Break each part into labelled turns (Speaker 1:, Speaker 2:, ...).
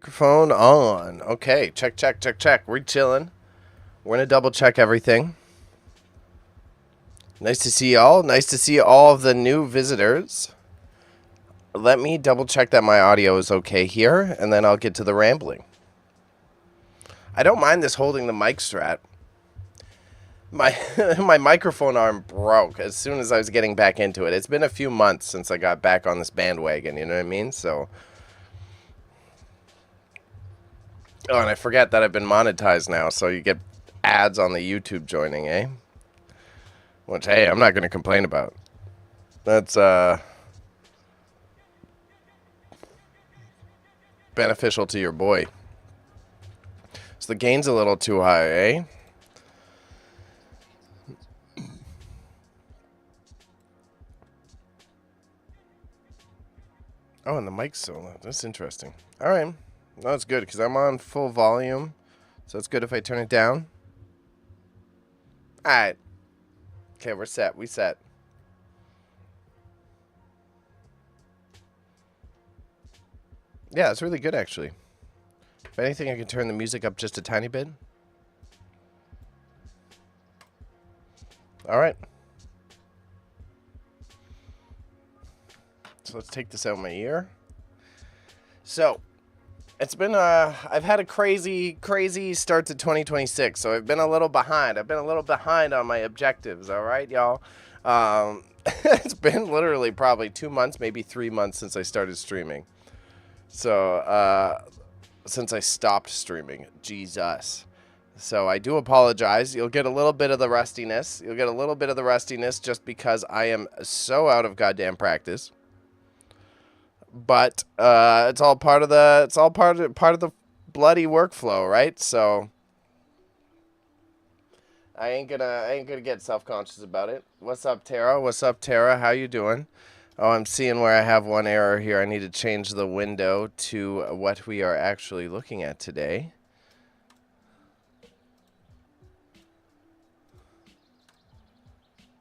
Speaker 1: Microphone on. Okay, check. We're chilling. We're gonna double check everything. Nice to see y'all. Nice to see all of the new visitors. Let me double check that my audio is okay here, and then I'll get to the rambling. I don't mind this holding the mic strat. My my microphone arm broke as soon as I was getting back into it. It's been a few months since I got back on this bandwagon, you know what I mean? So... Oh, and I forget that I've been monetized now, so you get ads on the YouTube joining, eh? Which, hey, I'm not going to complain about. That's, beneficial to your boy. So the gain's a little too high, eh? Oh, and the mic's so loud. That's interesting. All right. No, that's good, because I'm on full volume. So it's good if I turn it down. All right. Okay, we're set. We set. Yeah, it's really good, actually. If anything, I can turn the music up just a tiny bit. All right. So let's take this out of my ear. So... It's been, I've had a crazy start to 2026, so I've been a little behind. I've been a little behind on my objectives, all right, y'all? It's been literally probably 2 months, maybe 3 months since I started streaming. So, since I stopped streaming, Jesus. So I do apologize. You'll get a little bit of the rustiness. You'll get a little bit of the rustiness just because I am so out of goddamn practice. But it's all part of the bloody workflow, right? So I ain't gonna get self-conscious about it. What's up, Tara? What's up, Tara? How you doing? Oh, I'm seeing where I have one error here. I need to change the window to what we are actually looking at today.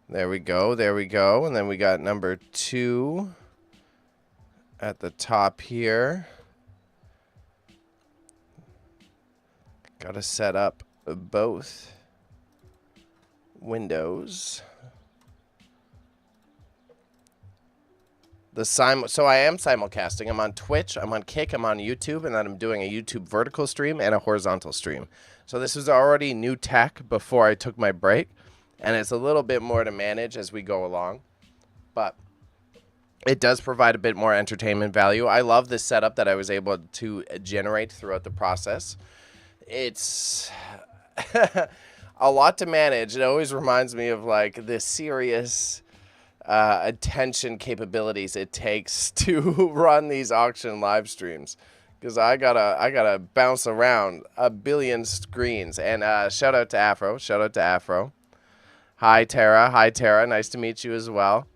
Speaker 1: There we go. There we go. And then we got number 2 at the top here. Got to set up both windows. So I am simulcasting. I'm on Twitch, I'm on Kick, I'm on YouTube, and then I'm doing a YouTube vertical stream and a horizontal stream. So this is already new tech before I took my break, and it's a little bit more to manage as we go along. But it does provide a bit more entertainment value. I love this setup that I was able to generate throughout the process. It's a lot to manage. It always reminds me of like the serious attention capabilities it takes to run these auction live streams. because I gotta bounce around a billion screens. And shout out to Afro. Shout out to Afro. Hi Tara. Hi Tara. Nice to meet you as well.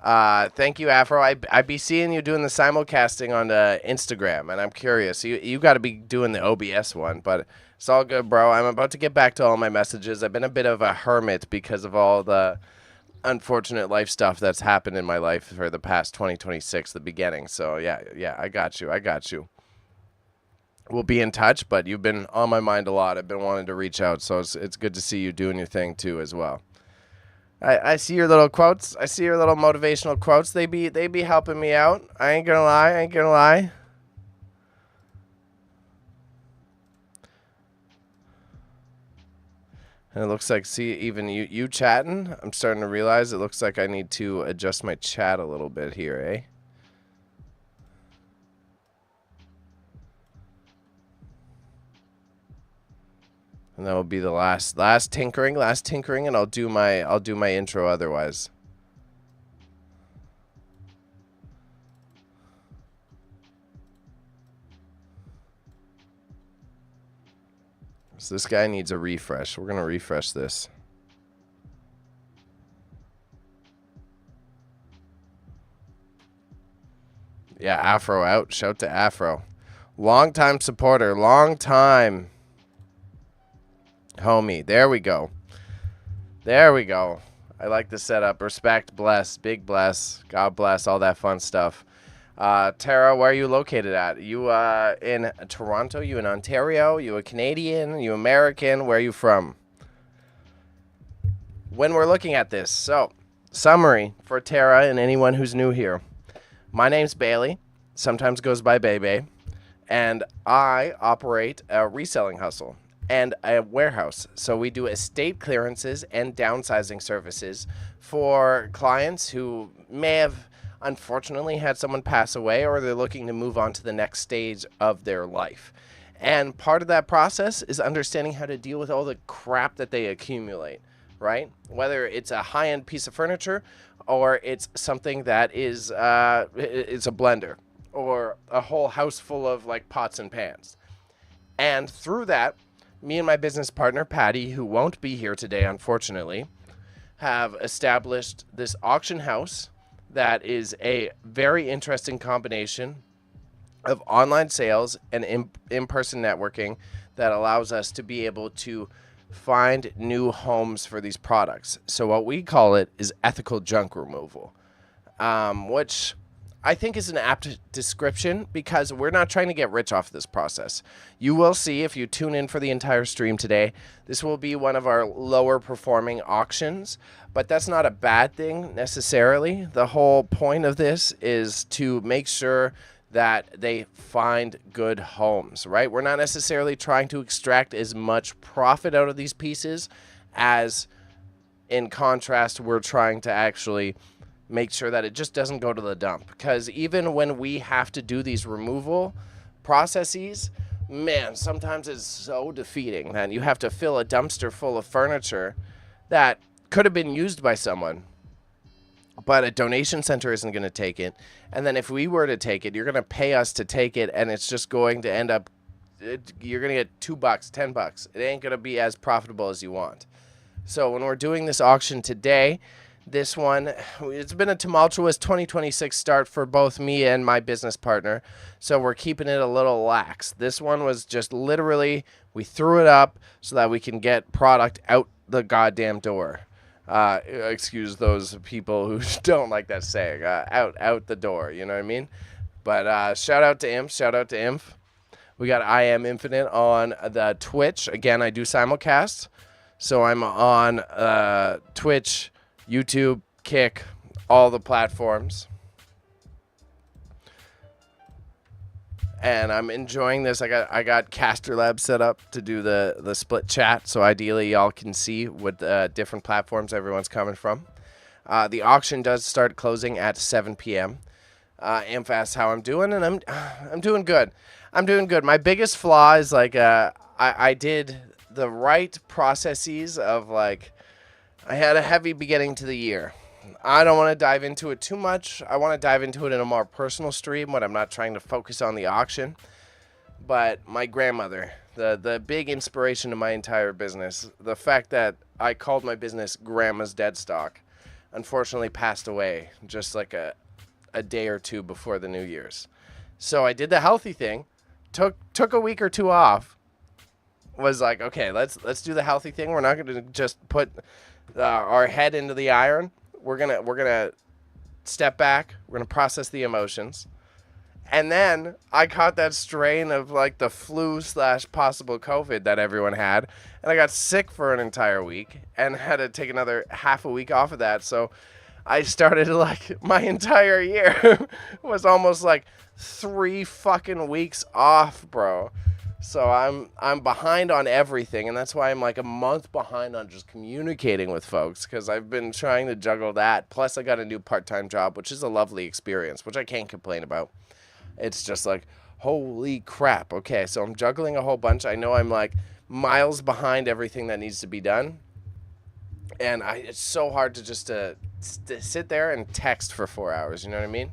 Speaker 1: Thank you, Afro. I be seeing you doing the simulcasting on Instagram, and I'm curious. You got to be doing the OBS one, but it's all good, bro. I'm about to get back to all my messages. I've been a bit of a hermit because of all the unfortunate life stuff that's happened in my life for the past 2026, the beginning. So yeah, I got you. We'll be in touch, but you've been on my mind a lot. I've been wanting to reach out, so it's good to see you doing your thing too as well. I see your little quotes. I see your little motivational quotes. They be helping me out. I ain't gonna lie. And it looks like, see, even you chatting, I'm starting to realize it looks like I need to adjust my chat a little bit here, eh? And that will be the last tinkering, and I'll do my intro otherwise. So this guy needs a refresh. We're gonna refresh this. Yeah, Afro out. Shout to Afro. Long time supporter. Long time. Homie. There we go. I like the setup. Respect, bless, big bless, God bless, all that fun stuff. Tara, where are you located at? You in Toronto? You in Ontario? You a Canadian? You American? Where are you from? When we're looking at this, so summary for Tara and anyone who's new here. My name's Bailey, sometimes goes by Bebe, and I operate a reselling hustle and a warehouse. So we do estate clearances and downsizing services for clients who may have unfortunately had someone pass away, or they're looking to move on to the next stage of their life. And part of that process is understanding how to deal with all the crap that they accumulate, right? Whether it's a high-end piece of furniture or it's something that is it's a blender or a whole house full of like pots and pans. And through that, me and my business partner, Patty, who won't be here today, unfortunately, have established this auction house that is a very interesting combination of online sales and in-person networking that allows us to be able to find new homes for these products. So what we call it is ethical junk removal, which I think is an apt description because we're not trying to get rich off this process. You will see if you tune in for the entire stream today, this will be one of our lower performing auctions, but that's not a bad thing necessarily. The whole point of this is to make sure that they find good homes, right? We're not necessarily trying to extract as much profit out of these pieces as, in contrast, we're trying to actually make sure that it just doesn't go to the dump. Because even when we have to do these removal processes, man, sometimes it's so defeating that you have to fill a dumpster full of furniture that could have been used by someone, but a donation center isn't going to take it. And then if we were to take it, you're going to pay us to take it, and it's just going to end up, you're going to get $2, $10. It ain't going to be as profitable as you want. So when we're doing this auction today, this one, it's been a tumultuous 2026 start for both me and my business partner, so we're keeping it a little lax. This one was just literally, we threw it up so that we can get product out the goddamn door. Excuse those people who don't like that saying, out the door, you know what I mean? But shout out to Inf. We got I Am Infinite on the Twitch. Again, I do simulcast, so I'm on Twitch, YouTube, Kick, all the platforms. And I'm enjoying this. I got Caster Lab set up to do the split chat, so ideally y'all can see what different platforms everyone's coming from. The auction does start closing at 7 p.m. Amp asked how I'm doing, and I'm doing good. I'm doing good. My biggest flaw is like I did the right processes of like, I had a heavy beginning to the year. I don't want to dive into it too much. I want to dive into it in a more personal stream when I'm not trying to focus on the auction. But my grandmother, the big inspiration to my entire business, the fact that I called my business Grandma's Dead Stock, unfortunately passed away just like a day or two before the New Year's. So I did the healthy thing, took a week or two off, was like, okay, let's do the healthy thing. We're not going to just put our head into the iron. We're gonna step back. We're gonna process the emotions. And then I caught that strain of like the flu / possible COVID that everyone had, and I got sick for an entire week and had to take another half a week off of that. So I started like my entire year was almost like 3 fucking weeks off, bro. So I'm behind on everything, and that's why I'm like a month behind on just communicating with folks, because I've been trying to juggle that. Plus I got a new part-time job, which is a lovely experience, which I can't complain about. It's just like, holy crap. Okay, so I'm juggling a whole bunch. I know I'm like miles behind everything that needs to be done, and it's so hard to just to sit there and text for 4 hours, you know what I mean?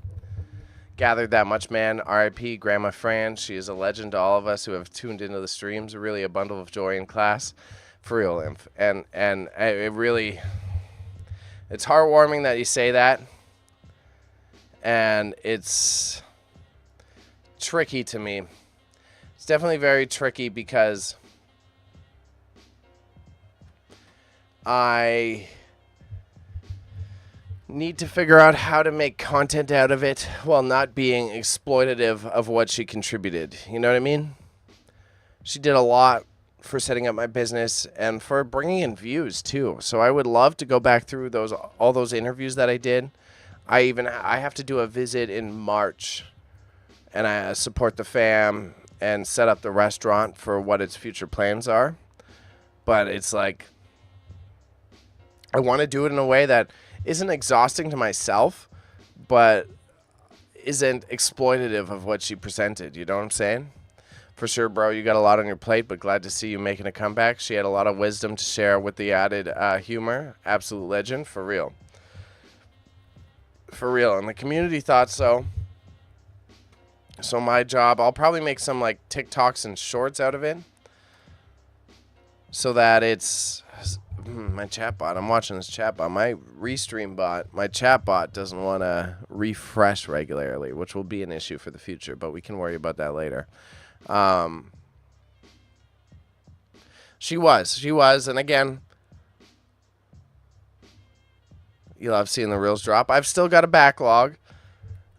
Speaker 1: Gathered that much, man. R.I.P. Grandma Fran. She is a legend to all of us who have tuned into the streams. Really a bundle of joy in class. For real, Inf. And it really, it's heartwarming that you say that. And it's tricky to me. It's definitely very tricky because I need to figure out how to make content out of it while not being exploitative of what she contributed. You know what I mean? She did a lot for setting up my business and for bringing in views too. So I would love to go back through all those interviews that I did. I have to do a visit in March, and I support the fam and set up the restaurant for what its future plans are. But it's like, I want to do it in a way that isn't exhausting to myself, but isn't exploitative of what she presented. You know what I'm saying? For sure, bro, you got a lot on your plate, but glad to see you making a comeback. She had a lot of wisdom to share with the added humor. Absolute legend, for real. For real. And the community thought so. So my job, I'll probably make some like TikToks and shorts out of it, so that it's my chat bot. I'm watching this chat bot. My restream bot, my chat bot doesn't want to refresh regularly, which will be an issue for the future, but we can worry about that later. She was, and again, you love seeing the reels drop. I've still got a backlog.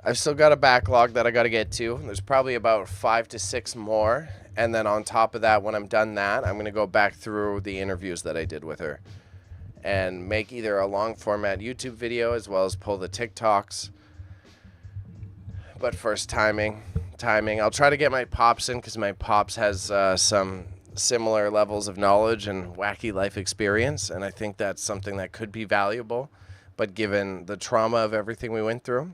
Speaker 1: That I got to get to. There's probably about 5 to 6 more. And then on top of that, when I'm done that, I'm going to go back through the interviews that I did with her and make either a long format YouTube video as well as pull the TikToks. But first, timing. I'll try to get my pops in, because my pops has some similar levels of knowledge and wacky life experience. And I think that's something that could be valuable. But given the trauma of everything we went through,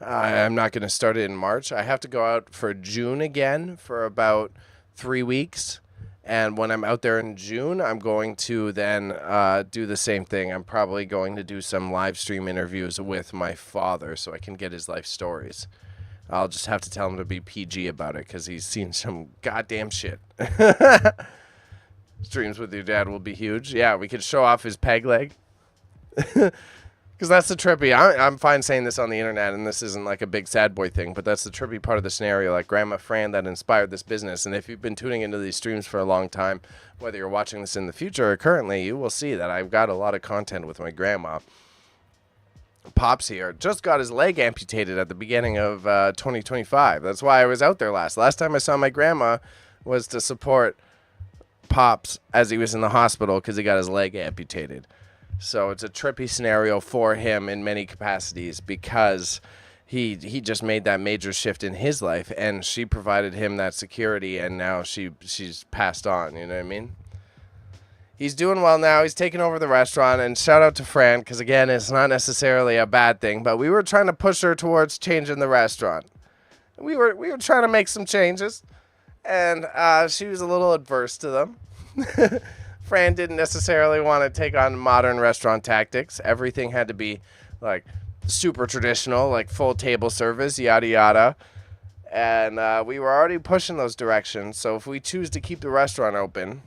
Speaker 1: I'm not going to start it in March. I have to go out for June again for about 3 weeks. And when I'm out there in June, I'm going to then do the same thing. I'm probably going to do some live stream interviews with my father so I can get his life stories. I'll just have to tell him to be PG about it, because he's seen some goddamn shit. Streams with your dad will be huge. Yeah, we could show off his peg leg. Because that's the trippy. I'm fine saying this on the internet, and this isn't like a big sad boy thing, but that's the trippy part of the scenario. Like Grandma Fran that inspired this business. And if you've been tuning into these streams for a long time, whether you're watching this in the future or currently, you will see that I've got a lot of content with my grandma. Pops here just got his leg amputated at the beginning of 2025. That's why I was out there last. Last time I saw my grandma was to support Pops as he was in the hospital because he got his leg amputated. So it's a trippy scenario for him in many capacities, because he just made that major shift in his life, and she provided him that security, and now she's passed on, you know what I mean? He's doing well now. He's taking over the restaurant, and shout out to Fran, because again, it's not necessarily a bad thing, but we were trying to push her towards changing the restaurant. We were trying to make some changes, and she was a little adverse to them. Fran didn't necessarily want to take on modern restaurant tactics. Everything had to be like super traditional, like full table service, yada yada. And we were already pushing those directions. So if we choose to keep the restaurant open,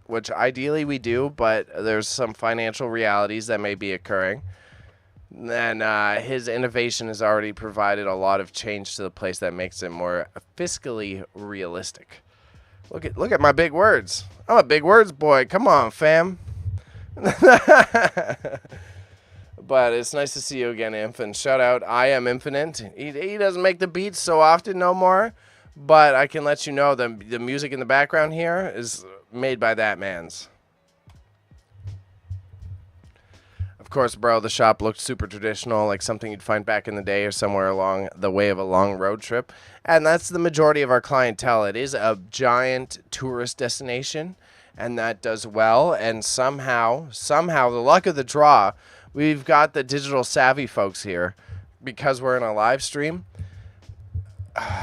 Speaker 1: which ideally we do, but there's some financial realities that may be occurring, then his innovation has already provided a lot of change to the place that makes it more fiscally realistic. Look at my big words. I'm a big words boy. Come on, fam. But it's nice to see you again, Inf. And shout out, I Am Infinite. He doesn't make the beats so often no more, but I can let you know the music in the background here is made by that man's. Of course, bro, the shop looked super traditional, like something you'd find back in the day or somewhere along the way of a long road trip. And that's the majority of our clientele. It is a giant tourist destination, and that does well. And somehow, the luck of the draw, we've got the digital savvy folks here because we're in a live stream.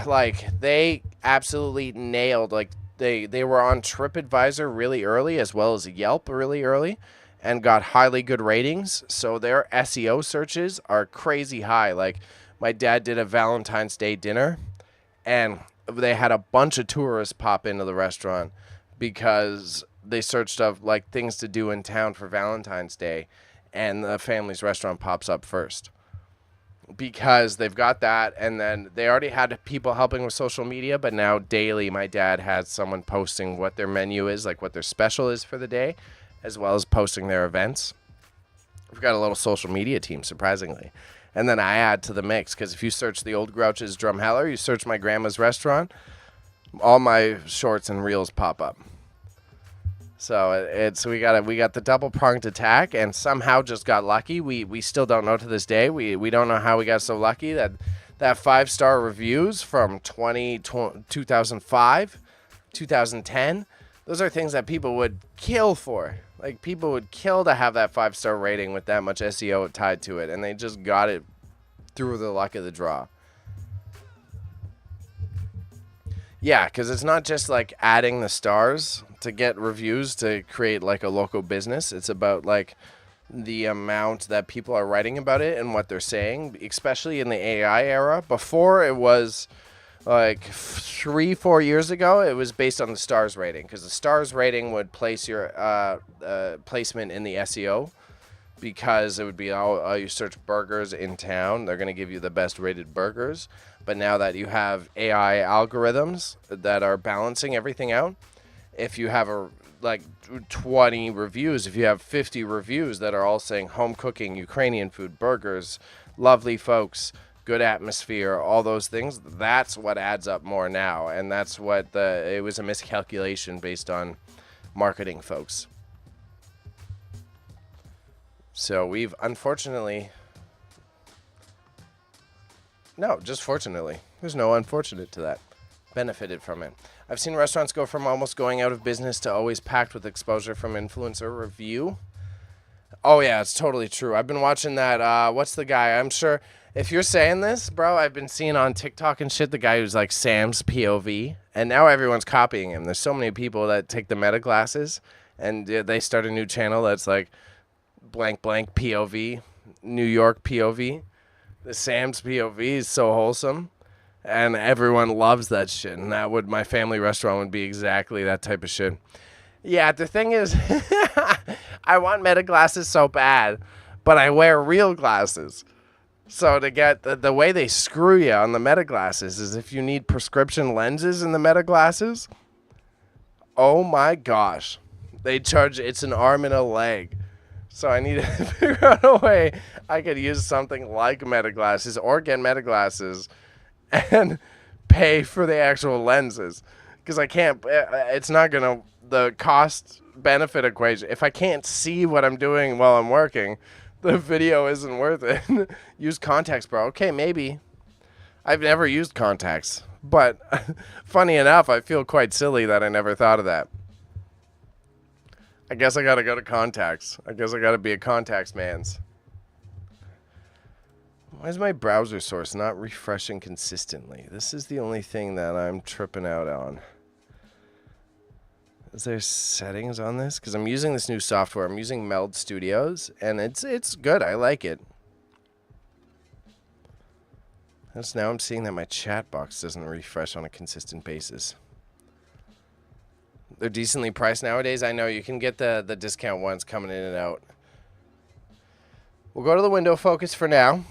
Speaker 1: Like, they absolutely nailed, like, they were on TripAdvisor really early as well as Yelp really early and got highly good ratings. So their SEO searches are crazy high. Like, my dad did a Valentine's Day dinner, and they had a bunch of tourists pop into the restaurant because they searched up, like, things to do in town for Valentine's Day, and the family's restaurant pops up first because they've got that. And then they already had people helping with social media, but now daily my dad has someone posting what their menu is, like what their special is for the day, as well as posting their events. We've got a little social media team, surprisingly. And then I add to the mix, because if you search the Old Grouch's Drumheller, you search my grandma's restaurant, all my shorts and reels pop up. So we got the double pronged attack, and somehow just got lucky. We still don't know to this day. We don't know how we got so lucky that 5-star reviews from 2005, 2010. Those are things that people would kill for. Like, people would kill to have that 5-star rating with that much SEO tied to it, and they just got it through the luck of the draw. Yeah, because it's not just like adding the stars to get reviews to create like a local business. It's about like the amount that people are writing about it and what they're saying, especially in the AI era. Before, it was like 3-4 years ago, it was based on the stars rating, because the stars rating would place your placement in the SEO, because it would be, you search burgers in town, they're going to give you the best rated burgers. But now that you have AI algorithms that are balancing everything out, if you have 20 reviews, if you have 50 reviews that are all saying home cooking, Ukrainian food, burgers, lovely folks, good atmosphere, all those things, that's what adds up more now. And that's what it was a miscalculation based on marketing folks. So we've unfortunately... No, just fortunately. There's no unfortunate to that. Benefited from it. I've seen restaurants go from almost going out of business to always packed with exposure from influencer review. Oh, yeah, it's totally true. I've been watching that. What's the guy? I'm sure if you're saying this, bro, I've been seeing on TikTok and shit the guy who's like Sam's POV. And now everyone's copying him. There's so many people that take the meta glasses and they start a new channel that's like blank blank POV, New York POV. The Sam's POV is so wholesome, and everyone loves that shit. And my family restaurant would be exactly that type of shit. Yeah, the thing is, I want meta glasses so bad, but I wear real glasses. So to get the way they screw you on the meta glasses is if you need prescription lenses in the meta glasses. Oh my gosh, they charge. It's an arm and a leg. So I need to figure out a way I could use something like meta glasses or get meta glasses and pay for the actual lenses. Because I can't, it's not going to, the cost benefit equation, if I can't see what I'm doing while I'm working, the video isn't worth it. Use contacts, bro. Okay, maybe. I've never used contacts. But funny enough, I feel quite silly that I never thought of that. I guess I gotta go to contacts. I guess I gotta be a contacts man's. Why is my browser source not refreshing consistently? This is the only thing that I'm tripping out on. Is there settings on this? Because I'm using this new software. I'm using Meld Studios, and it's good. I like it. Just now I'm seeing that my chat box doesn't refresh on a consistent basis. They're decently priced nowadays. I know you can get the discount ones coming in and out. We'll go to the window focus for now.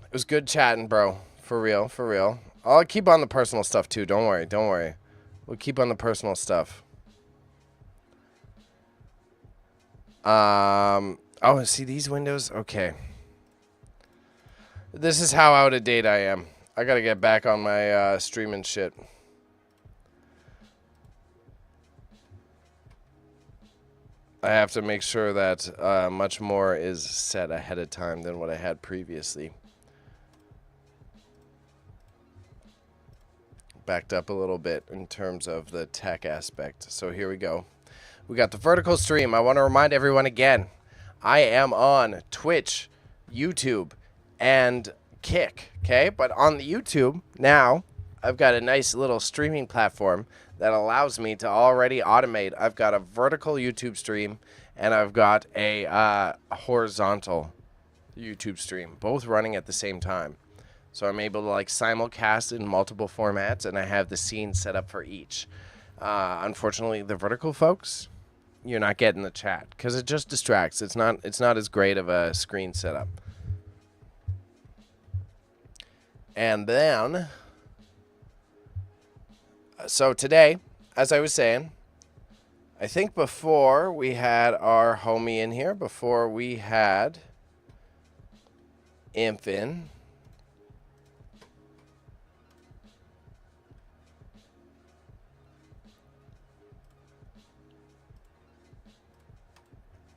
Speaker 1: It was good chatting, bro. For real, for real. I'll keep on the personal stuff too. Don't worry, don't worry. We'll keep on the personal stuff. Oh, see these windows? Okay. This is how out of date I am. I gotta get back on my streaming shit. I have to make sure that much more is set ahead of time than what I had previously. Backed up a little bit in terms of the tech aspect. So here we go. We got the vertical stream. I want to remind everyone again, I am on Twitch, YouTube, and Kick, okay? But on the YouTube, now, I've got a nice little streaming platform that allows me to already automate. I've got a vertical YouTube stream, and I've got a horizontal YouTube stream, both running at the same time. So I'm able to like simulcast in multiple formats, and I have the scene set up for each. Unfortunately, the vertical folks, you're not getting the chat because it just distracts. It's not as great of a screen setup. And then, so today, as I was saying, I think before we had our homie in here, before we had Imp in,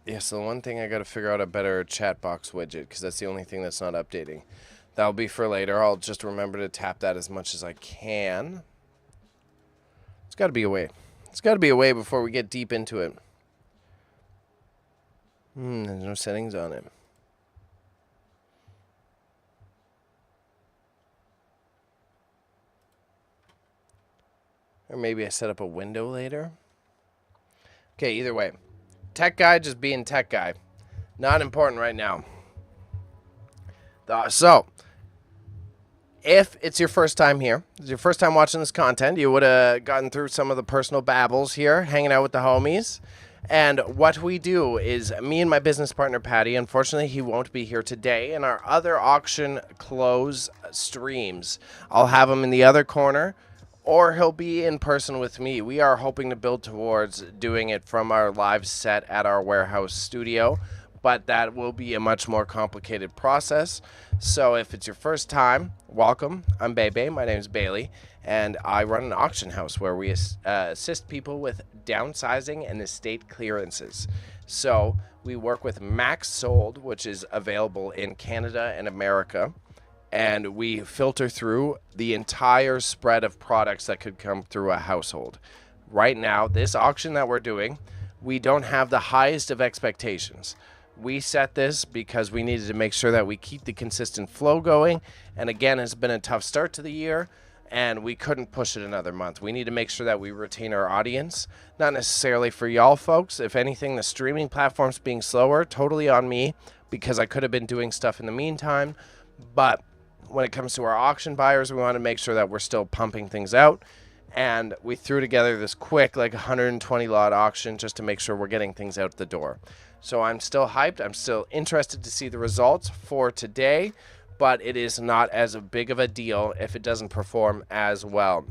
Speaker 1: yeah, so the one thing I got to figure out a better chat box widget, because that's the only thing that's not updating. That'll be for later. I'll just remember to tap that as much as I can. It's got to be a way. It's got to be a way before we get deep into it. There's no settings on it. Or maybe I set up a window later. Okay, either way. Tech guy just being tech guy. Not important right now. So, if it's your first time here, it's your first time watching this content, you would have gotten through some of the personal babbles here, hanging out with the homies. And what we do is, me and my business partner, Patty, unfortunately, he won't be here today. In our other auction close streams, I'll have him in the other corner, or he'll be in person with me. We are hoping to build towards doing it from our live set at our warehouse studio, but that will be a much more complicated process. So if it's your first time, welcome. I'm Bebe. My name is Bailey, and I run an auction house where we assist people with downsizing and estate clearances. So we work with Max Sold, which is available in Canada and America, and we filter through the entire spread of products that could come through a household. Right now, this auction that we're doing, we don't have the highest of expectations. We set this because we needed to make sure that we keep the consistent flow going. And again, it's been a tough start to the year, and we couldn't push it another month. We need to make sure that we retain our audience, not necessarily for y'all folks. If anything, the streaming platform's being slower, totally on me, because I could have been doing stuff in the meantime. But when it comes to our auction buyers, we want to make sure that we're still pumping things out. And we threw together this quick, like 120 lot auction just to make sure we're getting things out the door. So I'm still hyped. I'm still interested to see the results for today, but it is not as big of a deal if it doesn't perform as well.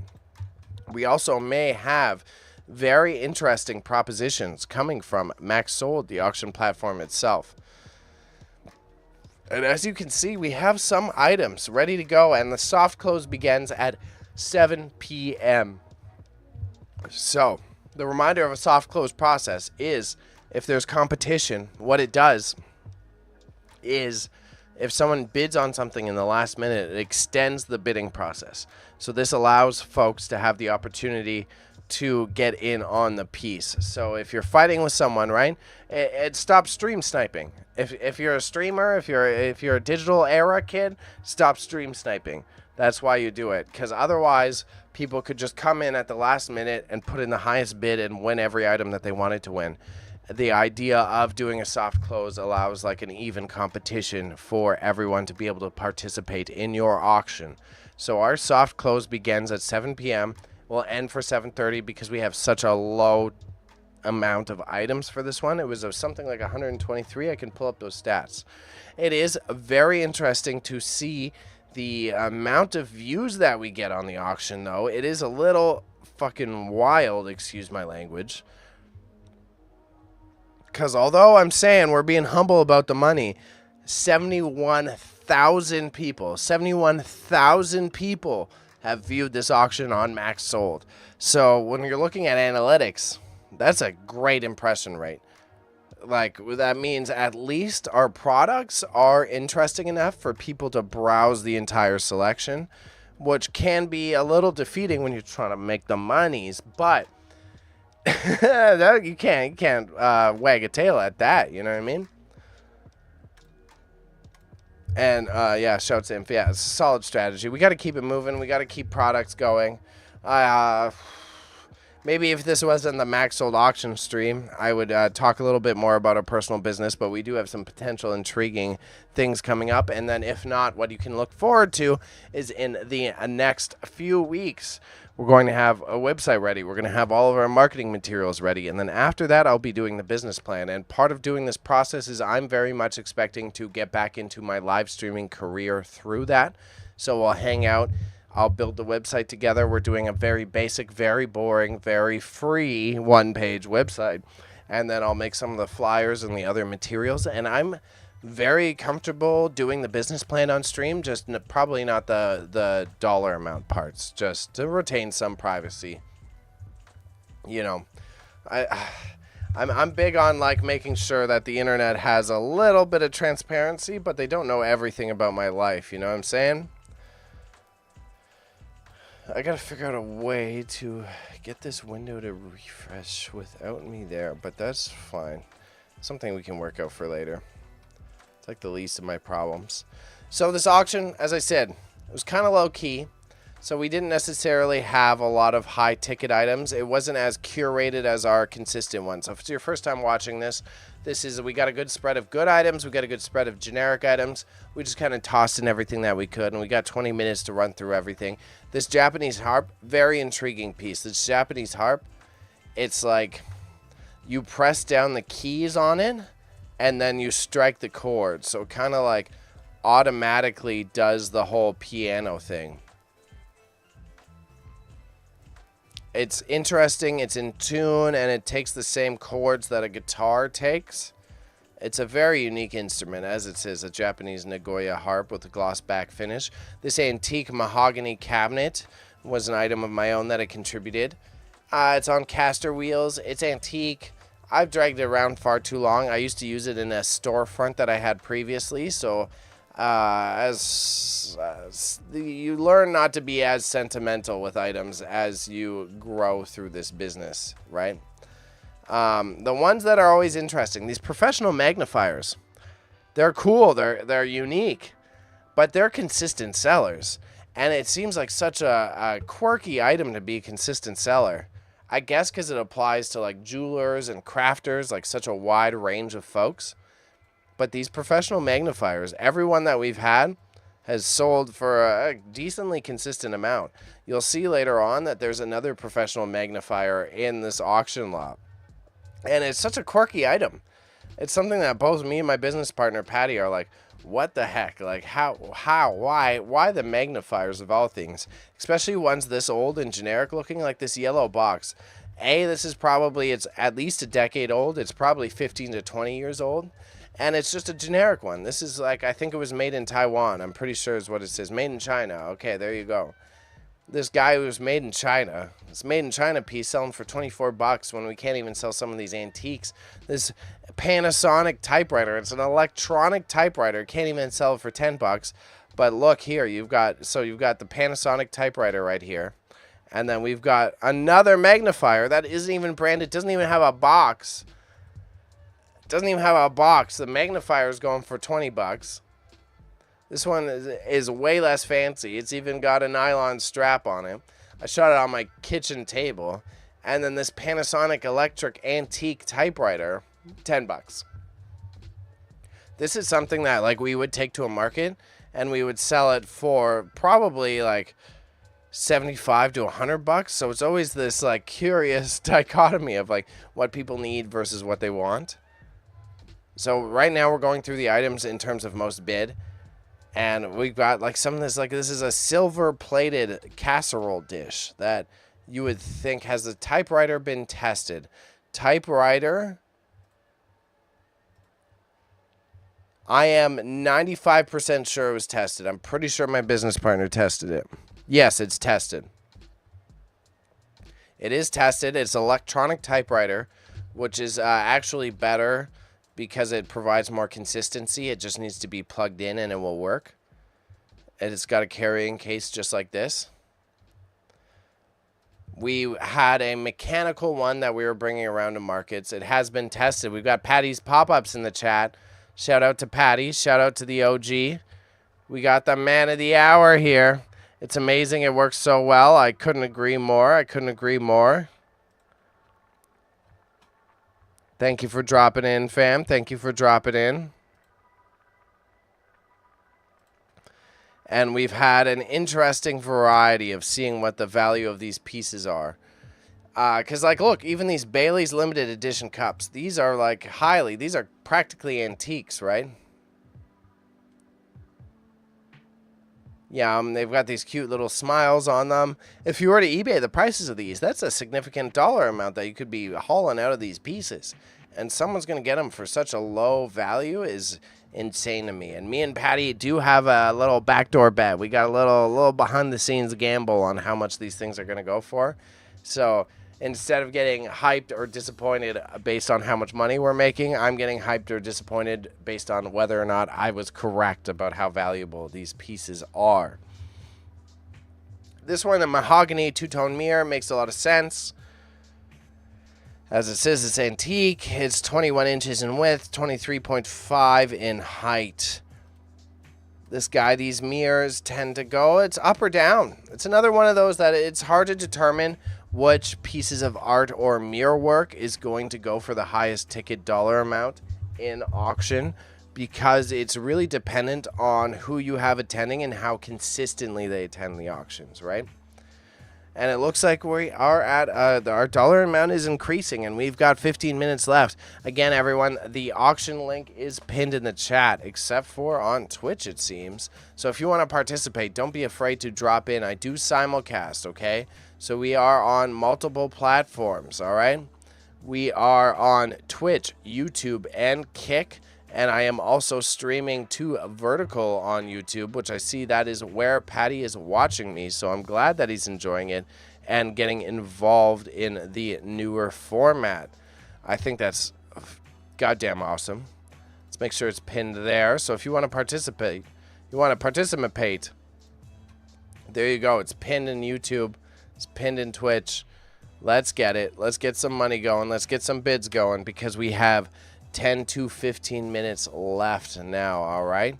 Speaker 1: We also may have very interesting propositions coming from Max Sold, the auction platform itself. And as you can see, we have some items ready to go, and the soft close begins at 7 p.m. So the reminder of a soft close process is, if there's competition, what it does is if someone bids on something in the last minute, it extends the bidding process. So this allows folks to have the opportunity to get in on the piece. So if you're fighting with someone, right, it stops stream sniping. If you're a streamer, if you're a digital era kid, stop stream sniping. That's why you do it, because otherwise people could just come in at the last minute and put in the highest bid and win every item that they wanted to win. The idea of doing a soft close allows like an even competition for everyone to be able to participate in your auction. So our soft close begins at 7 p.m. We'll end for 7:30 because we have such a low amount of items for this one. It was something like 123. I can pull up those stats. It is very interesting to see the amount of views that we get on the auction, though. It is a little fucking wild, excuse my language. Because although I'm saying we're being humble about the money, 71,000 people have viewed this auction on Max Sold. So when you're looking at analytics, that's a great impression rate. Like, that means at least our products are interesting enough for people to browse the entire selection, which can be a little defeating when you're trying to make the monies, but you can't wag a tail at that, you know what I mean? And yeah, shouts to Inf. Yeah, it's a solid strategy. We got to keep it moving. We got to keep products going. Maybe if this wasn't the Max Sold auction stream, I would talk a little bit more about our personal business, but we do have some potential intriguing things coming up. And then if not, what you can look forward to is in the next few weeks, we're going to have a website ready. We're going to have all of our marketing materials ready. And then after that, I'll be doing the business plan. And part of doing this process is I'm very much expecting to get back into my live streaming career through that. So we'll hang out. I'll build the website together. We're doing a very basic, very boring, very free one-page website. And then I'll make some of the flyers and the other materials. And I'm very comfortable doing the business plan on stream, just probably not the dollar amount parts, just to retain some privacy. You know, I'm big on like making sure that the internet has a little bit of transparency, but they don't know everything about my life. You know what I'm saying? I gotta figure out a way to get this window to refresh without me there, but that's fine. Something we can work out for later. It's like the least of my problems. So this auction, as I said, it was kind of low key. So we didn't necessarily have a lot of high ticket items. It wasn't as curated as our consistent ones. So if it's your first time watching this, we got a good spread of good items. We got a good spread of generic items. We just kind of tossed in everything that we could, and we got 20 minutes to run through everything. This Japanese harp, very intriguing piece. This Japanese harp, it's like you press down the keys on it, and then you strike the chords. So it kind of like automatically does the whole piano thing. It's interesting, it's in tune, and it takes the same chords that a guitar takes. It's a very unique instrument, as it says, a Japanese Nagoya harp with a gloss back finish. This antique mahogany cabinet was an item of my own that I contributed. It's on caster wheels. It's antique. I've dragged it around far too long. I used to use it in a storefront that I had previously, so you learn not to be as sentimental with items as you grow through this business, right? The ones that are always interesting, these professional magnifiers, they're cool, they're unique, but they're consistent sellers. And it seems like such a quirky item to be a consistent seller. I guess because it applies to like jewelers and crafters, like such a wide range of folks. But these professional magnifiers, everyone that we've had has sold for a decently consistent amount. You'll see later on that there's another professional magnifier in this auction lot. And it's such a quirky item. It's something that both me and my business partner, Patty, are like, what the heck? Like, why the magnifiers of all things? Especially ones this old and generic looking, like this yellow box. This is probably, it's at least a decade old. It's probably 15 to 20 years old. And it's just a generic one. This is like, I think it was made in Taiwan. I'm pretty sure is what it says. Made in China. Okay, there you go. This guy who was made in China. This made in China piece selling for $24 when we can't even sell some of these antiques. This Panasonic typewriter. It's an electronic typewriter. Can't even sell it for $10. But look here, you've got the Panasonic typewriter right here. And then we've got another magnifier that isn't even branded, doesn't even have a box. Doesn't even have a box. The magnifier is going for $20. This one is way less fancy. It's even got a nylon strap on it. I shot it on my kitchen table. And then this Panasonic electric antique typewriter, $10. This is something that like we would take to a market and we would sell it for probably like $75 to $100. So it's always this like curious dichotomy of like what people need versus what they want. So right now we're going through the items in terms of most bid. And we've got like some of this, like this is a silver plated casserole dish that you would think, has the typewriter been tested? Typewriter, I am 95% sure it was tested. I'm pretty sure my business partner tested it. Yes, it's tested. It is tested. It's electronic typewriter, which is actually better because it provides more consistency. It just needs to be plugged in and it will work. And it's got a carrying case just like this. We had a mechanical one that we were bringing around to markets. It has been tested. We've got Patty's pop-ups in the chat. Shout out to Patty. Shout out to the OG. We got the man of the hour here. It's amazing. It works so well. I couldn't agree more. I couldn't agree more. Thank you for dropping in, fam. Thank you for dropping in. And we've had an interesting variety of seeing what the value of these pieces are. Because, like, look, even these Bailey's limited edition cups, these are, like, these are practically antiques, right? Yeah, they've got these cute little smiles on them. If you were to eBay the prices of these, that's a significant dollar amount that you could be hauling out of these pieces. And someone's going to get them for such a low value is insane to me. And me and Patty do have a little backdoor bet. We got a little behind-the-scenes gamble on how much these things are going to go for. So instead of getting hyped or disappointed based on how much money we're making, I'm getting hyped or disappointed based on whether or not I was correct about how valuable these pieces are. This one, the mahogany two-tone mirror, makes a lot of sense. As it says, it's antique. It's 21 inches in width, 23.5 in height. This guy, these mirrors tend to go, it's up or down. It's another one of those that it's hard to determine which pieces of art or mirror work is going to go for the highest ticket dollar amount in auction, because it's really dependent on who you have attending and how consistently they attend the auctions, right? And it looks like we are at, our dollar amount is increasing, and we've got 15 minutes left. Again, everyone, the auction link is pinned in the chat, except for on Twitch, it seems. So if you want to participate, don't be afraid to drop in. I do simulcast, okay? So we are on multiple platforms, all right? We are on Twitch, YouTube, and Kick. And I am also streaming to Vertical on YouTube, which I see that is where Patty is watching me. So I'm glad that he's enjoying it and getting involved in the newer format. I think that's goddamn awesome. Let's make sure it's pinned there. So if you want to participate, there you go. It's pinned in YouTube. It's pinned in Twitch. Let's get it. Let's get some money going. Let's get some bids going, because we have 10 to 15 minutes left now, all right?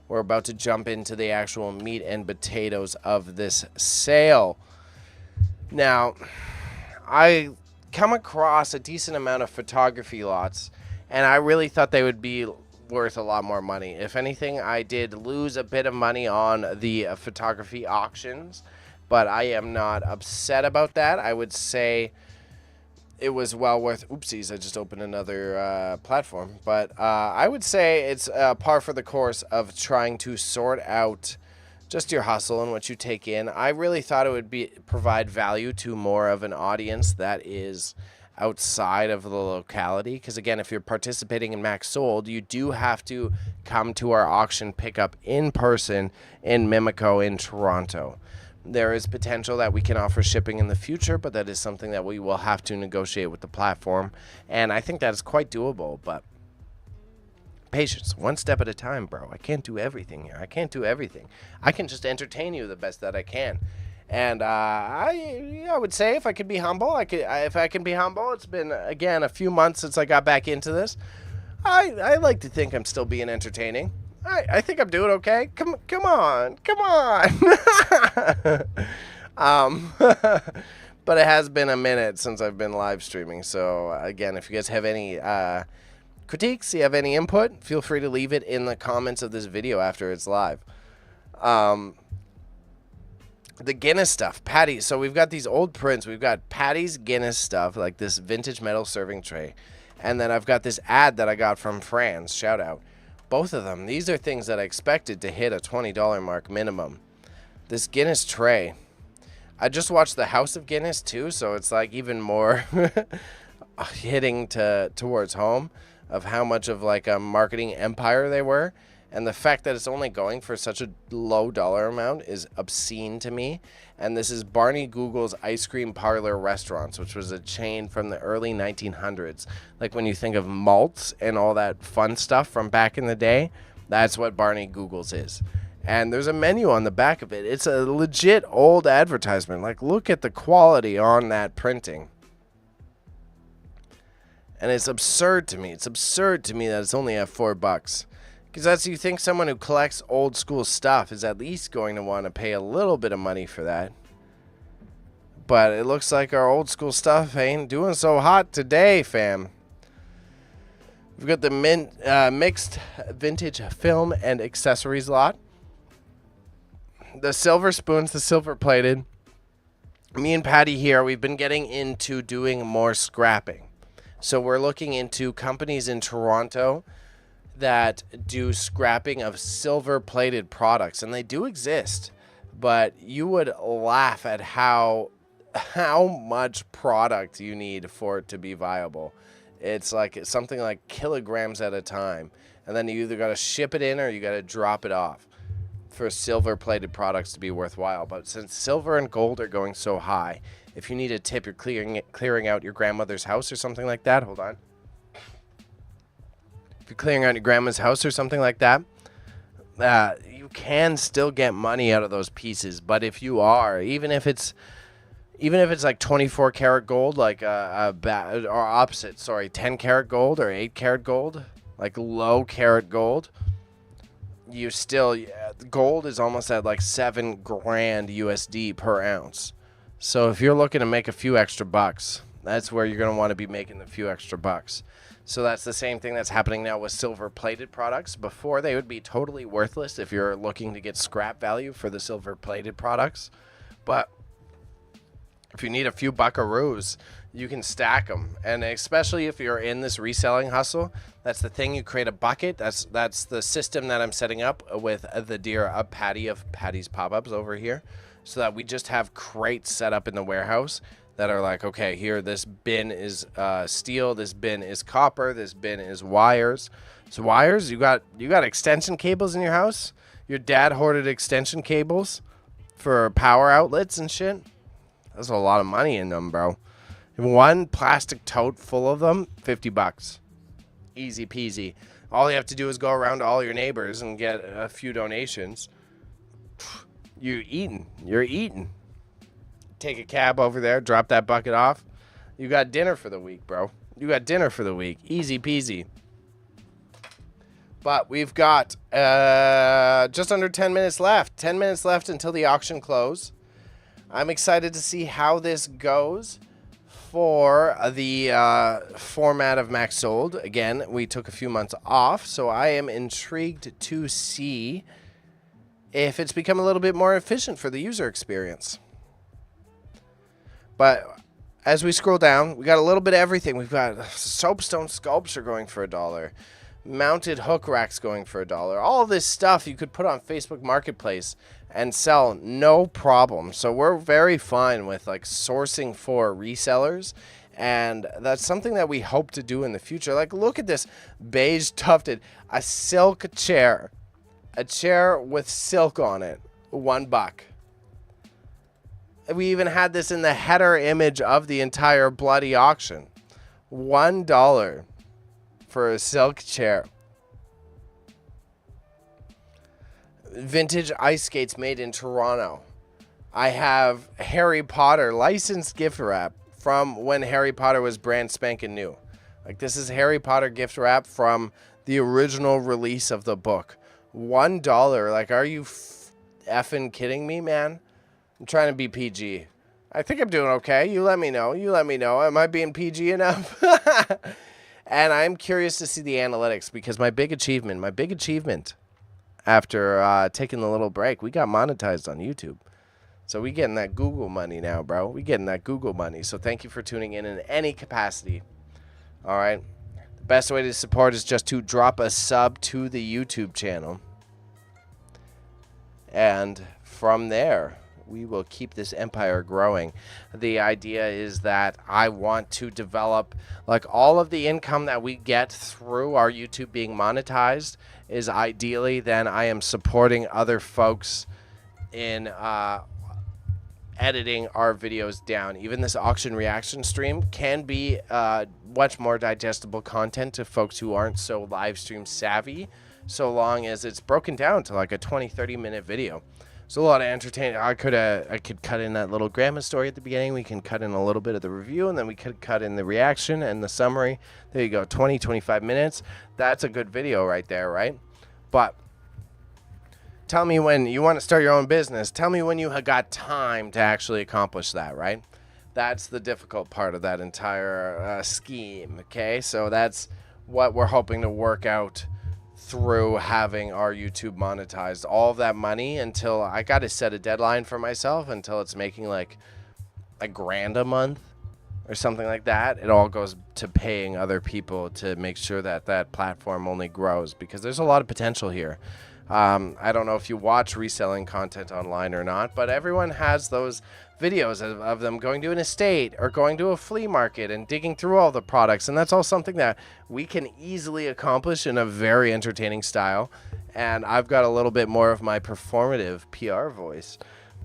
Speaker 1: We're about to jump into the actual meat and potatoes of this sale. Now, I come across a decent amount of photography lots, and I really thought they would be worth a lot more money. If anything, I did lose a bit of money on the photography auctions, but I am not upset about that. I would say it was well worth. Oopsies, I just opened another platform. But I would say it's par for the course of trying to sort out just your hustle and what you take in. I really thought it would provide value to more of an audience that is outside of the locality. Because again, if you're participating in Max Sold, you do have to come to our auction pickup in person in Mimico in Toronto. There is potential that we can offer shipping in the future, but that is something that we will have to negotiate with the platform. And I think that is quite doable, but patience, one step at a time, bro. I can't do everything here. I can't do everything. I can just entertain you the best that I can. And I would say if I could be humble, if I can be humble, it's been, again, a few months since I got back into this. I like to think I'm still being entertaining. I think I'm doing okay. Come on. But it has been a minute since I've been live streaming. So again, if you guys have any critiques, you have any input, feel free to leave it in the comments of this video after it's live. The Guinness stuff, Patty. So we've got these old prints. We've got Patty's Guinness stuff, like this vintage metal serving tray. And then I've got this ad that I got from Franz. Shout out. Both of them. These are things that I expected to hit a $20 mark minimum. This Guinness tray. I just watched The House of Guinness too, so it's like even more hitting towards home of how much of like a marketing empire they were. And the fact that it's only going for such a low dollar amount is obscene to me. And this is Barney Google's Ice Cream Parlor Restaurants, which was a chain from the early 1900s. Like when you think of malts and all that fun stuff from back in the day, that's what Barney Google's is. And there's a menu on the back of it. It's a legit old advertisement. Like, look at the quality on that printing. And it's absurd to me. It's absurd to me that it's only at $4. Because that's, you think someone who collects old school stuff is at least going to want to pay a little bit of money for that. But it looks like our old school stuff ain't doing so hot today, fam. We've got the mixed vintage film and accessories lot. The silver spoons, the silver plated. Me and Patty here, we've been getting into doing more scrapping. So we're looking into companies in Toronto that do scrapping of silver plated products, and they do exist, but you would laugh at how much product you need for it to be viable. It's like something like kilograms at a time, and then you either got to ship it in or you got to drop it off for silver plated products to be worthwhile. But since silver and gold are going so high, if you need a tip, you're clearing out your grandmother's house or something like that, hold on. If you're clearing out your grandma's house or something like that, you can still get money out of those pieces. But if you are, even if it's like 24 karat gold, like or opposite, sorry, 10 karat gold or 8 karat gold, like low karat gold, you still, gold is almost at like $7 grand USD per ounce. So if you're looking to make a few extra bucks, that's where you're going to want to be making the few extra bucks. So that's the same thing that's happening now with silver plated products. Before, they would be totally worthless if you're looking to get scrap value for the silver plated products. But if you need a few buckaroos, you can stack them. And especially if you're in this reselling hustle, that's the thing. You create a bucket. That's the system that I'm setting up with the dear Patty of Patty's Pop-Ups over here, so that we just have crates set up in the warehouse that are like, okay, here, this bin is steel, this bin is copper, this bin is wires. So wires, you got extension cables in your house? Your dad hoarded extension cables for power outlets and shit? There's a lot of money in them, bro. One plastic tote full of them, $50. Easy peasy. All you have to do is go around to all your neighbors and get a few donations. You're eating. Take a cab over there, drop that bucket off. You got dinner for the week, bro. You got dinner for the week. Easy peasy. But we've got just under 10 minutes left. 10 minutes left until the auction close. I'm excited to see how this goes for the format of Max Sold. Again, we took a few months off, so I am intrigued to see if it's become a little bit more efficient for the user experience. But as we scroll down, we got a little bit of everything. We've got soapstone sculpture going for $1. Mounted hook racks going for $1. All of this stuff you could put on Facebook Marketplace and sell no problem. So we're very fine with like sourcing for resellers, and that's something that we hope to do in the future. Like, look at this beige tufted, a silk chair, a chair with silk on it, $1. We even had this in the header image of the entire bloody auction. $1 for a silk chair. Vintage ice skates made in Toronto. I have Harry Potter licensed gift wrap from when Harry Potter was brand spanking new. Like, this is Harry Potter gift wrap from the original release of the book. $1. Like, are you effing kidding me, man? I'm trying to be PG. I think I'm doing okay. You let me know. You let me know. Am I being PG enough? And I'm curious to see the analytics, because my big achievement after taking the little break, we got monetized on YouTube. So we getting that Google money now, bro. We getting that Google money. So thank you for tuning in any capacity. All right. The best way to support is just to drop a sub to the YouTube channel. And from there, we will keep this empire growing. The idea is that I want to develop, like, all of the income that we get through our YouTube being monetized is ideally then I am supporting other folks in editing our videos down. Even this auction reaction stream can be much more digestible content to folks who aren't so live stream savvy, so long as it's broken down to like a 20-30 minute video. So a lot of entertaining. I could cut in that little grandma story at the beginning. We can cut in a little bit of the review, and then we could cut in the reaction and the summary. There you go, 20-25 minutes. That's a good video right there, right? But tell me when you want to start your own business. Tell me when you have got time to actually accomplish that, right? That's the difficult part of that entire scheme, okay? So that's what we're hoping to work out through having our YouTube monetized. All of that money, until I got to set a deadline for myself, until it's making like $1,000 a month or something like that. It all goes to paying other people to make sure that that platform only grows, because there's a lot of potential here. I don't know if you watch reselling content online or not, but everyone has those videos of them going to an estate or going to a flea market and digging through all the products. And that's all something that we can easily accomplish in a very entertaining style. And I've got a little bit more of my performative PR voice.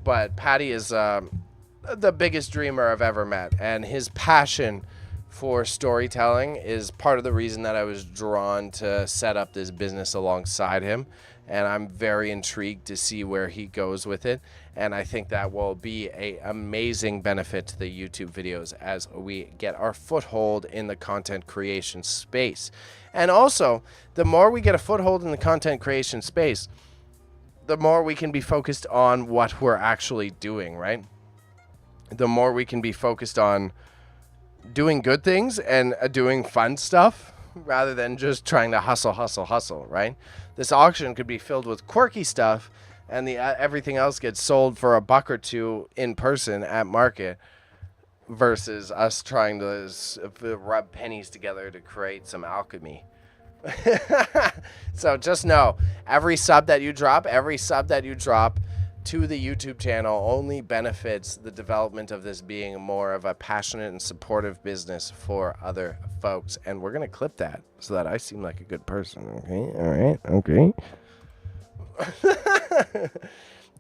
Speaker 1: But Patty is the biggest dreamer I've ever met. And his passion for storytelling is part of the reason that I was drawn to set up this business alongside him. And I'm very intrigued to see where he goes with it. And I think that will be an amazing benefit to the YouTube videos as we get our foothold in the content creation space. And also, the more we get a foothold in the content creation space, the more we can be focused on what we're actually doing, right? The more we can be focused on doing good things and doing fun stuff, rather than just trying to hustle, right? This auction could be filled with quirky stuff, and everything else gets sold for $1 or $2 in person at market, versus us trying to rub pennies together to create some alchemy. So just know, every sub that you drop to the YouTube channel only benefits the development of this being more of a passionate and supportive business for other folks. And we're going to clip that so that I seem like a good person. Okay. All right. Okay.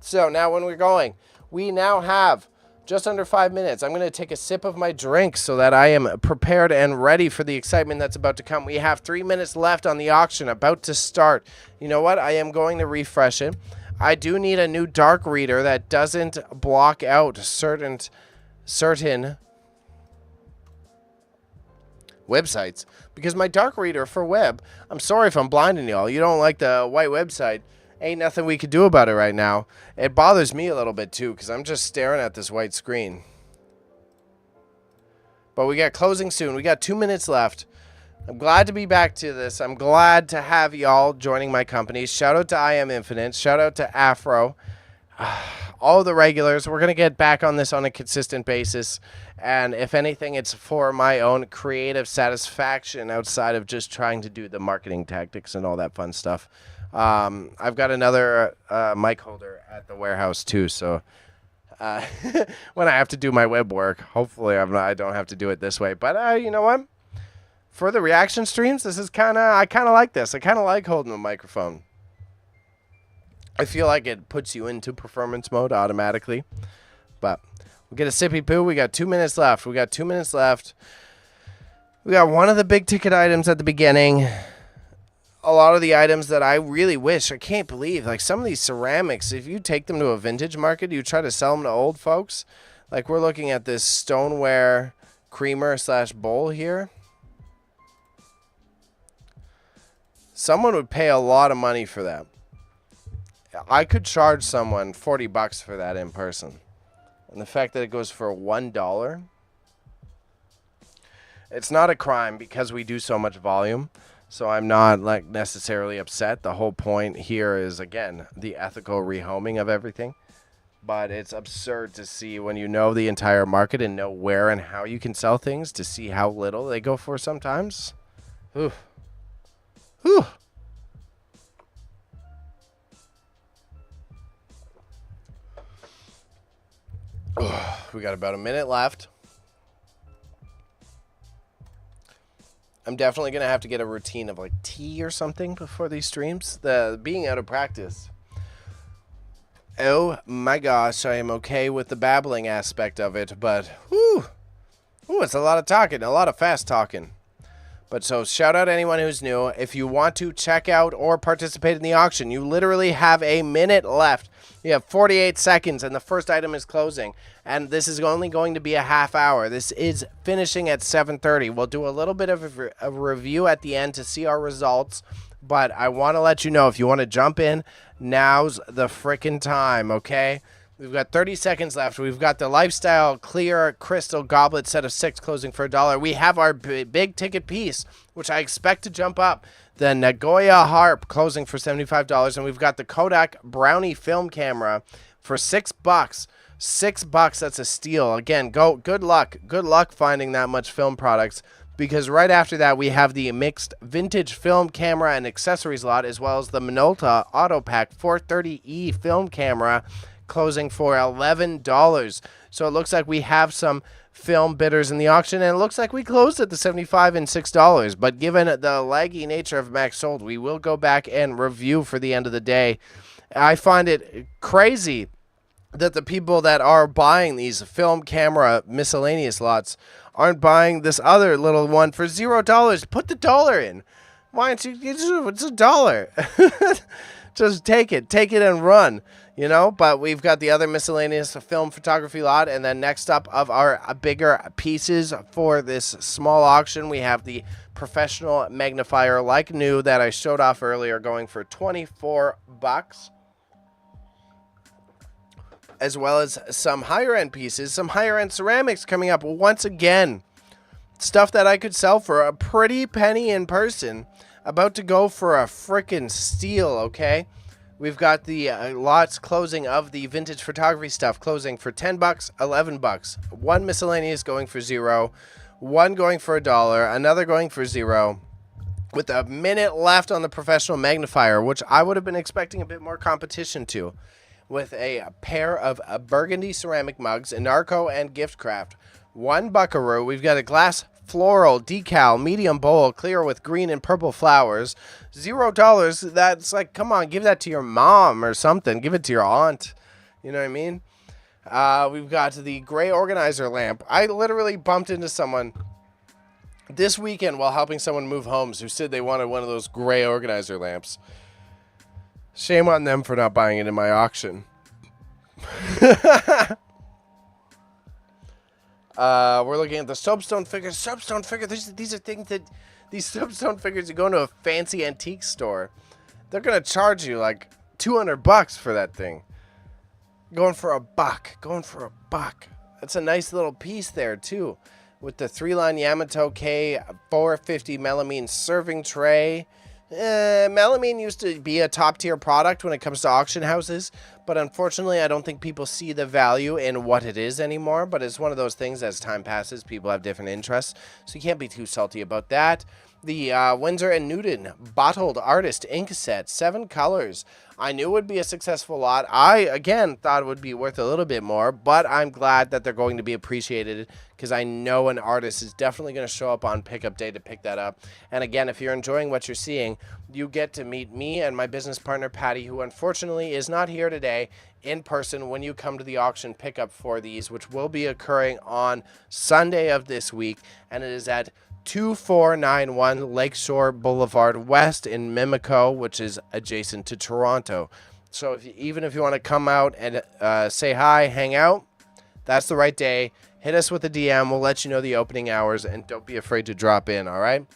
Speaker 1: So now when we're going, we now have just under 5 minutes. I'm going to take a sip of my drink so that I am prepared and ready for the excitement that's about to come. We have 3 minutes left on the auction, about to start. You know what? I am going to refresh it. I do need a new dark reader that doesn't block out certain websites, because my dark reader for web, I'm sorry if I'm blinding y'all, you don't like the white website, ain't nothing we could do about it right now. It bothers me a little bit too, because I'm just staring at this white screen. But we got closing soon. We got 2 minutes left. I'm glad to be back to this. I'm glad to have y'all joining my company. Shout out to I Am Infinite. Shout out to Afro. All the regulars. We're going to get back on this on a consistent basis. And if anything, it's for my own creative satisfaction outside of just trying to do the marketing tactics and all that fun stuff. I've got another mic holder at the warehouse too. So when I have to do my web work, hopefully I don't have to do it this way. But you know what? For the reaction streams, this is I kind of like this. I kind of like holding the microphone. I feel like it puts you into performance mode automatically. But we'll get a sippy poo. We got 2 minutes left. We got one of the big ticket items at the beginning. A lot of the items that I really wish, I can't believe, like some of these ceramics, if you take them to a vintage market, you try to sell them to old folks. Like we're looking at this stoneware creamer / bowl here. Someone would pay a lot of money for that. I could charge someone $40 for that in person. And the fact that it goes for $1, it's not a crime because we do so much volume. So I'm not like necessarily upset. The whole point here is, again, the ethical rehoming of everything. But it's absurd to see when you know the entire market and know where and how you can sell things, to see how little they go for sometimes. Whew. Whew. We got about a minute left. I'm definitely going to have to get a routine of like tea or something before these streams. The being out of practice. Oh my gosh, I am okay with the babbling aspect of it, but whew, it's a lot of talking, a lot of fast talking. But so shout out anyone who's new. If you want to check out or participate in the auction, you literally have a minute left. You have 48 seconds and the first item is closing. And this is only going to be a half hour. This is finishing at 7:30. We'll do a little bit of a review at the end to see our results. But I want to let you know, if you want to jump in, now's the frickin' time, okay? We've got 30 seconds left. We've got the Lifestyle Clear Crystal Goblet set of 6 closing for $1. We have our big ticket piece, which I expect to jump up. The Nagoya Harp closing for $75. And we've got the Kodak Brownie film camera for $6. $6, that's a steal. Again, good luck. Good luck finding that much film products. Because right after that, we have the mixed vintage film camera and accessories lot, as well as the Minolta Auto Pack 430E film camera, closing for $11. So it looks like we have some film bidders in the auction, and it looks like we closed at the $75 and $6. But given the laggy nature of Max Sold, we will go back and review for the end of the day. I find it crazy that the people that are buying these film camera miscellaneous lots aren't buying this other little one for $0. Put the dollar in. Why don't you? It's $1. Just take it and run. You know, but we've got the other miscellaneous film photography lot. And then next up of our bigger pieces for this small auction, we have the professional magnifier like new that I showed off earlier, going for $24. As well as some higher end pieces, some higher end ceramics coming up once again. Stuff that I could sell for a pretty penny in person, about to go for a frickin' steal, okay? We've got the lots closing of the vintage photography stuff closing for $10, $11. One miscellaneous going for $0, one going for $1, another going for $0. With a minute left on the professional magnifier, which I would have been expecting a bit more competition to. With a pair of burgundy ceramic mugs, a Narco and Giftcraft. One buckaroo. We've got a glass floral decal medium bowl, clear with green and purple flowers. $0. That's like, come on, give that to your mom or something. Give it to your aunt. You know what I mean? We've got the gray organizer lamp. I literally bumped into someone this weekend while helping someone move homes who said they wanted one of those gray organizer lamps. Shame on them for not buying it in my auction. We're looking at the soapstone figures. Soapstone figures. These are things that these soapstone figures. You go into a fancy antique store, they're gonna charge you like $200 for that thing. Going for $1. That's a nice little piece there too, with the 3-line Yamato K 450 melamine serving tray. Melamine used to be a top-tier product when it comes to auction houses, but unfortunately I don't think people see the value in what it is anymore. But it's one of those things, as time passes, people have different interests, so you can't be too salty about that. The Winsor & Newton Bottled Artist ink set, 7 colors. I knew it would be a successful lot. I, again, thought it would be worth a little bit more, but I'm glad that they're going to be appreciated, because I know an artist is definitely going to show up on pickup day to pick that up. And again, if you're enjoying what you're seeing, you get to meet me and my business partner, Patty, who unfortunately is not here today in person when you come to the auction pickup for these, which will be occurring on Sunday of this week, and it is at 2491 Lakeshore Boulevard West in Mimico, which is adjacent to Toronto. So even if you want to come out and say hi, hang out, that's the right day. Hit us with a DM. We'll let you know the opening hours, and don't be afraid to drop in, all right?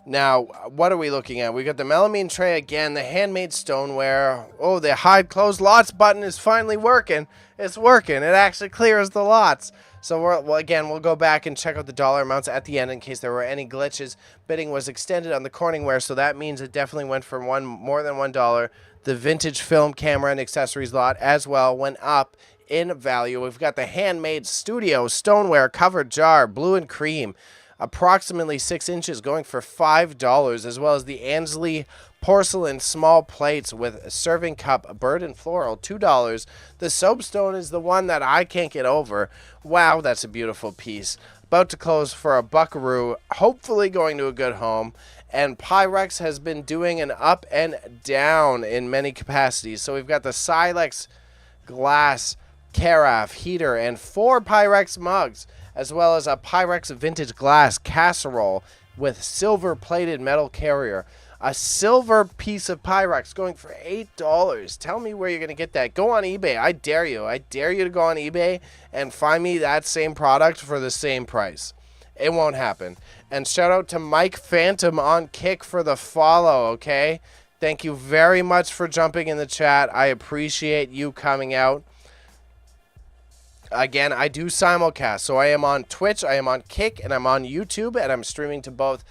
Speaker 1: Now, what are we looking at? We got the melamine tray again, the handmade stoneware. Oh, the hide close lots button is finally working. It's working. It actually clears the lots. So we'll go back and check out the dollar amounts at the end in case there were any glitches. Bidding was extended on the Corningware, so that means it definitely went for more than $1. The vintage film camera and accessories lot as well went up in value. We've got the handmade studio stoneware covered jar, blue and cream, approximately 6 inches, going for $5, as well as the Ansley porcelain small plates with serving cup, bird and floral, $2. The soapstone is the one that I can't get over. Wow, that's a beautiful piece. About to close for a buckaroo, hopefully going to a good home. And Pyrex has been doing an up and down in many capacities. So we've got the Silex glass carafe heater and 4 Pyrex mugs, as well as a Pyrex vintage glass casserole with silver plated metal carrier. A silver piece of Pyrex going for $8. Tell me where you're going to get that. Go on eBay. I dare you. I dare you to go on eBay and find me that same product for the same price. It won't happen. And shout out to Mike Phantom on Kick for the follow, okay? Thank you very much for jumping in the chat. I appreciate you coming out. Again, I do simulcast, so I am on Twitch, I am on Kick, and I'm on YouTube, and I'm streaming to both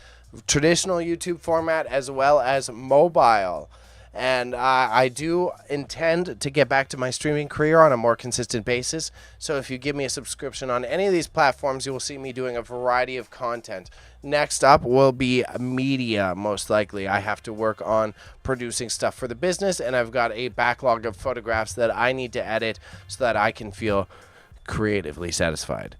Speaker 1: traditional YouTube format as well as mobile. And I do intend to get back to my streaming career on a more consistent basis. So if you give me a subscription on any of these platforms, you will see me doing a variety of content. Next up will be media, most likely. I have to work on producing stuff for the business, and I've got a backlog of photographs that I need to edit so that I can feel creatively satisfied.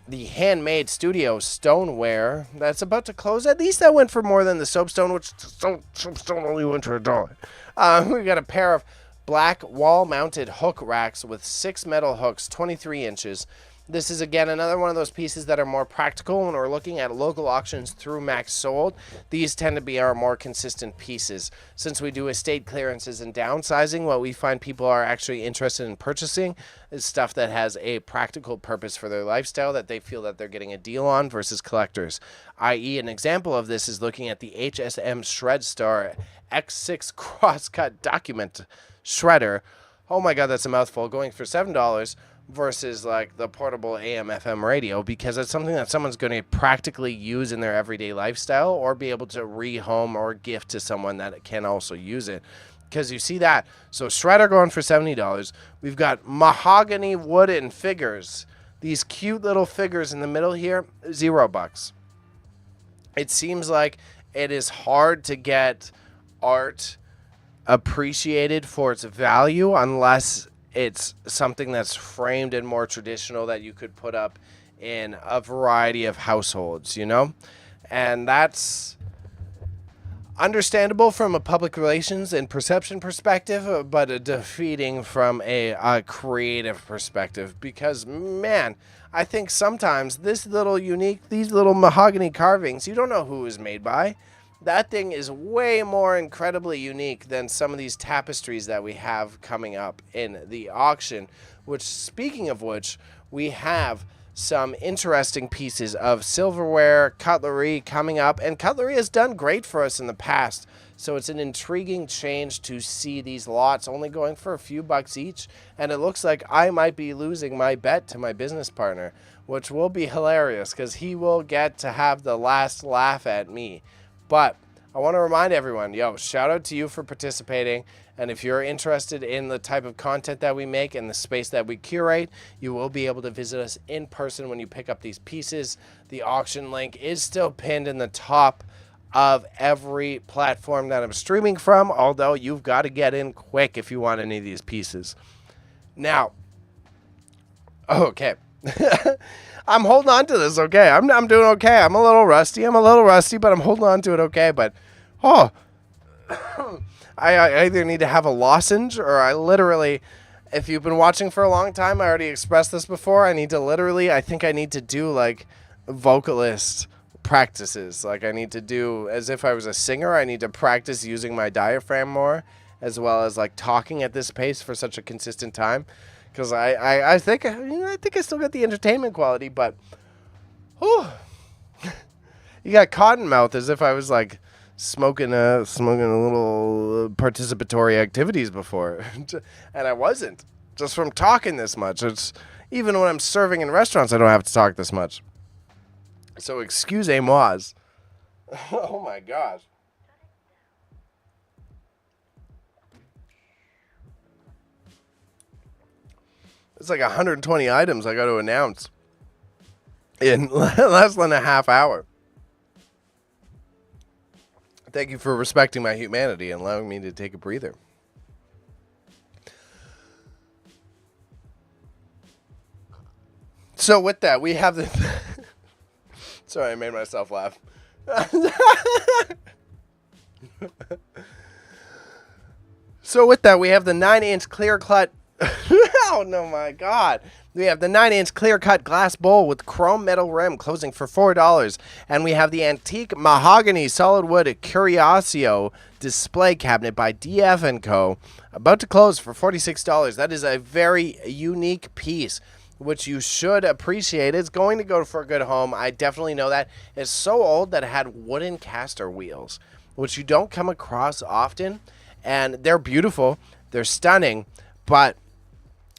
Speaker 1: The handmade studio stoneware that's about to close, at least that went for more than the soapstone, which soapstone only went for $1. We got a pair of black wall-mounted hook racks with 6 metal hooks, 23 inches. This is, again, another one of those pieces that are more practical when we're looking at local auctions through Max Sold. These tend to be our more consistent pieces. Since we do estate clearances and downsizing, what we find people are actually interested in purchasing is stuff that has a practical purpose for their lifestyle that they feel that they're getting a deal on versus collectors. I.e., an example of this is looking at the HSM ShredStar X6 crosscut document shredder. Oh my God, that's a mouthful. Going for $7. Versus like the portable AM FM radio, because it's something that someone's going to practically use in their everyday lifestyle or be able to rehome or gift to someone that can also use it. Because you see that. So shredder going for $70. We've got mahogany wooden figures. These cute little figures in the middle here, $0. It seems like it is hard to get art appreciated for its value unless it's something that's framed and more traditional that you could put up in a variety of households, you know? And that's understandable from a public relations and perception perspective, but defeating from a creative perspective. Because, man, I think sometimes these little mahogany carvings, you don't know who it was made by. That thing is way more incredibly unique than some of these tapestries that we have coming up in the auction, which, speaking of which, we have some interesting pieces of silverware, cutlery coming up, and cutlery has done great for us in the past. So it's an intriguing change to see these lots only going for a few bucks each, and it looks like I might be losing my bet to my business partner, which will be hilarious because he will get to have the last laugh at me. But I want to remind everyone, shout out to you for participating. And if you're interested in the type of content that we make and the space that we curate, you will be able to visit us in person when you pick up these pieces. The auction link is still pinned in the top of every platform that I'm streaming from, although you've got to get in quick if you want any of these pieces. Now, okay. I'm holding on to this, okay. I'm doing okay. I'm a little rusty, but I'm holding on to it, okay. But, I either need to have a lozenge or I literally, if you've been watching for a long time, I already expressed this before, I think I need to do, like, vocalist practices. Like, I need to do, as if I was a singer, I need to practice using my diaphragm more, as well as, like, talking at this pace for such a consistent time. Because I think I still got the entertainment quality, but You got cotton mouth as if I was like smoking a little participatory activities before, and I wasn't. Just from talking this much. It's even when I'm serving in restaurants, I don't have to talk this much. So excusez-moi. Oh my gosh. It's like 120 items I got to announce in less than a half hour. Thank you for respecting my humanity and allowing me to take a breather. So with that, we have the... Sorry, I made myself laugh. So with that, we have the 9-inch clear cut... Oh, no, my God. We have the 9-inch clear-cut glass bowl with chrome metal rim closing for $4. And we have the antique mahogany solid wood Curiosio display cabinet by DF & Co. about to close for $46. That is a very unique piece, which you should appreciate. It's going to go for a good home. I definitely know that. It's so old that it had wooden caster wheels, which you don't come across often. And they're beautiful. They're stunning. But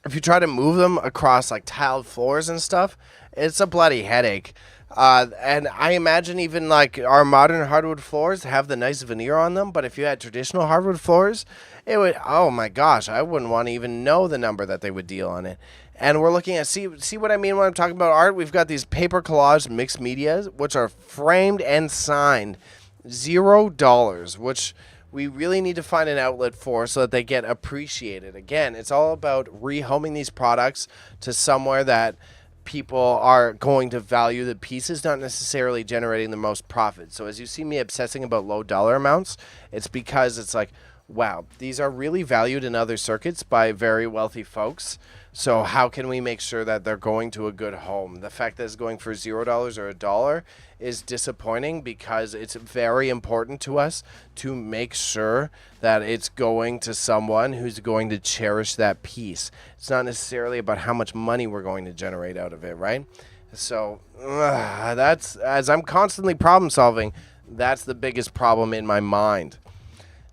Speaker 1: if you try to move them across like tiled floors and stuff, it's a bloody headache. And I imagine even like our modern hardwood floors have the nice veneer on them. But if you had traditional hardwood floors, it would, oh my gosh, I wouldn't want to even know the number that they would deal on it. And we're looking at, see what I mean when I'm talking about art? We've got these paper collage mixed medias, which are framed and signed $0, which we really need to find an outlet for so that they get appreciated. Again, it's all about rehoming these products to somewhere that people are going to value the pieces, not necessarily generating the most profit. So as you see me obsessing about low dollar amounts, it's because it's like, wow, these are really valued in other circuits by very wealthy folks. So how can we make sure that they're going to a good home? The fact that it's going for $0 or $1 is disappointing because it's very important to us to make sure that it's going to someone who's going to cherish that piece. It's not necessarily about how much money we're going to generate out of it, right? So that's, as I'm constantly problem solving, that's the biggest problem in my mind.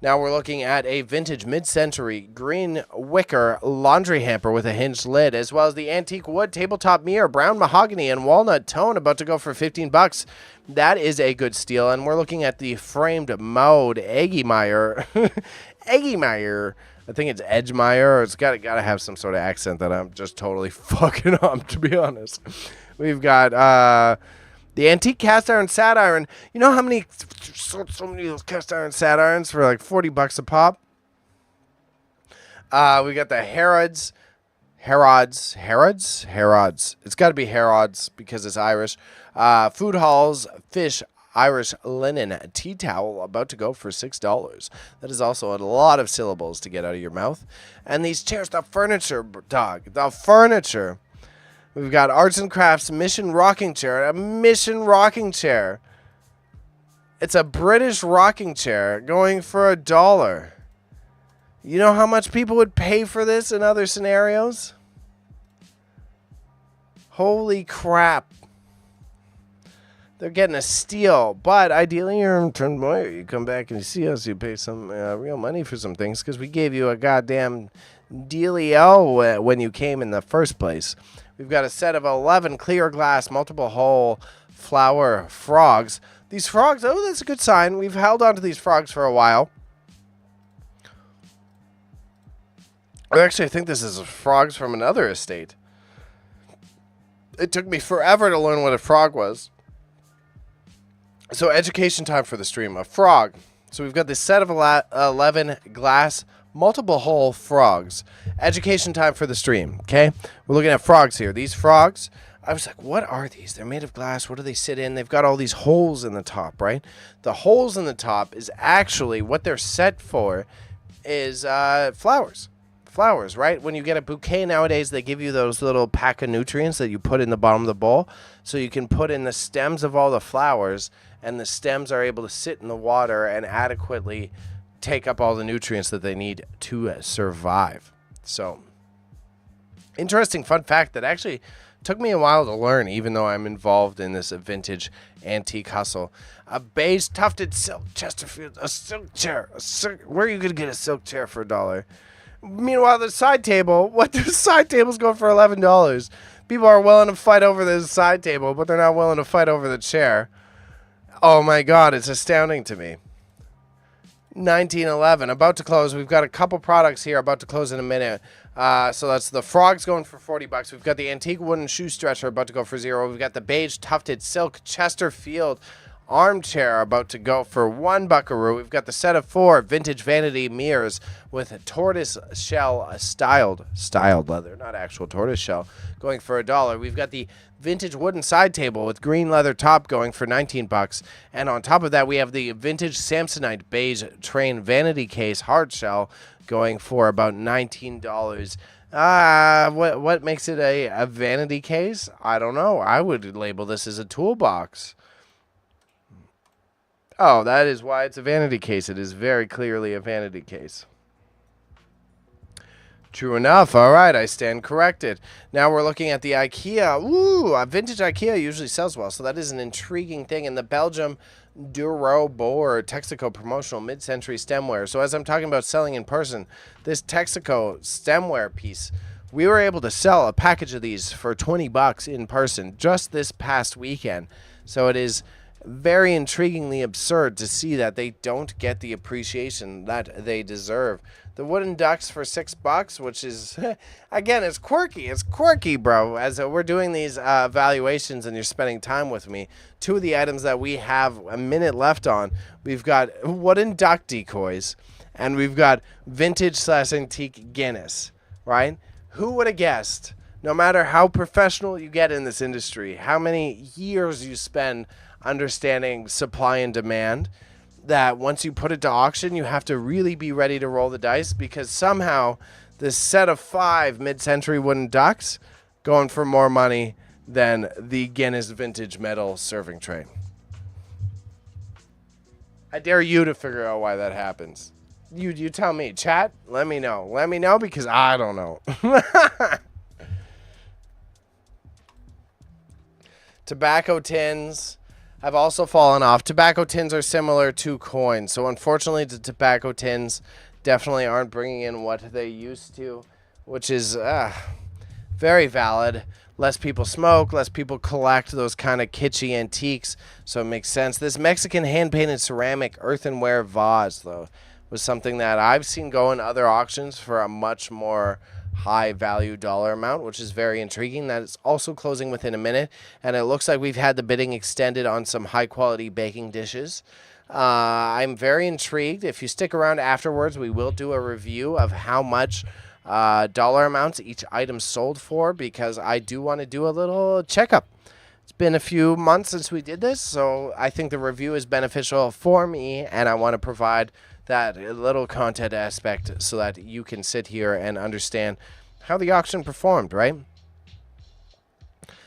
Speaker 1: Now we're looking at a vintage mid-century green wicker laundry hamper with a hinged lid, as well as the antique wood tabletop mirror, brown mahogany and walnut tone, about to go for $15. That is a good steal. And we're looking at the framed mode Eggiemeyer. Eggiemeyer. I think it's Edgemeyer, or it's got to have some sort of accent that I'm just totally fucking up, to be honest. We've got the antique cast iron sat iron. You know how many, so many of those cast iron sat irons for like $40 a pop? We got the Harrods. It's got to be Harrods because it's Irish. Food Halls Fish Irish Linen Tea Towel about to go for $6. That is also a lot of syllables to get out of your mouth. And these chairs, the furniture, dog, the furniture. We've got Arts and Crafts Mission Rocking Chair. A Mission Rocking Chair. It's a British rocking chair going for $1. You know how much people would pay for this in other scenarios? Holy crap. They're getting a steal. But ideally, you're in turn buyer. You come back and you see us. You pay some real money for some things because we gave you a goddamn dealio when you came in the first place. We've got a set of 11 clear glass, multiple hole flower frogs. These frogs, oh, that's a good sign. We've held on to these frogs for a while. Actually, I think this is frogs from another estate. It took me forever to learn what a frog was. So education time for the stream. A frog. So we've got this set of 11 glass multiple hole frogs. Education time for the stream, okay? We're looking at frogs here. These frogs, I was like, what are these? They're made of glass. What do they sit in? They've got all these holes in the top, right? The holes in the top is actually what they're set for is flowers. Flowers, right? When you get a bouquet nowadays, they give you those little pack of nutrients that you put in the bottom of the bowl. So you can put in the stems of all the flowers, and the stems are able to sit in the water and adequately take up all the nutrients that they need to survive. So, interesting fun fact that actually Took me a while to learn, even though I'm involved in this vintage antique hustle. A beige tufted silk Chesterfield, a silk chair. Where are you gonna get a silk chair for $1? Meanwhile, the side table, what the side table's going for $11. People are willing to fight over the side table, but they're not willing to fight over the chair. Oh my God, it's astounding to me. 1911, about to close. We've got a couple products here about to close in a minute. So that's the frogs going for $40. We've got the antique wooden shoe stretcher about to go for $0. We've got the beige tufted silk Chesterfield armchair about to go for $1. We've got the set of 4 vintage vanity mirrors with tortoise shell styled leather, not actual tortoise shell, going for $1. We've got the vintage wooden side table with green leather top going for $19. And on top of that, we have the vintage Samsonite beige train vanity case hard shell going for about $19. What makes it a vanity case? I don't know. I would label this as a toolbox. Oh, that is why it's a vanity case. It is very clearly a vanity case. True enough. All right, I stand corrected. Now we're looking at the IKEA. Ooh, a vintage IKEA usually sells well, so that is an intriguing thing. In the Belgium Duro Boer Texaco promotional mid-century stemware. So as I'm talking about selling in person, this Texaco stemware piece, we were able to sell a package of these for $20 in person just this past weekend. So it is very intriguingly absurd to see that they don't get the appreciation that they deserve. The wooden ducks for $6, which is, again, it's quirky. It's quirky, bro. As we're doing these evaluations and you're spending time with me, 2 of the items that we have a minute left on, we've got wooden duck decoys, and we've got vintage/antique Guinness, right? Who would have guessed, no matter how professional you get in this industry, how many years you spend understanding supply and demand, that once you put it to auction, you have to really be ready to roll the dice, because somehow this set of 5 mid-century wooden ducks going for more money than the Guinness vintage metal serving tray. I dare you to figure out why that happens. You tell me. Chat, let me know. Let me know, because I don't know. Tobacco tins have also fallen off. Tobacco tins are similar to coins. So unfortunately, the tobacco tins definitely aren't bringing in what they used to, which is very valid. Less people smoke, less people collect those kind of kitschy antiques, so it makes sense. This Mexican hand-painted ceramic earthenware vase, though, was something that I've seen go in other auctions for a much more high-value dollar amount, which is very intriguing. That is also closing within a minute, and it looks like we've had the bidding extended on some high-quality baking dishes. I'm very intrigued. If you stick around afterwards, we will do a review of how much dollar amounts each item sold for, because I do want to do a little checkup. It's been a few months since we did this, so I think the review is beneficial for me, and I want to provide that little content aspect so that you can sit here and understand how the auction performed, right?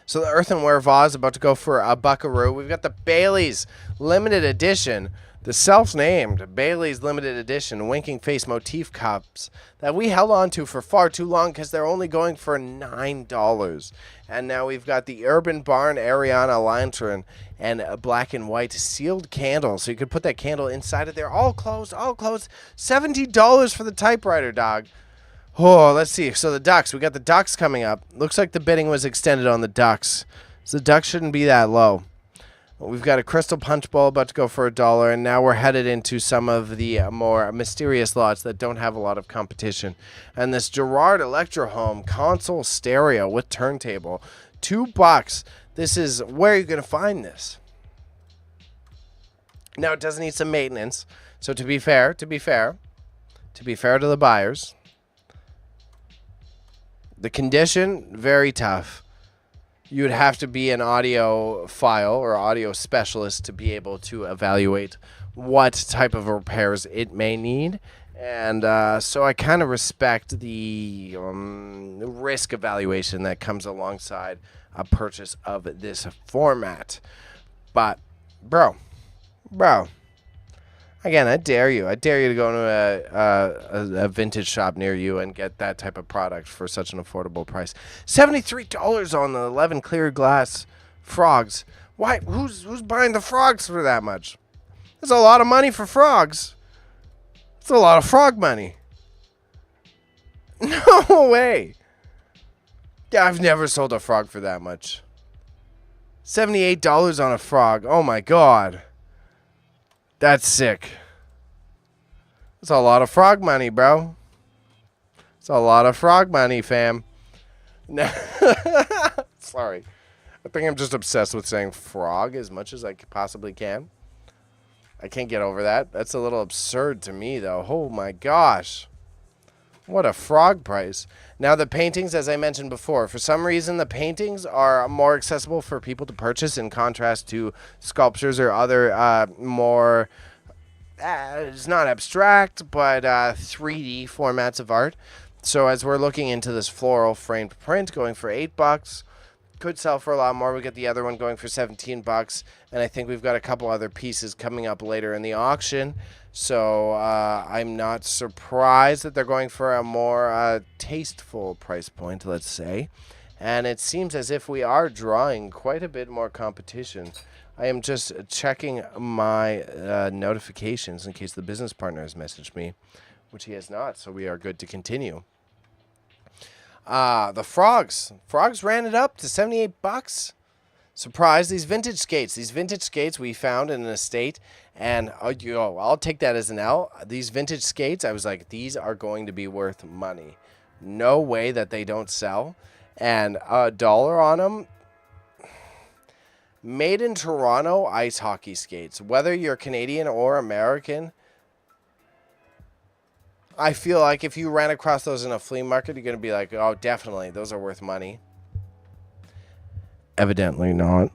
Speaker 1: So the earthenware vase about to go for $1. We've got the Bailey's limited edition, the self-named Bailey's limited edition winking face motif cups that we held on to for far too long because they're only going for $9. And now we've got the Urban Barn Ariana lantern and a black and white sealed candle. So you could put that candle inside of there. All closed, all closed. $70 for the typewriter, dog. Oh, let's see. So the ducks, we got the ducks coming up. Looks like the bidding was extended on the ducks. So the ducks shouldn't be that low. We've got a crystal punch bowl about to go for $1, and now we're headed into some of the more mysterious lots that don't have a lot of competition. And this Gerard Electrohome console stereo with turntable, $2. This is where you're going to find this. Now it does need some maintenance. So to be fair to the buyers, the condition very tough. You would have to be an audiophile or audio specialist to be able to evaluate what type of repairs it may need. And so I kind of respect the risk evaluation that comes alongside a purchase of this format. But, bro, I Again, I dare you. I dare you to go into a vintage shop near you and get that type of product for such an affordable price. $73 on the 11 clear glass frogs. Why? Who's buying the frogs for that much? That's a lot of money for frogs. It's a lot of frog money. No way. Yeah, I've never sold a frog for that much. $78 on a frog. Oh my god. That's sick. That's a lot of frog money, bro. It's a lot of frog money, fam. Sorry. I think I'm just obsessed with saying frog as much as I possibly can. I can't get over that. That's a little absurd to me, though. Oh my gosh. What a frog price. Now, the paintings, as I mentioned before, for some reason, the paintings are more accessible for people to purchase in contrast to sculptures or other more, it's not abstract, but 3D formats of art. So as we're looking into this floral framed print going for $8, could sell for a lot more. We got the other one going for $17, and I think we've got a couple other pieces coming up later in the auction. So I'm not surprised that they're going for a more tasteful price point, let's say. And it seems as if we are drawing quite a bit more competition. I am just checking my notifications in case the business partner has messaged me, which he has not, so we are good to continue. The frogs. Frogs ran it up to $78. Surprise, these vintage skates. These vintage skates we found in an estate, and I'll take that as an L. These vintage skates, I was like, these are going to be worth money. No way that they don't sell. And $1 on them. Made in Toronto ice hockey skates. Whether you're Canadian or American, I feel like if you ran across those in a flea market, you're going to be like, oh, definitely, those are worth money. Evidently not.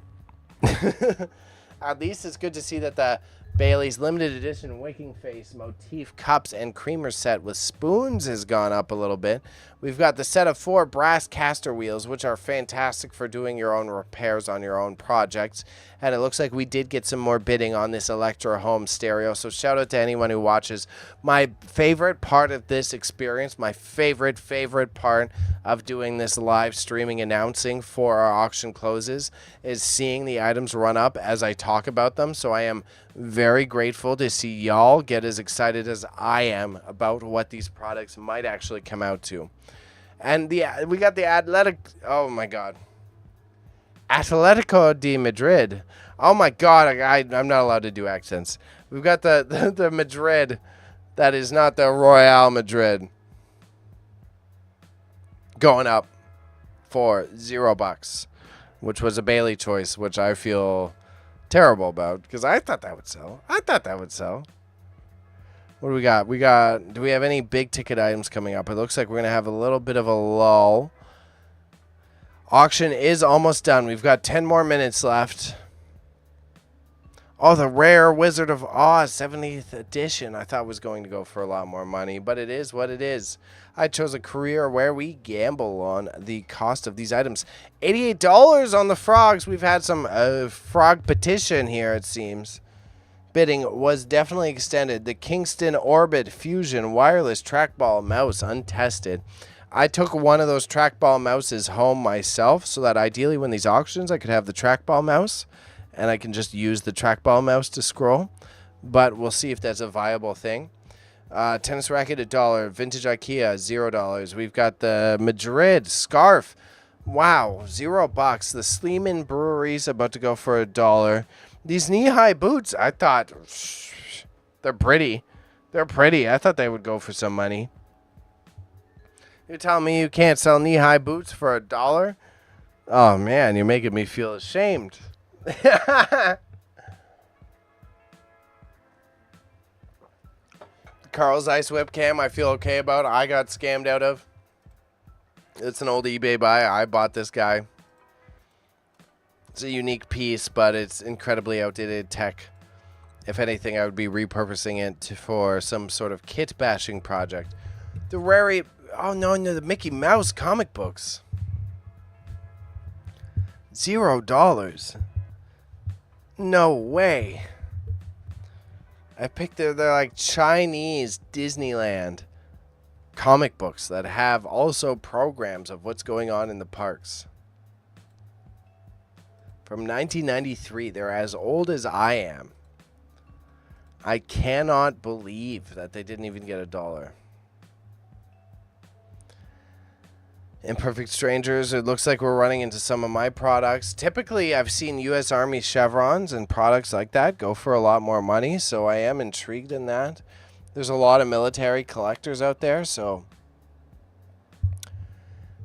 Speaker 1: At least it's good to see that the Bailey's limited edition Waking Face motif cups and creamer set with spoons has gone up a little bit. We've got the set of 4 brass caster wheels, which are fantastic for doing your own repairs on your own projects. And it looks like we did get some more bidding on this Electro Home stereo. So shout out to anyone who watches. My favorite part of this experience, my favorite part of doing this live streaming announcing for our auction closes is seeing the items run up as I talk about them. So I am very grateful to see y'all get as excited as I am about what these products might actually come out to. And we got the oh my god, Atletico de Madrid. Oh my god, I'm not allowed to do accents. We've got the Madrid that is not the Royal Madrid going up for $0, which was a Bailey choice, which I feel terrible about because I thought that would sell. What do we got? Do we have any big ticket items coming up? It looks like we're going to have a little bit of a lull. Auction is almost done. We've got 10 more minutes left. Oh, the rare Wizard of Oz 70th edition. I thought was going to go for a lot more money, but it is what it is. I chose a career where we gamble on the cost of these items. $88 on the frogs. We've had some frog petition here, it seems. Bidding was definitely extended. The Kingston Orbit Fusion wireless trackball mouse untested. I took one of those trackball mouses home myself so that ideally when these auctions I could have the trackball mouse and I can just use the trackball mouse to scroll. But we'll see if that's a viable thing. Tennis racket $1. Vintage IKEA $0. We've got the Madrid scarf. Wow, $0. The Sleeman Brewery's about to go for $1. These knee-high boots, I thought, they're pretty. They're pretty. I thought they would go for some money. You're telling me you can't sell knee-high boots for $1? Oh, man, you're making me feel ashamed. Carl's Ice webcam, I feel okay about. I got scammed out of. It's an old eBay buy. I bought this guy. It's a unique piece, but it's incredibly outdated tech. If anything, I would be repurposing it for some sort of kit bashing project. The rare, the Mickey Mouse comic books. $0. No way. I picked they're like Chinese Disneyland comic books that have also programs of what's going on in the parks. From 1993, they're as old as I am. I cannot believe that they didn't even get $1. Imperfect Strangers, it looks like we're running into some of my products. Typically, I've seen U.S. Army chevrons and products like that go for a lot more money, so I am intrigued in that. There's a lot of military collectors out there, so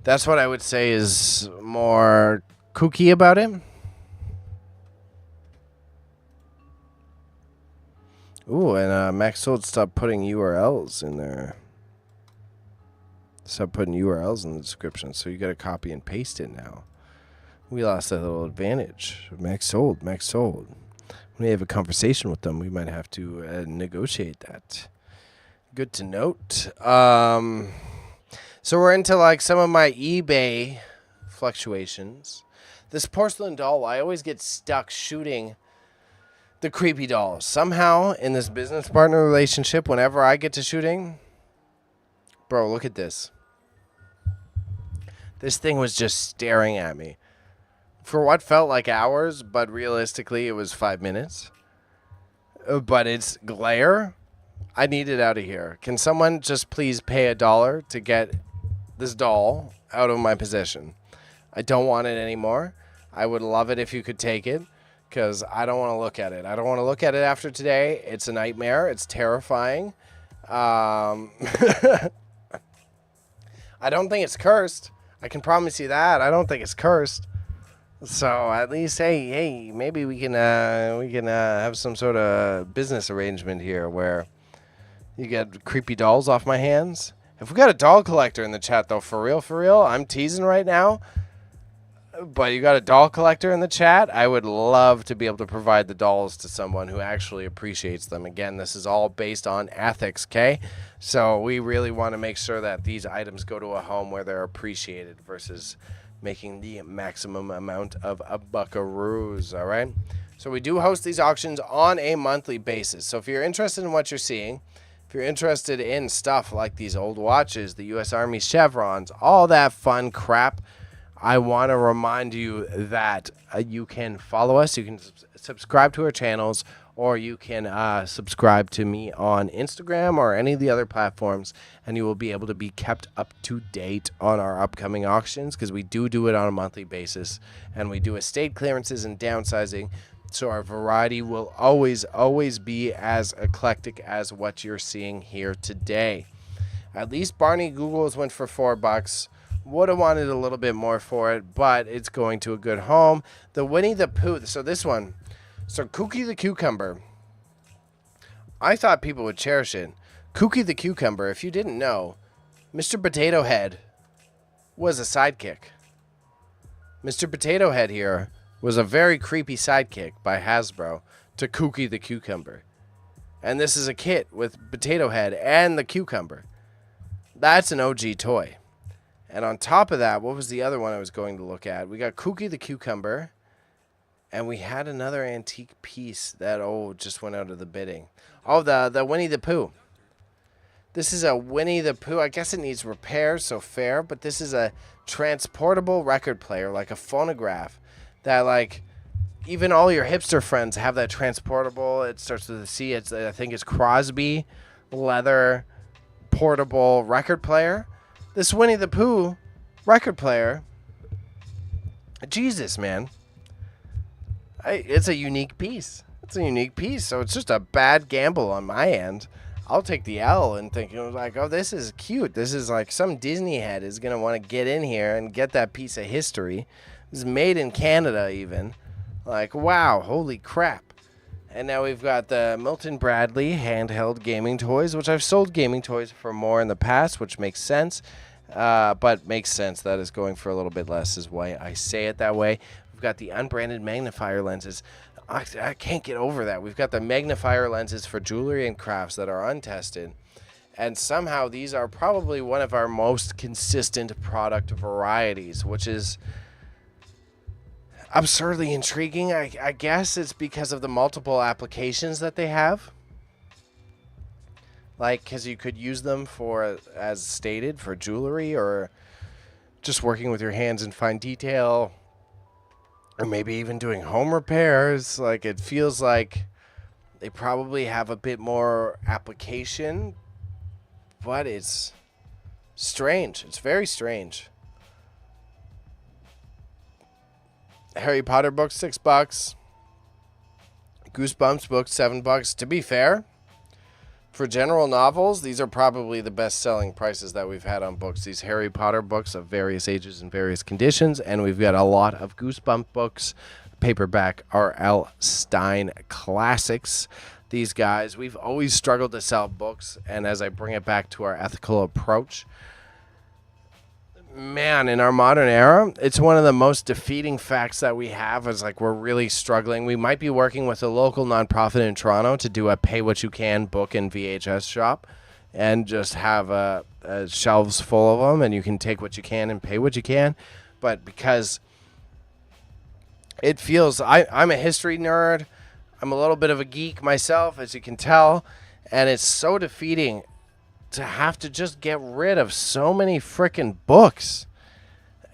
Speaker 1: that's what I would say is more kooky about it. Ooh, and Max Sold stopped putting URLs in there. Stop putting URLs in the description, so you got to copy and paste it now. We lost that little advantage. Max Sold. When we have a conversation with them, we might have to negotiate that. Good to note. So we're into like some of my eBay fluctuations. This porcelain doll, I always get stuck shooting the creepy dolls. Somehow in this business partner relationship, whenever I get to shooting, bro, look at this. This thing was just staring at me for what felt like hours, but realistically it was 5 minutes. But its glare, I need it out of here. Can someone just please pay $1 to get this doll out of my possession? I don't want it anymore. I would love it if you could take it, because I don't want to look at it. I don't want to look at it after today. It's a nightmare. It's terrifying. I don't think it's cursed. I can promise you that. I don't think it's cursed. So at least, hey, maybe we can have some sort of business arrangement here where you get creepy dolls off my hands. If we got a doll collector in the chat, though, for real, I'm teasing right now. But you got a doll collector in the chat, I would love to be able to provide the dolls to someone who actually appreciates them. Again, this is all based on ethics, okay? So we really want to make sure that these items go to a home where they're appreciated versus making the maximum amount of buckaroos, all right? So we do host these auctions on a monthly basis. So if you're interested in what you're seeing, if you're interested in stuff like these old watches, the U.S. Army chevrons, all that fun crap, I want to remind you that you can follow us. You can subscribe to our channels, or you can subscribe to me on Instagram or any of the other platforms, and you will be able to be kept up to date on our upcoming auctions, because we do it on a monthly basis, and we do estate clearances and downsizing, so our variety will always be as eclectic as what you're seeing here today. At least Barney Googles went for $4. Would have wanted a little bit more for it, but it's going to a good home. The Winnie the Pooh. So this one. So Kooky the Cucumber. I thought people would cherish it. Kooky the Cucumber, if you didn't know, Mr. Potato Head was a sidekick. Mr. Potato Head here was a very creepy sidekick by Hasbro to Kooky the Cucumber. And this is a kit with Potato Head and the Cucumber. That's an OG toy. And on top of that, what was the other one I was going to look at? We got Kooky the Cucumber, and we had another antique piece that, just went out of the bidding. Oh, the Winnie the Pooh. This is a Winnie the Pooh. I guess it needs repairs, so fair, but this is a transportable record player, like a phonograph, that, like, even all your hipster friends have that transportable. It starts with a C. I think it's Crosby leather portable record player. This Winnie the Pooh record player, Jesus, man. It's a unique piece. So it's just a bad gamble on my end. I'll take the L and think, like, oh, this is cute. This is like some Disney head is going to want to get in here and get that piece of history. This is made in Canada even. Like, wow, holy crap. And now we've got the Milton Bradley handheld gaming toys, which I've sold gaming toys for more in the past, which makes sense. But makes sense that is going for a little bit less is why I say it that way. We've got the unbranded magnifier lenses. I can't get over that. We've got the magnifier lenses for jewelry and crafts that are untested. And somehow these are probably one of our most consistent product varieties, which is absurdly intriguing. I guess it's because of the multiple applications that they have. Like, because you could use them for, as stated, for jewelry or just working with your hands in fine detail, or maybe even doing home repairs. Like, it feels like they probably have a bit more application, but it's strange. It's very strange. Harry Potter books, $6. Goosebumps books, $7. To be fair, for general novels, these are probably the best-selling prices that we've had on books. These Harry Potter books of various ages and various conditions, and we've got a lot of Goosebump books, paperback R.L. Stine classics. These guys, we've always struggled to sell books, and as I bring it back to our ethical approach, man, in our modern era, it's one of the most defeating facts that we have is like we're really struggling. We might be working with a local nonprofit in Toronto to do a pay-what-you-can book and VHS shop and just have shelves full of them, and you can take what you can and pay what you can. But because it feels, I'm a history nerd, I'm a little bit of a geek myself, as you can tell, and it's so defeating to have to just get rid of so many freaking books.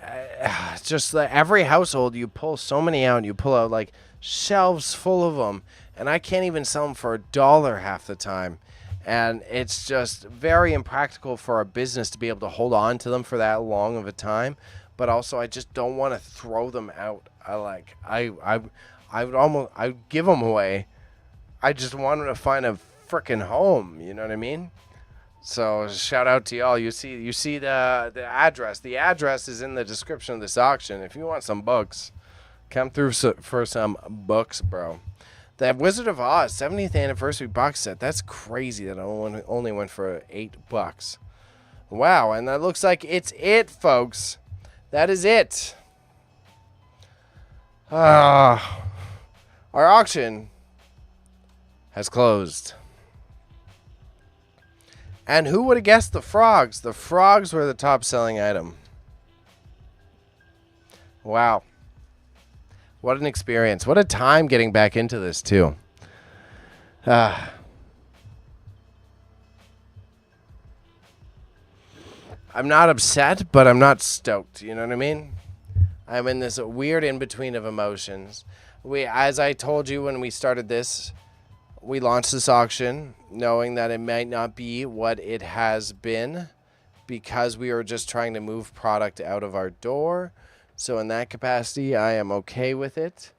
Speaker 1: It's just like every household, you pull so many out, and you pull out like shelves full of them, and I can't even sell them for $1 half the time. And it's just very impractical for our business to be able to hold on to them for that long of a time. But also, I just don't want to throw them out. I'd give them away. I just wanted to find a freaking home. You know what I mean? So shout out to y'all. You see the address. The address is in the description of this auction. If you want some books, come through for some books, bro. The Wizard of Oz 70th anniversary box set. That's crazy that it only went for $8. Wow, and that looks like it's it, folks. That is it. Our auction has closed. And who would have guessed the frogs? The frogs were the top selling item. Wow. What an experience. What a time getting back into this, too. I'm not upset, but I'm not stoked. You know what I mean? I'm in this weird in-between of emotions. As I told you when we started this, we launched this auction knowing that it might not be what it has been because we were just trying to move product out of our door. So in that capacity, I am okay with it.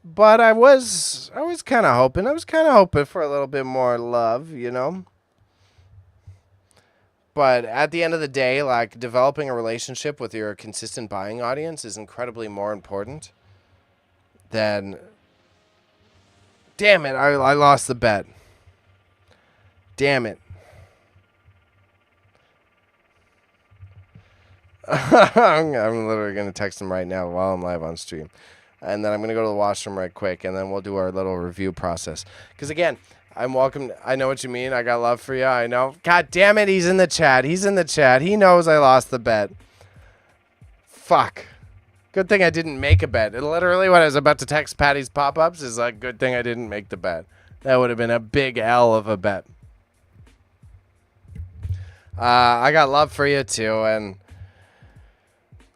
Speaker 1: But I was kind of hoping. I was kind of hoping for a little bit more love, you know? But at the end of the day, like, developing a relationship with your consistent buying audience is incredibly more important than... Damn it, I lost the bet. Damn it. I'm literally going to text him right now while I'm live on stream. And then I'm going to go to the washroom right quick, and then we'll do our little review process. Because, again, I'm welcome. I know what you mean. I got love for you. I know. God damn it, he's in the chat. He's in the chat. He knows I lost the bet. Fuck. Good thing I didn't make a bet. It literally, when I was about to text Patty's pop-ups, is like, good thing I didn't make the bet. That would have been a big L of a bet. I got love for you, too, and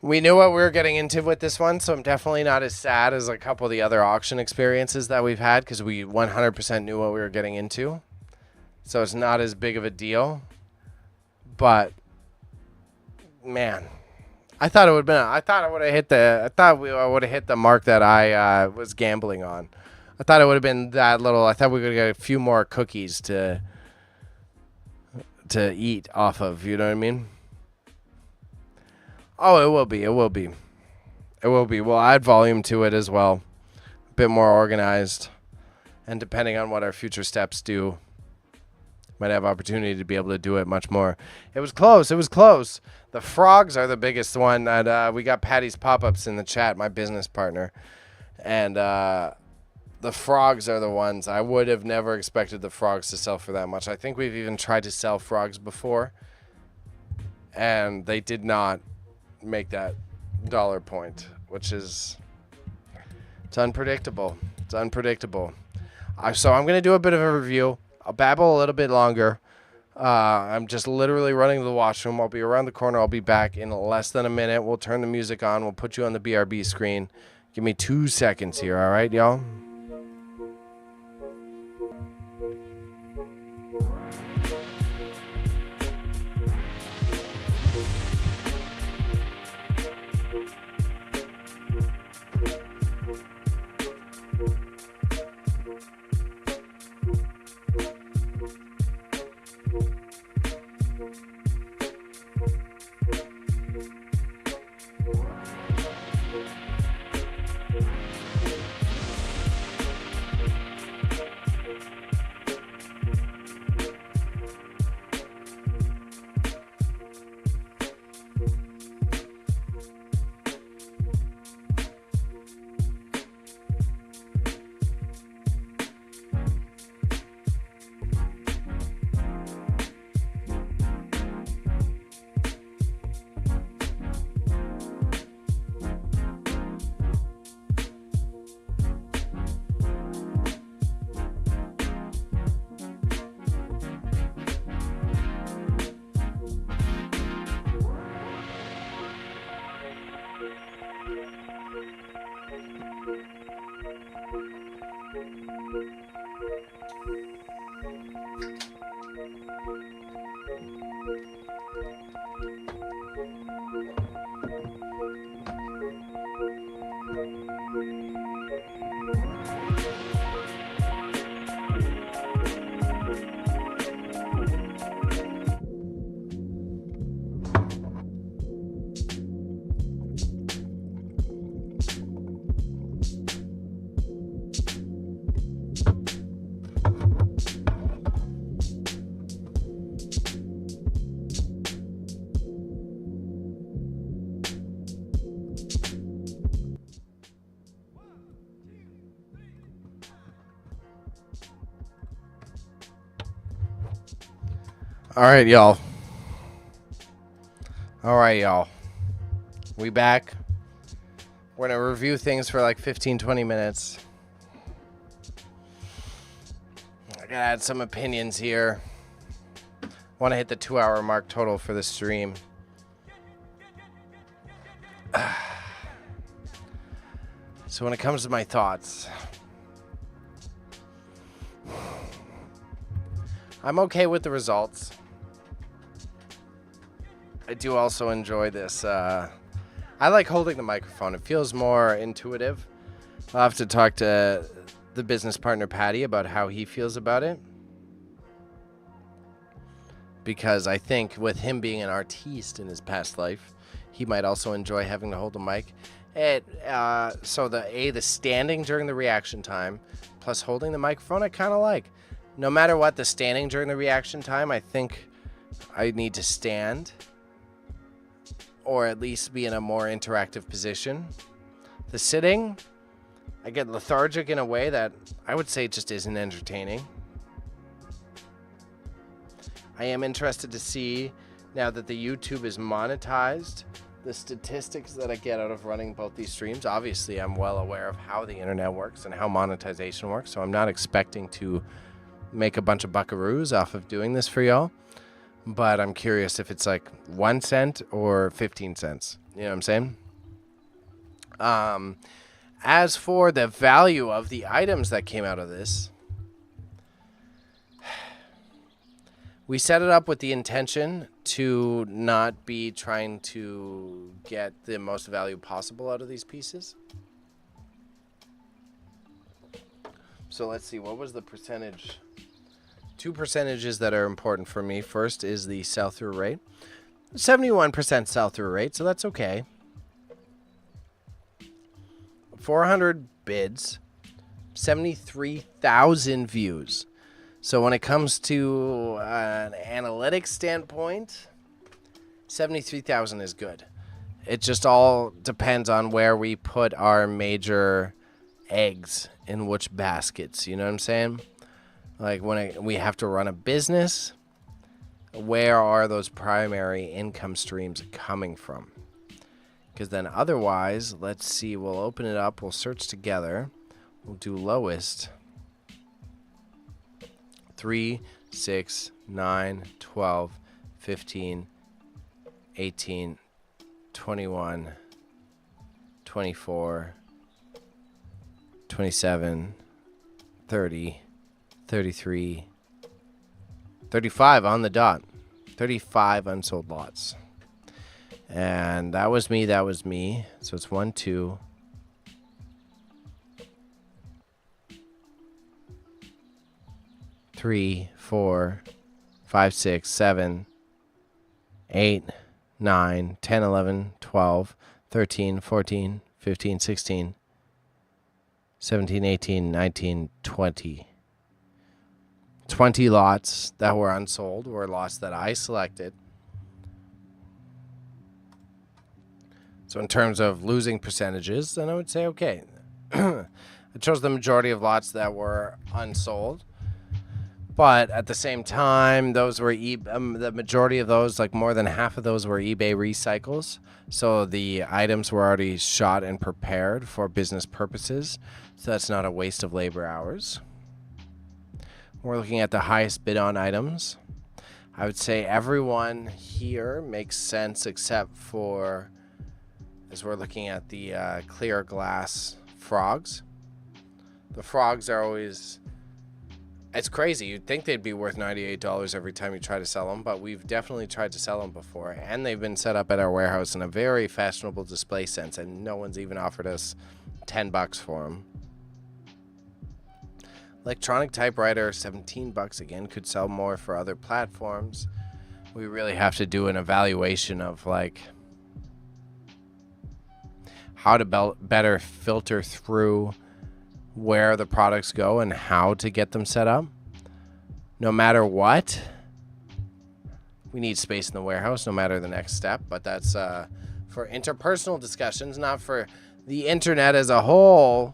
Speaker 1: we knew what we were getting into with this one, so I'm definitely not as sad as a couple of the other auction experiences that we've had, because we 100% knew what we were getting into. So it's not as big of a deal. But, man... I thought it would have been. I thought we would have hit the mark that I was gambling on. I thought it would have been that little. I thought we would get a few more cookies to eat off of. You know what I mean? Oh, it will be. It will be. It will be. We'll add volume to it as well. A bit more organized, and depending on what our future steps do, might have opportunity to be able to do it much more. It was close. It was close. The frogs are the biggest one. And we got Patty's pop-ups in the chat, my business partner. And the frogs are the ones. I would have never expected the frogs to sell for that much. I think we've even tried to sell frogs before. And they did not make that dollar point, which is... It's unpredictable. It's unpredictable. So I'm going to do a bit of a review. I'll babble a little bit longer. I'm just literally running to the washroom. I'll be around the corner. I'll be back in less than a minute. We'll turn the music on. We'll put you on the BRB screen. Give me 2 seconds here, all right, y'all? All right, y'all. We back. We're going to review things for like 15, 20 minutes. I got to add some opinions here. Want to hit the 2-hour mark total for the stream. So when it comes to my thoughts, I'm okay with the results. I do also enjoy this. I like holding the microphone. It feels more intuitive. I'll have to talk to the business partner, Patty, about how he feels about it. Because I think with him being an artiste in his past life, he might also enjoy having to hold the mic. So the standing during the reaction time plus holding the microphone, I kind of like. No matter what, the standing during the reaction time, I think I need to stand or at least be in a more interactive position. The sitting, I get lethargic in a way that I would say just isn't entertaining. I am interested to see, now that the YouTube is monetized, the statistics that I get out of running both these streams. Obviously, I'm well aware of how the internet works and how monetization works, so I'm not expecting to make a bunch of buckaroos off of doing this for y'all. But I'm curious if it's like 1 cent or 15 cents. You know what I'm saying? As for the value of the items that came out of this, we set it up with the intention to not be trying to get the most value possible out of these pieces. So let's see, what was the percentage? 2 percentages that are important for me. First is the sell-through rate. 71% sell-through rate, so that's okay. 400 bids, 73,000 views. So when it comes to an analytics standpoint, 73,000 is good. It just all depends on where we put our major eggs in which baskets. You know what I'm saying? Like when we have to run a business, where are those primary income streams coming from? Because then otherwise, let's see, we'll open it up, we'll search together, we'll do lowest. 3, 6, 9, 12, 15, 18, 21, 24, 27, 30, 33, 35 on the dot. 35 unsold lots. And that was me. So it's 1, 2, 3, 4, 5, 6, 7, 8, 9, 10, 11, 12, 13, 14, 15, 16, 17, 18, 19, 20. 20 lots that were unsold were lots that I selected. So in terms of losing percentages, then I would say, okay, I chose the majority of lots that were unsold. But at the same time, those were the majority of those, like more than half of those, were eBay recycles. So the items were already shot and prepared for business purposes. So that's not a waste of labor hours. We're looking at the highest bid on items. I would say everyone here makes sense except for, as we're looking at the clear glass frogs. The frogs are always, it's crazy. You'd think they'd be worth $98 every time you try to sell them, but we've definitely tried to sell them before, and they've been set up at our warehouse in a very fashionable display sense, and no one's even offered us $10 for them. Electronic typewriter, $17 again, could sell more for other platforms. We really have to do an evaluation of like how to better filter through where the products go and how to get them set up. No matter what, we need space in the warehouse, no matter the next step, but that's for interpersonal discussions, not for the internet as a whole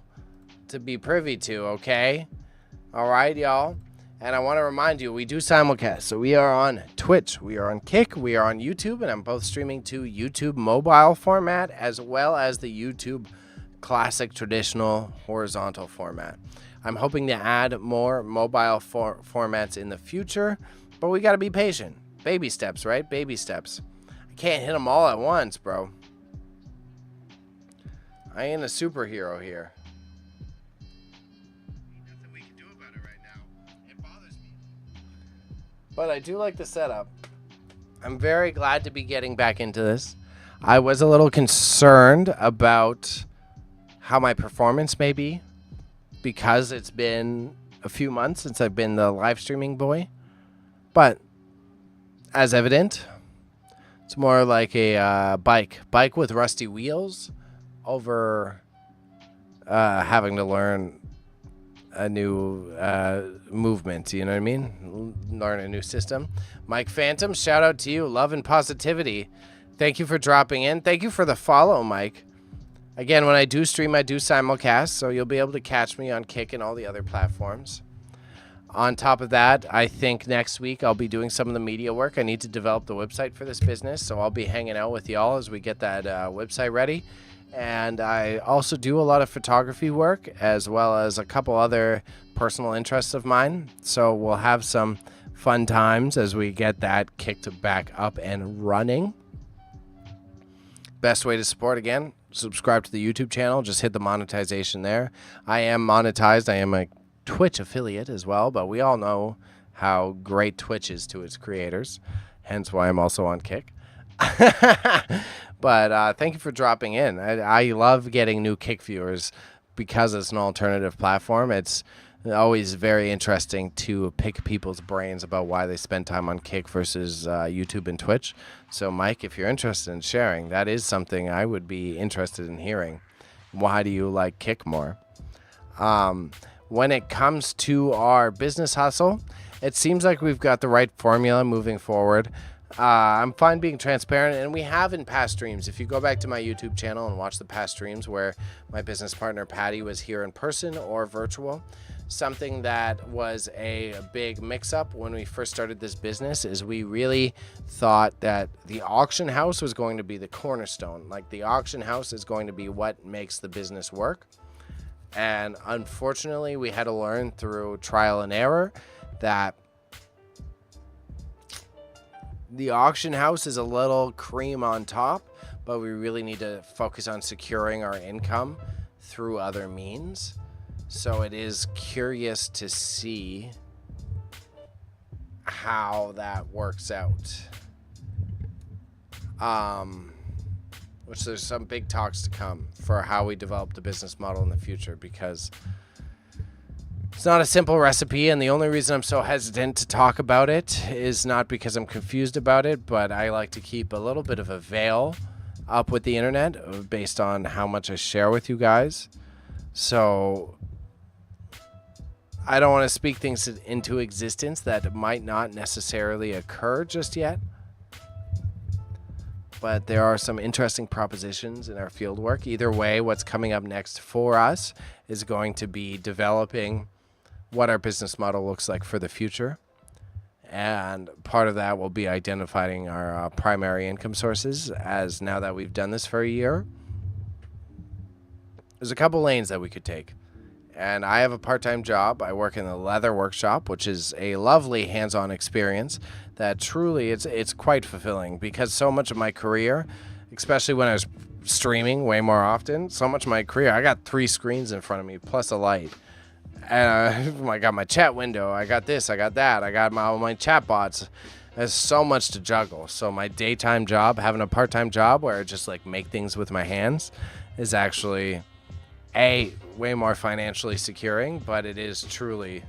Speaker 1: to be privy to, okay? All right, y'all. And I want to remind you, we do simulcast. So we are on Twitch, we are on Kick, we are on YouTube, and I'm both streaming to YouTube mobile format as well as the YouTube classic traditional horizontal format. I'm hoping to add more mobile formats in the future, but we got to be patient. Baby steps, right? Baby steps. I can't hit them all at once, bro. I ain't a superhero here. But I do like the setup. I'm very glad to be getting back into this. I was a little concerned about how my performance may be because it's been a few months since I've been the live streaming boy. But as evident, it's more like a bike with rusty wheels over having to learn a new movement, you know what I mean? Learn a new system. Mike Phantom, shout out to you. Love and positivity. Thank you for dropping in. Thank you for the follow, Mike. Again, when I do stream, I do simulcast, so you'll be able to catch me on Kick and all the other platforms. On top of that, I think next week I'll be doing some of the media work. I need to develop the website for this business, so I'll be hanging out with y'all as we get that website ready. And I also do a lot of photography work as well as a couple other personal interests of mine. So we'll have some fun times as we get that kicked back up and running. Best way to support, again, subscribe to the YouTube channel. Just hit the monetization there. I am monetized. I am a Twitch affiliate as well, but we all know how great Twitch is to its creators. Hence why I'm also on Kick. But thank you for dropping in. I love getting new Kick viewers because it's an alternative platform. It's always very interesting to pick people's brains about why they spend time on Kick versus YouTube and Twitch. So, Mike, if you're interested in sharing, that is something I would be interested in hearing. Why do you like Kick more? When it comes to our business hustle, it seems like we've got the right formula moving forward. I'm fine being transparent, and we have in past streams. If you go back to my YouTube channel and watch the past streams where my business partner Patty was here in person or virtual, something that was a big mix-up when we first started this business is we really thought that the auction house was going to be the cornerstone. Like, the auction house is going to be what makes the business work. And unfortunately, we had to learn through trial and error that The auction house is a little cream on top, but we really need to focus on securing our income through other means. So it is curious to see how that works out. Which there's some big talks to come for how we develop the business model in the future, because it's not a simple recipe, and the only reason I'm so hesitant to talk about it is not because I'm confused about it, but I like to keep a little bit of a veil up with the internet based on how much I share with you guys. So I don't want to speak things into existence that might not necessarily occur just yet. But there are some interesting propositions in our field work. Either way, what's coming up next for us is going to be developing what our business model looks like for the future. And part of that will be identifying our primary income sources, as now that we've done this for a year, there's a couple lanes that we could take. And I have a part-time job. I work in the leather workshop, which is a lovely hands-on experience that truly it's quite fulfilling, because so much of my career, especially when I was streaming way more often, so much of my career, I got 3 screens in front of me plus a light. And I got my chat window, I got this, I got that, I got all my chat bots. There's so much to juggle. So my daytime job, having a part-time job where I just like make things with my hands, is actually way more financially securing, but it is truly,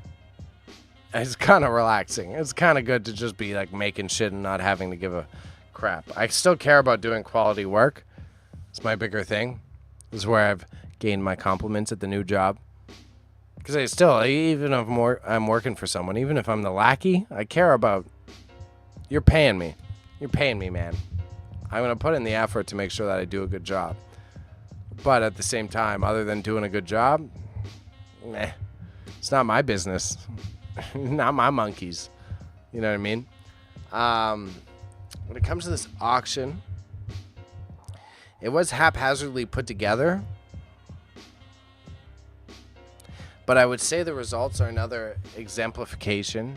Speaker 1: it's kind of relaxing. It's kind of good to just be like making shit and not having to give a crap. I still care about doing quality work. It's my bigger thing. This is where I've gained my compliments at the new job. Because I still, even if I'm working for someone, even if I'm the lackey, I care about, you're paying me. You're paying me, man. I'm going to put in the effort to make sure that I do a good job. But at the same time, other than doing a good job, it's not my business. Not my monkeys. You know what I mean? When it comes to this auction, it was haphazardly put together. But I would say the results are another exemplification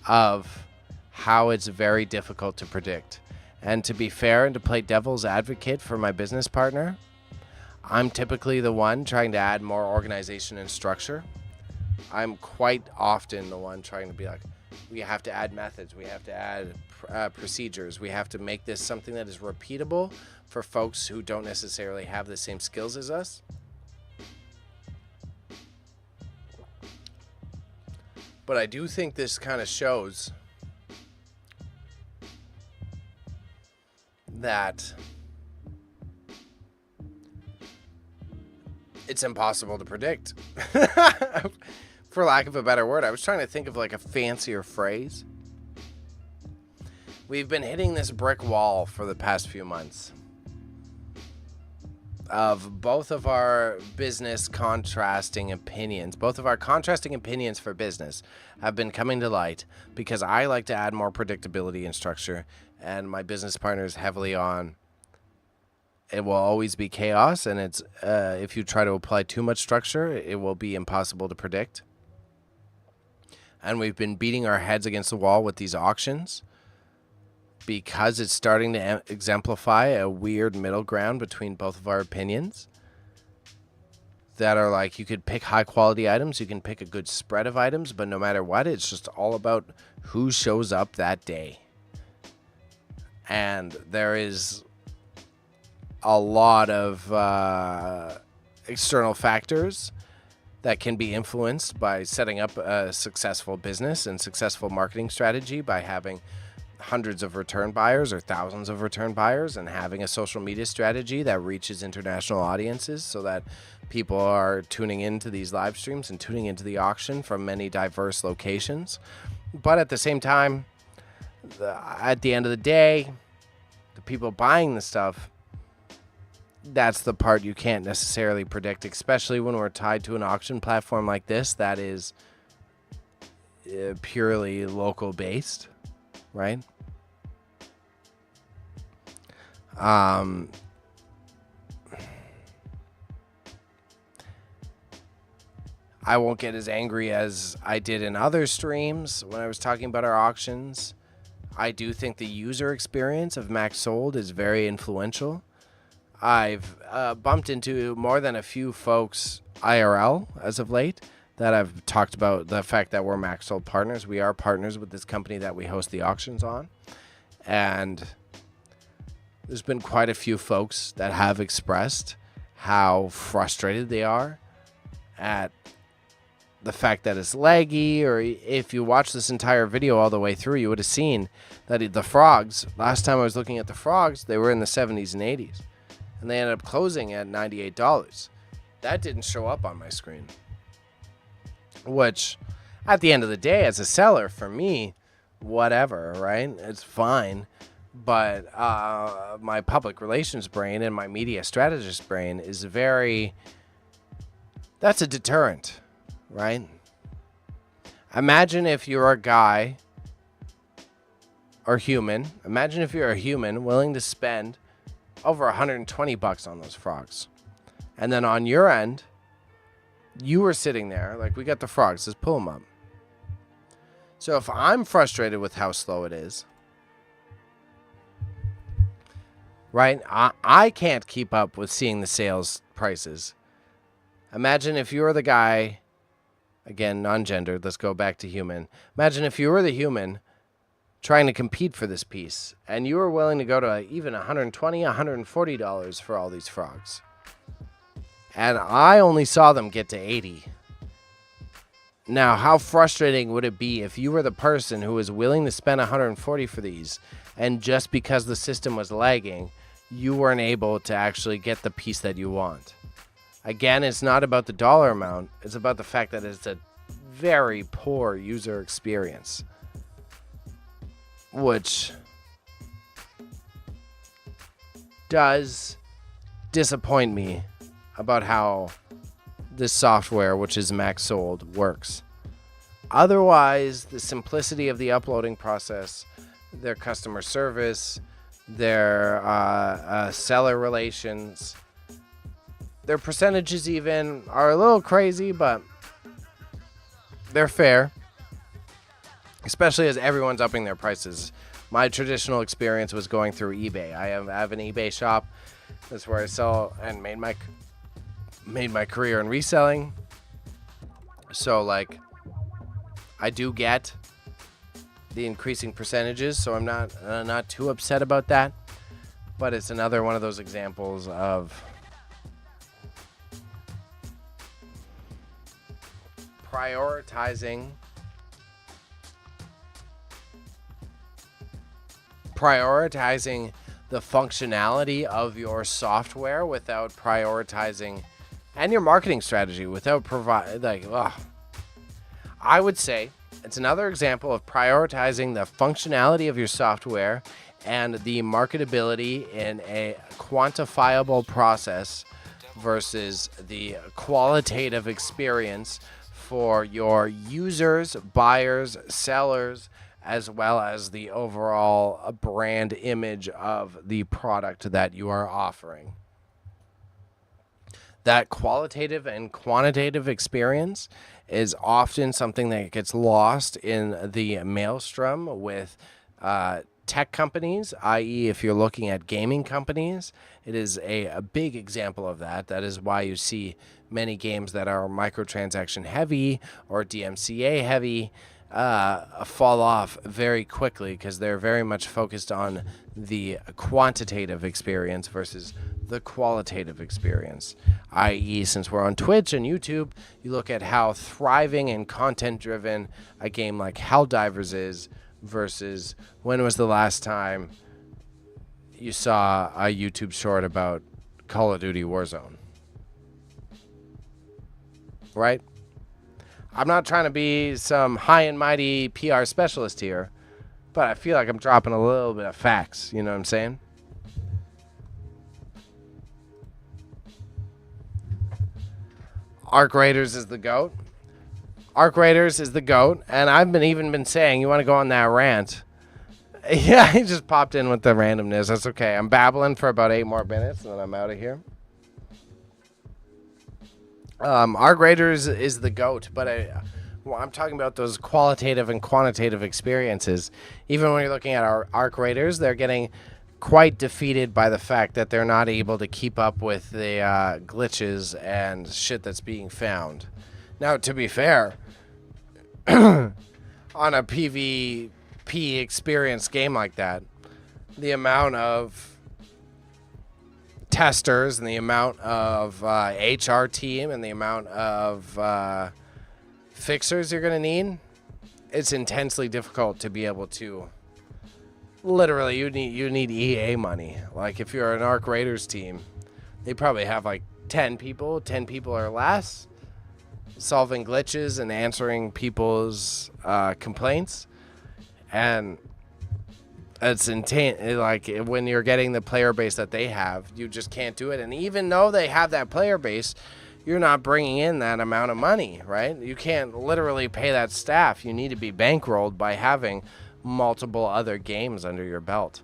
Speaker 1: of how it's very difficult to predict. And to be fair and to play devil's advocate for my business partner, I'm typically the one trying to add more organization and structure. I'm quite often the one trying to be like, we have to add methods, we have to add procedures, we have to make this something that is repeatable for folks who don't necessarily have the same skills as us. But I do think this kind of shows that it's impossible to predict. For lack of a better word, I was trying to think of like a fancier phrase. We've been hitting this brick wall for the past few months of both of our business contrasting opinions. Both of our contrasting opinions for business have been coming to light because I like to add more predictability and structure, and my business partner is heavily on it will always be chaos, and it's if you try to apply too much structure, it will be impossible to predict. And we've been beating our heads against the wall with these auctions because it's starting to exemplify a weird middle ground between both of our opinions that are like, you could pick high quality items, you can pick a good spread of items, but no matter what, it's just all about who shows up that day. And there is a lot of external factors that can be influenced by setting up a successful business and successful marketing strategy by having hundreds of return buyers or thousands of return buyers, and having a social media strategy that reaches international audiences so that people are tuning into these live streams and tuning into the auction from many diverse locations. But at the same time, at the end of the day, the people buying the stuff, that's the part you can't necessarily predict, especially when we're tied to an auction platform like this that is purely local based, right? I won't get as angry as I did in other streams when I was talking about our auctions. I do think the user experience of Max Sold is very influential. I've bumped into more than a few folks IRL as of late that I've talked about the fact that we're Max Sold partners. We are partners with this company that we host the auctions on. And there's been quite a few folks that have expressed how frustrated they are at the fact that it's laggy, or if you watch this entire video all the way through, you would have seen that the frogs, last time I was looking at the frogs, they were in the 70s and 80s. And they ended up closing at $98. That didn't show up on my screen. Which, at the end of the day, as a seller, for me, whatever, right? It's fine. But my public relations brain and my media strategist brain is that's a deterrent, right? Imagine if you're a guy or human. Imagine if you're a human willing to spend over $120 on those frogs. And then on your end, you were sitting there, like, we got the frogs, let's pull them up. So if I'm frustrated with how slow it is, right, I can't keep up with seeing the sales prices. Imagine if you were the guy, again, non-gendered, let's go back to human. Imagine if you were the human trying to compete for this piece, and you were willing to go to even $120, $140 for all these frogs. And I only saw them get to 80. Now, how frustrating would it be if you were the person who was willing to spend 140 for these, and just because the system was lagging, you weren't able to actually get the piece that you want? Again, it's not about the dollar amount. It's about the fact that it's a very poor user experience, which does disappoint me about how this software, which is Max Sold, works. Otherwise, the simplicity of the uploading process, their customer service, their seller relations, their percentages even are a little crazy, but they're fair, especially as everyone's upping their prices. My traditional experience was going through eBay. I have an eBay shop. That's where I sell and made my career in reselling. So, like, I do get the increasing percentages, so I'm not too upset about that. But it's another one of those examples of prioritizing the functionality of your software without prioritizing, and your marketing strategy without I would say it's another example of prioritizing the functionality of your software and the marketability in a quantifiable process versus the qualitative experience for your users, buyers, sellers, as well as the overall brand image of the product that you are offering. That qualitative and quantitative experience is often something that gets lost in the maelstrom with tech companies, i.e. if you're looking at gaming companies, it is a big example of that. That is why you see many games that are microtransaction heavy or DMCA heavy fall off very quickly, because they're very much focused on the quantitative experience versus the qualitative experience. I.e., since we're on Twitch and YouTube, you look at how thriving and content-driven a game like Helldivers is versus when was the last time you saw a YouTube short about Call of Duty Warzone, right? I'm not trying to be some high and mighty PR specialist here, but I feel like I'm dropping a little bit of facts, you know what I'm saying? Arc Raiders is the GOAT. Arc Raiders is the GOAT, and I've been saying, you want to go on that rant? Yeah, he just popped in with the randomness. That's okay. I'm babbling for about 8 more minutes, and then I'm out of here. Arc Raiders is the GOAT, but Well, I'm talking about those qualitative and quantitative experiences. Even when you're looking at our arc raiders, they're getting quite defeated by the fact that they're not able to keep up with the glitches and shit that's being found. Now, to be fair, on a PvP experience game like that, the amount of testers and the amount of HR team and the amount of fixers you're going to need, it's intensely difficult to be able to. Literally, you need EA money. Like, if you're an Arc Raiders team, they probably have like 10 people or less, solving glitches and answering people's complaints. And it's intense. Like, when you're getting the player base that they have, you just can't do it. And even though they have that player base, you're not bringing in that amount of money, right? You can't literally pay that staff. You need to be bankrolled by having multiple other games under your belt.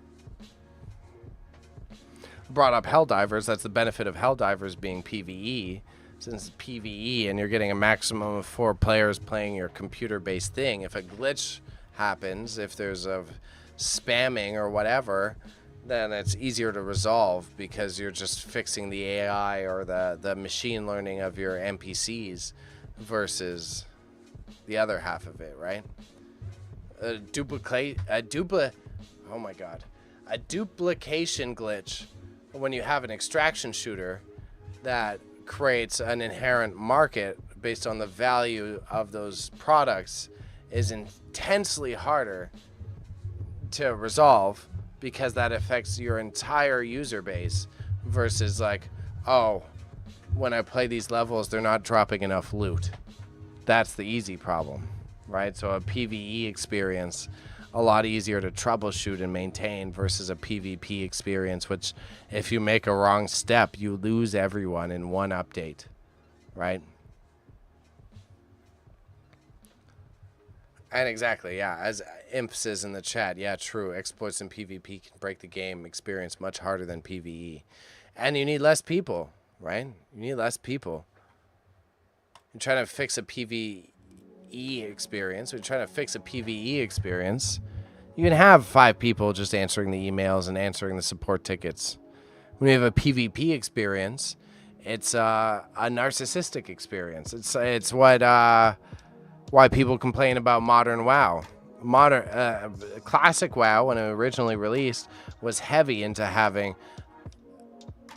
Speaker 1: Brought up Helldivers. That's the benefit of Helldivers being PvE. Since it's PvE and you're getting a maximum of 4 players playing your computer-based thing, if a glitch happens, if there's a spamming or whatever, then it's easier to resolve because you're just fixing the AI or the machine learning of your NPCs versus the other half of it, right? A duplication glitch when you have an extraction shooter that creates an inherent market based on the value of those products is intensely harder to resolve because that affects your entire user base versus like, oh, when I play these levels, they're not dropping enough loot. That's the easy problem, right? So a PvE experience, a lot easier to troubleshoot and maintain versus a PvP experience, which if you make a wrong step, you lose everyone in one update, right? And exactly, yeah, as Imp says in the chat, yeah, true, exploits in PvP can break the game experience much harder than PvE. And you need less people, right? You need less people. You're trying to fix a PvE experience, or you're trying to fix a PvE experience, you can have 5 people just answering the emails and answering the support tickets. When you have a PvP experience, it's a narcissistic experience. It's what why people complain about modern WoW. Classic WoW, when it originally released, was heavy into having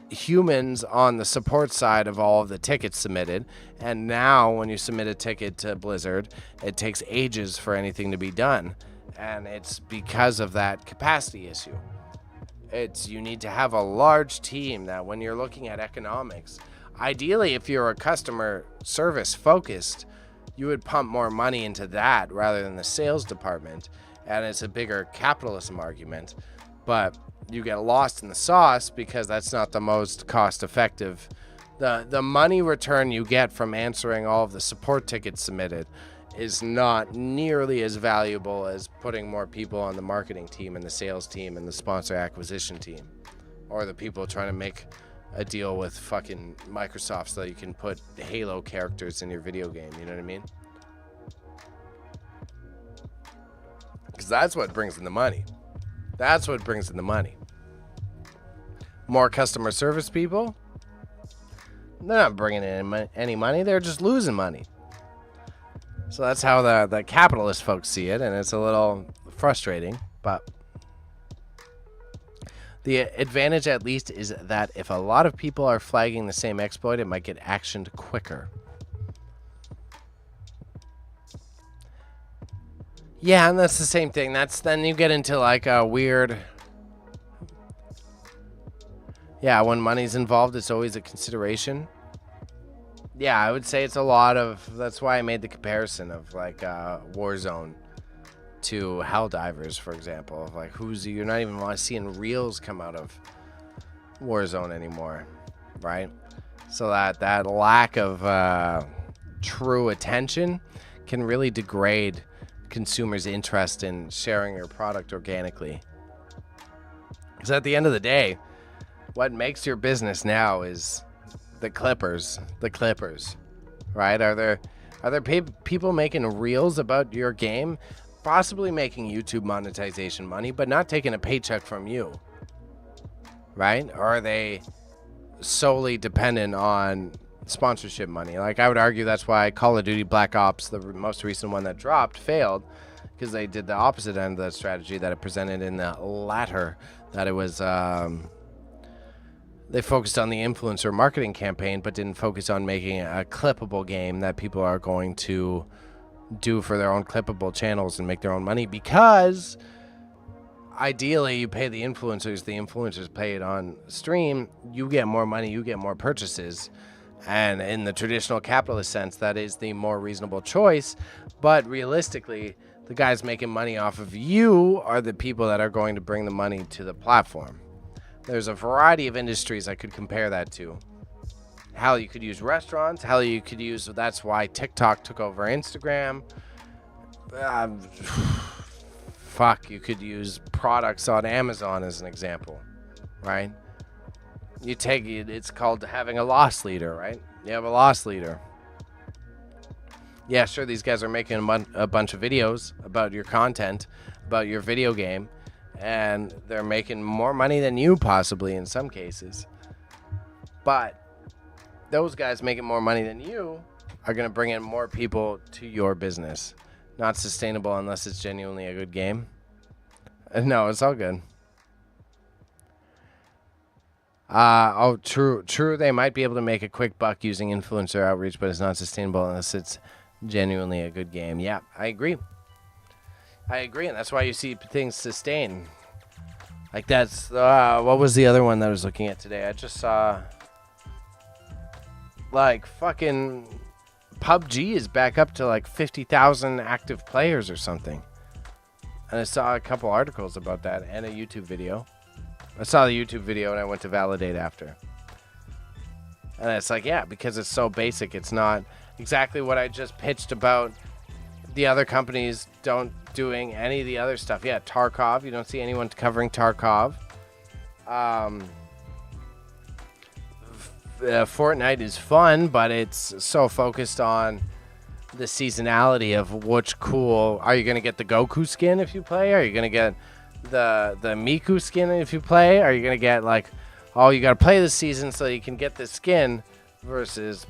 Speaker 1: humans on the support side of all of the tickets submitted, and now when you submit a ticket to Blizzard, it takes ages for anything to be done, and it's because of that capacity issue. You need to have a large team that when you're looking at economics, ideally if you're a customer service focused, you would pump more money into that rather than the sales department, and it's a bigger capitalism argument, but you get lost in the sauce because that's not the most cost effective. The money return you get from answering all of the support tickets submitted is not nearly as valuable as putting more people on the marketing team and the sales team and the sponsor acquisition team, or the people trying to make a deal with fucking Microsoft so that you can put Halo characters in your video game, you know what I mean? Because that's what brings in the money. That's what brings in the money. More customer service people, they're not bringing in any money, they're just losing money. So that's how the capitalist folks see it, and it's a little frustrating, but the advantage, at least, is that if a lot of people are flagging the same exploit, it might get actioned quicker. Yeah, and that's the same thing. Then you get into like a weird... Yeah, when money's involved, it's always a consideration. Yeah, I would say it's a lot of... That's why I made the comparison of like Warzone to Helldivers, for example. Of like, you're not even seeing reels come out of Warzone anymore, right? So that lack of true attention can really degrade consumers' interest in sharing your product organically. Because at the end of the day, what makes your business now is the clippers, right? Are there people making reels about your game? Possibly making YouTube monetization money, but not taking a paycheck from you, right? Or are they solely dependent on sponsorship money? Like, I would argue that's why Call of Duty Black Ops, the most recent one that dropped, failed, because they did the opposite end of the strategy that it presented in the latter, that it was they focused on the influencer marketing campaign but didn't focus on making a clippable game that people are going to do for their own clippable channels and make their own money, because ideally you pay the influencers pay it on stream, you get more money, you get more purchases, and in the traditional capitalist sense that is the more reasonable choice. But realistically, the guys making money off of you are the people that are going to bring the money to the platform. There's a variety of industries I could compare that to. Hell, you could use restaurants. Hell, you could use, that's why TikTok took over Instagram. Fuck, you could use products on Amazon as an example, right? You take it, it's called having a loss leader, right? You have a loss leader. Yeah, sure, these guys are making a bunch of videos about your content, about your video game, and they're making more money than you possibly in some cases. But those guys making more money than you are going to bring in more people to your business. Not sustainable unless it's genuinely a good game. No, it's all good. True. They might be able to make a quick buck using influencer outreach, but it's not sustainable unless it's genuinely a good game. Yeah, I agree. And that's why you see things sustain. Like that's, what was the other one that I was looking at today? I just saw, like, fucking PUBG is back up to like 50,000 active players or something. And I saw a couple articles about that and a YouTube video. I saw the YouTube video and I went to validate after. And it's like, yeah, because it's so basic. It's not exactly what I just pitched about the other companies doing any of the other stuff. Yeah, Tarkov. You don't see anyone covering Tarkov. Fortnite is fun, but it's so focused on the seasonality of which cool. Are you going to get the Goku skin if you play? Are you going to get the Miku skin if you play? Are you going to get like, oh, you got to play this season so you can get this skin, versus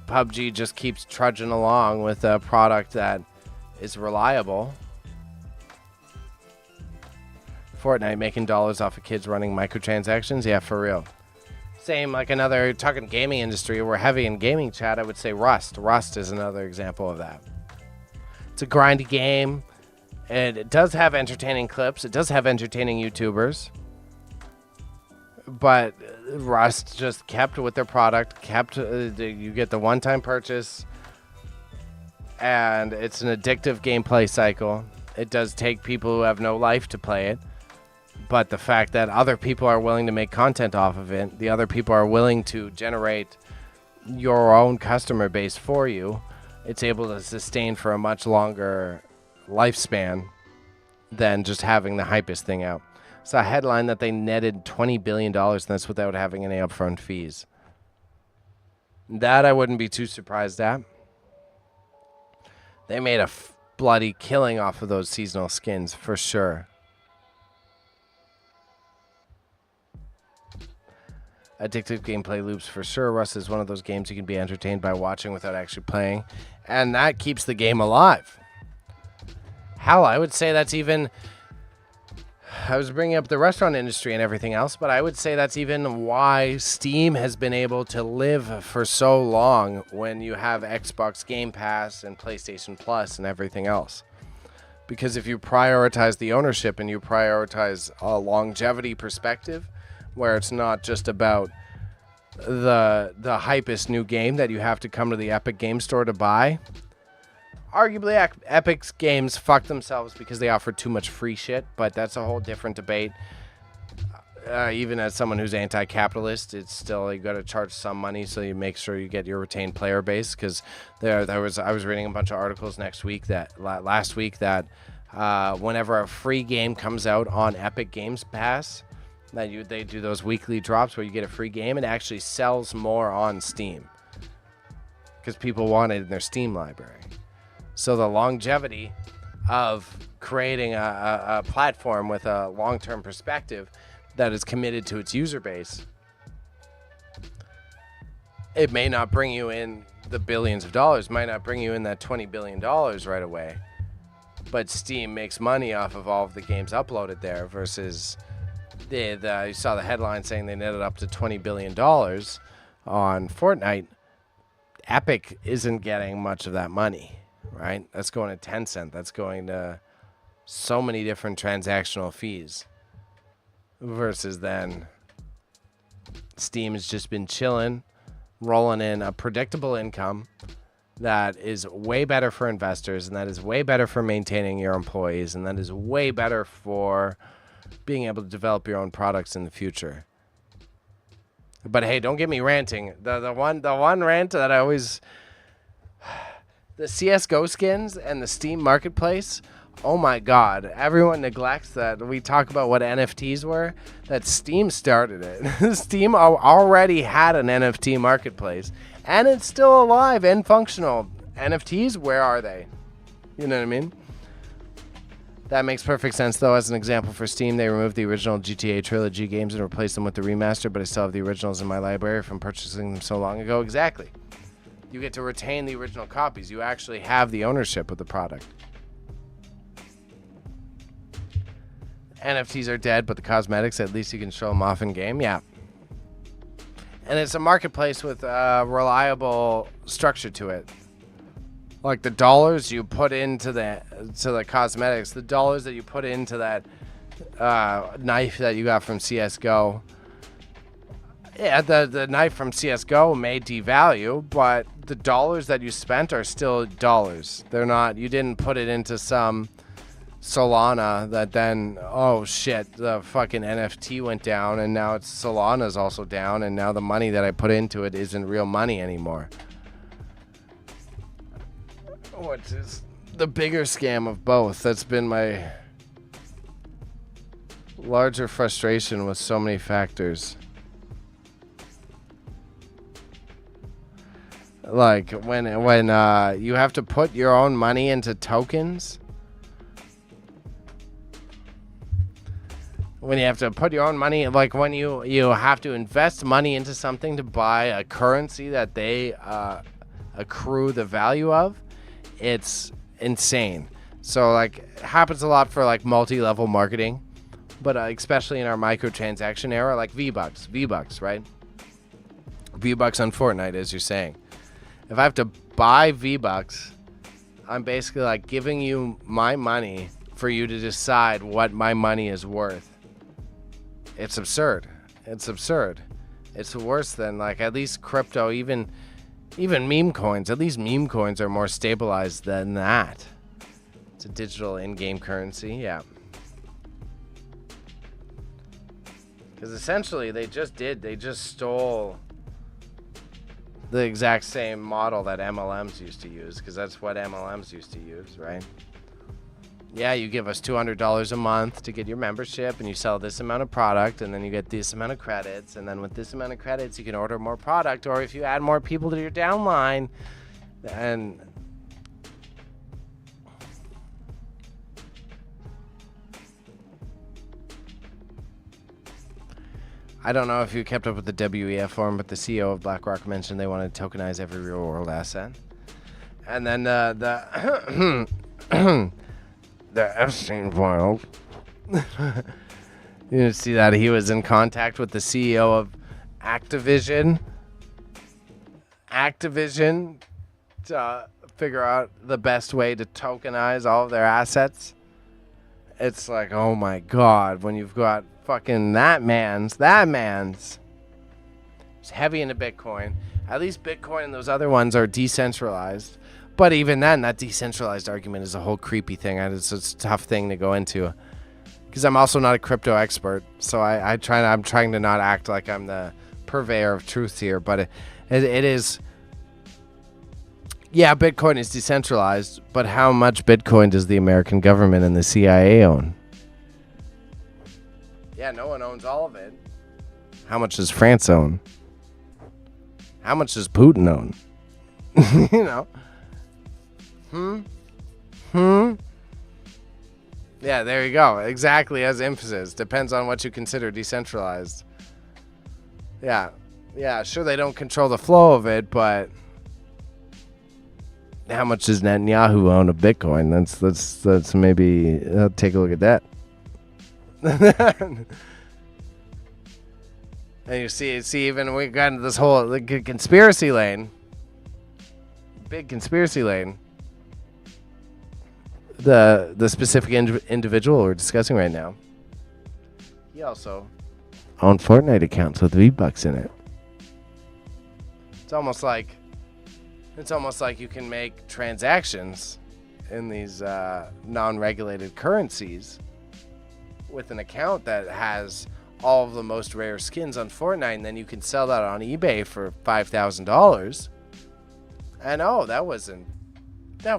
Speaker 1: PUBG just keeps trudging along with a product that is reliable. Fortnite making dollars off of kids running microtransactions. Yeah, for real. Same, like another, talking gaming industry, we're heavy in gaming chat, I would say Rust. Rust is another example of that. It's a grindy game, and it does have entertaining clips. It does have entertaining YouTubers. But Rust just kept with their product, you get the one-time purchase, and it's an addictive gameplay cycle. It does take people who have no life to play it. But the fact that other people are willing to make content off of it, the other people are willing to generate your own customer base for you, it's able to sustain for a much longer lifespan than just having the hypest thing out. It's a headline that they netted $20 billion, and that's without having any upfront fees. That I wouldn't be too surprised at. They made a bloody killing off of those seasonal skins, for sure. Addictive gameplay loops, for sure. Rust is one of those games you can be entertained by watching without actually playing, and that keeps the game alive. Hell, I would say that's even... I was bringing up the restaurant industry and everything else, but I would say that's even why Steam has been able to live for so long when you have Xbox Game Pass and PlayStation Plus and everything else. Because if you prioritize the ownership and you prioritize a longevity perspective, where it's not just about the hypest new game that you have to come to the Epic Game Store to buy. Arguably, Epic's games fuck themselves because they offer too much free shit, but that's a whole different debate. Even as someone who's anti-capitalist, it's still, you got to charge some money so you make sure you get your retained player base. Because I was reading a bunch of articles last week that whenever a free game comes out on Epic Games Pass, that they do those weekly drops where you get a free game, it actually sells more on Steam. because people want it in their Steam library. So the longevity of creating a platform with a long-term perspective that is committed to its user base, it may not bring you in the billions of dollars, might not bring you in that $20 billion right away, but Steam makes money off of all of the games uploaded there versus you saw the headline saying they netted up to $20 billion on Fortnite. Epic isn't getting much of that money, right? That's going to Tencent. That's going to so many different transactional fees versus then Steam has just been chilling, rolling in a predictable income that is way better for investors, and that is way better for maintaining your employees, and that is way better for being able to develop your own products in the future. But hey, don't get me ranting. The one rant that I always, the CS:GO skins and the Steam marketplace. Oh my God, everyone neglects that. We talk about what NFTs were, that Steam started it. Steam already had an NFT marketplace, and it's still alive and functional. NFTs, where are they? You know what I mean? That makes perfect sense, though. As an example, for Steam, they removed the original GTA trilogy games and replaced them with the remaster, but I still have the originals in my library from purchasing them so long ago. Exactly. You get to retain the original copies. You actually have the ownership of the product. NFTs are dead, but the cosmetics, at least you can show them off in game. Yeah. And it's a marketplace with a reliable structure to it. Like the dollars you put into the cosmetics, the dollars that you put into that knife that you got from CS:GO. Yeah, the knife from CS:GO may devalue, but the dollars that you spent are still dollars. They're not. You didn't put it into some Solana that then, oh shit, the fucking NFT went down, and now it's Solana's also down, and now the money that I put into it isn't real money anymore. Which is the bigger scam of both. That's been my larger frustration with so many factors. Like when you have to put your own money into tokens. When you have to put your own money, like when you have to invest money into something to buy a currency that they accrue the value of, it's insane. So like it happens a lot for like multi-level marketing, but especially in our microtransaction era, like V-Bucks, right? V-Bucks on Fortnite, as you're saying. If I have to buy V-Bucks, I'm basically like giving you my money for you to decide what my money is worth. It's absurd. It's absurd. It's worse than like at least crypto, even meme coins. At least meme coins are more stabilized than that. It's a digital in-game currency, yeah. Because essentially they just stole the exact same model that MLMs used to use, because that's what MLMs used to use, right? Yeah, you give us $200 a month to get your membership, and you sell this amount of product, and then you get this amount of credits, and then with this amount of credits, you can order more product, or if you add more people to your downline, and I don't know if you kept up with the WEF forum, but the CEO of BlackRock mentioned they want to tokenize every real-world asset. And then the Epstein files. You see that he was in contact with the CEO of Activision to figure out the best way to tokenize all of their assets. It's like, oh my God, when you've got fucking that man's it's heavy into Bitcoin. At least Bitcoin and those other ones are decentralized. But even then, that decentralized argument is a whole creepy thing. It's a tough thing to go into. Because I'm also not a crypto expert. So I'm trying to not act like I'm the purveyor of truth here. But it is... Yeah, Bitcoin is decentralized. But how much Bitcoin does the American government and the CIA own? Yeah, no one owns all of it. How much does France own? How much does Putin own? You know? Yeah, there you go. Exactly as emphasis. Depends on what you consider decentralized. Yeah. Yeah, sure they don't control the flow of it, but how much does Netanyahu own of Bitcoin? That's maybe take a look at that. And you see even we got into this whole conspiracy lane. Big conspiracy lane. The specific individual we're discussing right now, he also owned Fortnite accounts with V-Bucks in it. It's almost like you can make transactions in these non-regulated currencies with an account that has all of the most rare skins on Fortnite, and then you can sell that on eBay for $5,000. And that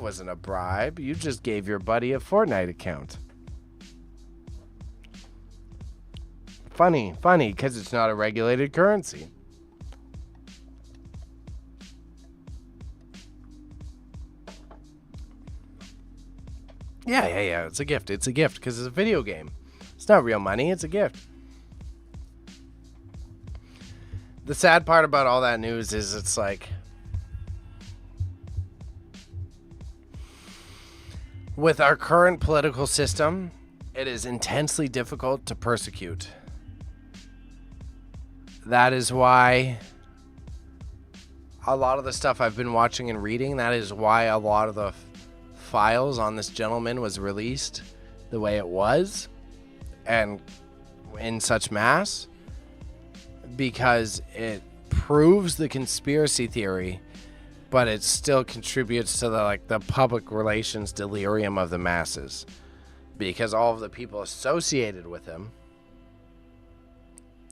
Speaker 1: wasn't a bribe. You just gave your buddy a Fortnite account. Funny, because it's not a regulated currency. Yeah. It's a gift. It's a gift because it's a video game. It's not real money. It's a gift. The sad part about all that news is it's like, with our current political system, it is intensely difficult to persecute. That is why a lot of the stuff I've been watching and reading, that is why a lot of the files on this gentleman was released the way it was and in such mass, because it proves the conspiracy theory, but it still contributes to the public relations delirium of the masses, because all of the people associated with him,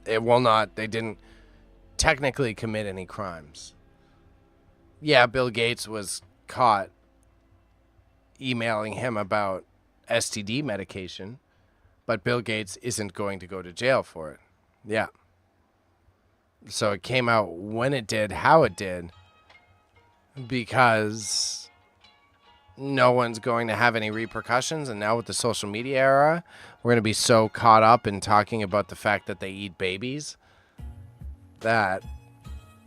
Speaker 1: they didn't technically commit any crimes. Yeah, Bill Gates was caught emailing him about STD medication, but Bill Gates isn't going to go to jail for it. Yeah. So it came out when it did, how it did, because no one's going to have any repercussions. And now with the social media era, we're going to be so caught up in talking about the fact that they eat babies that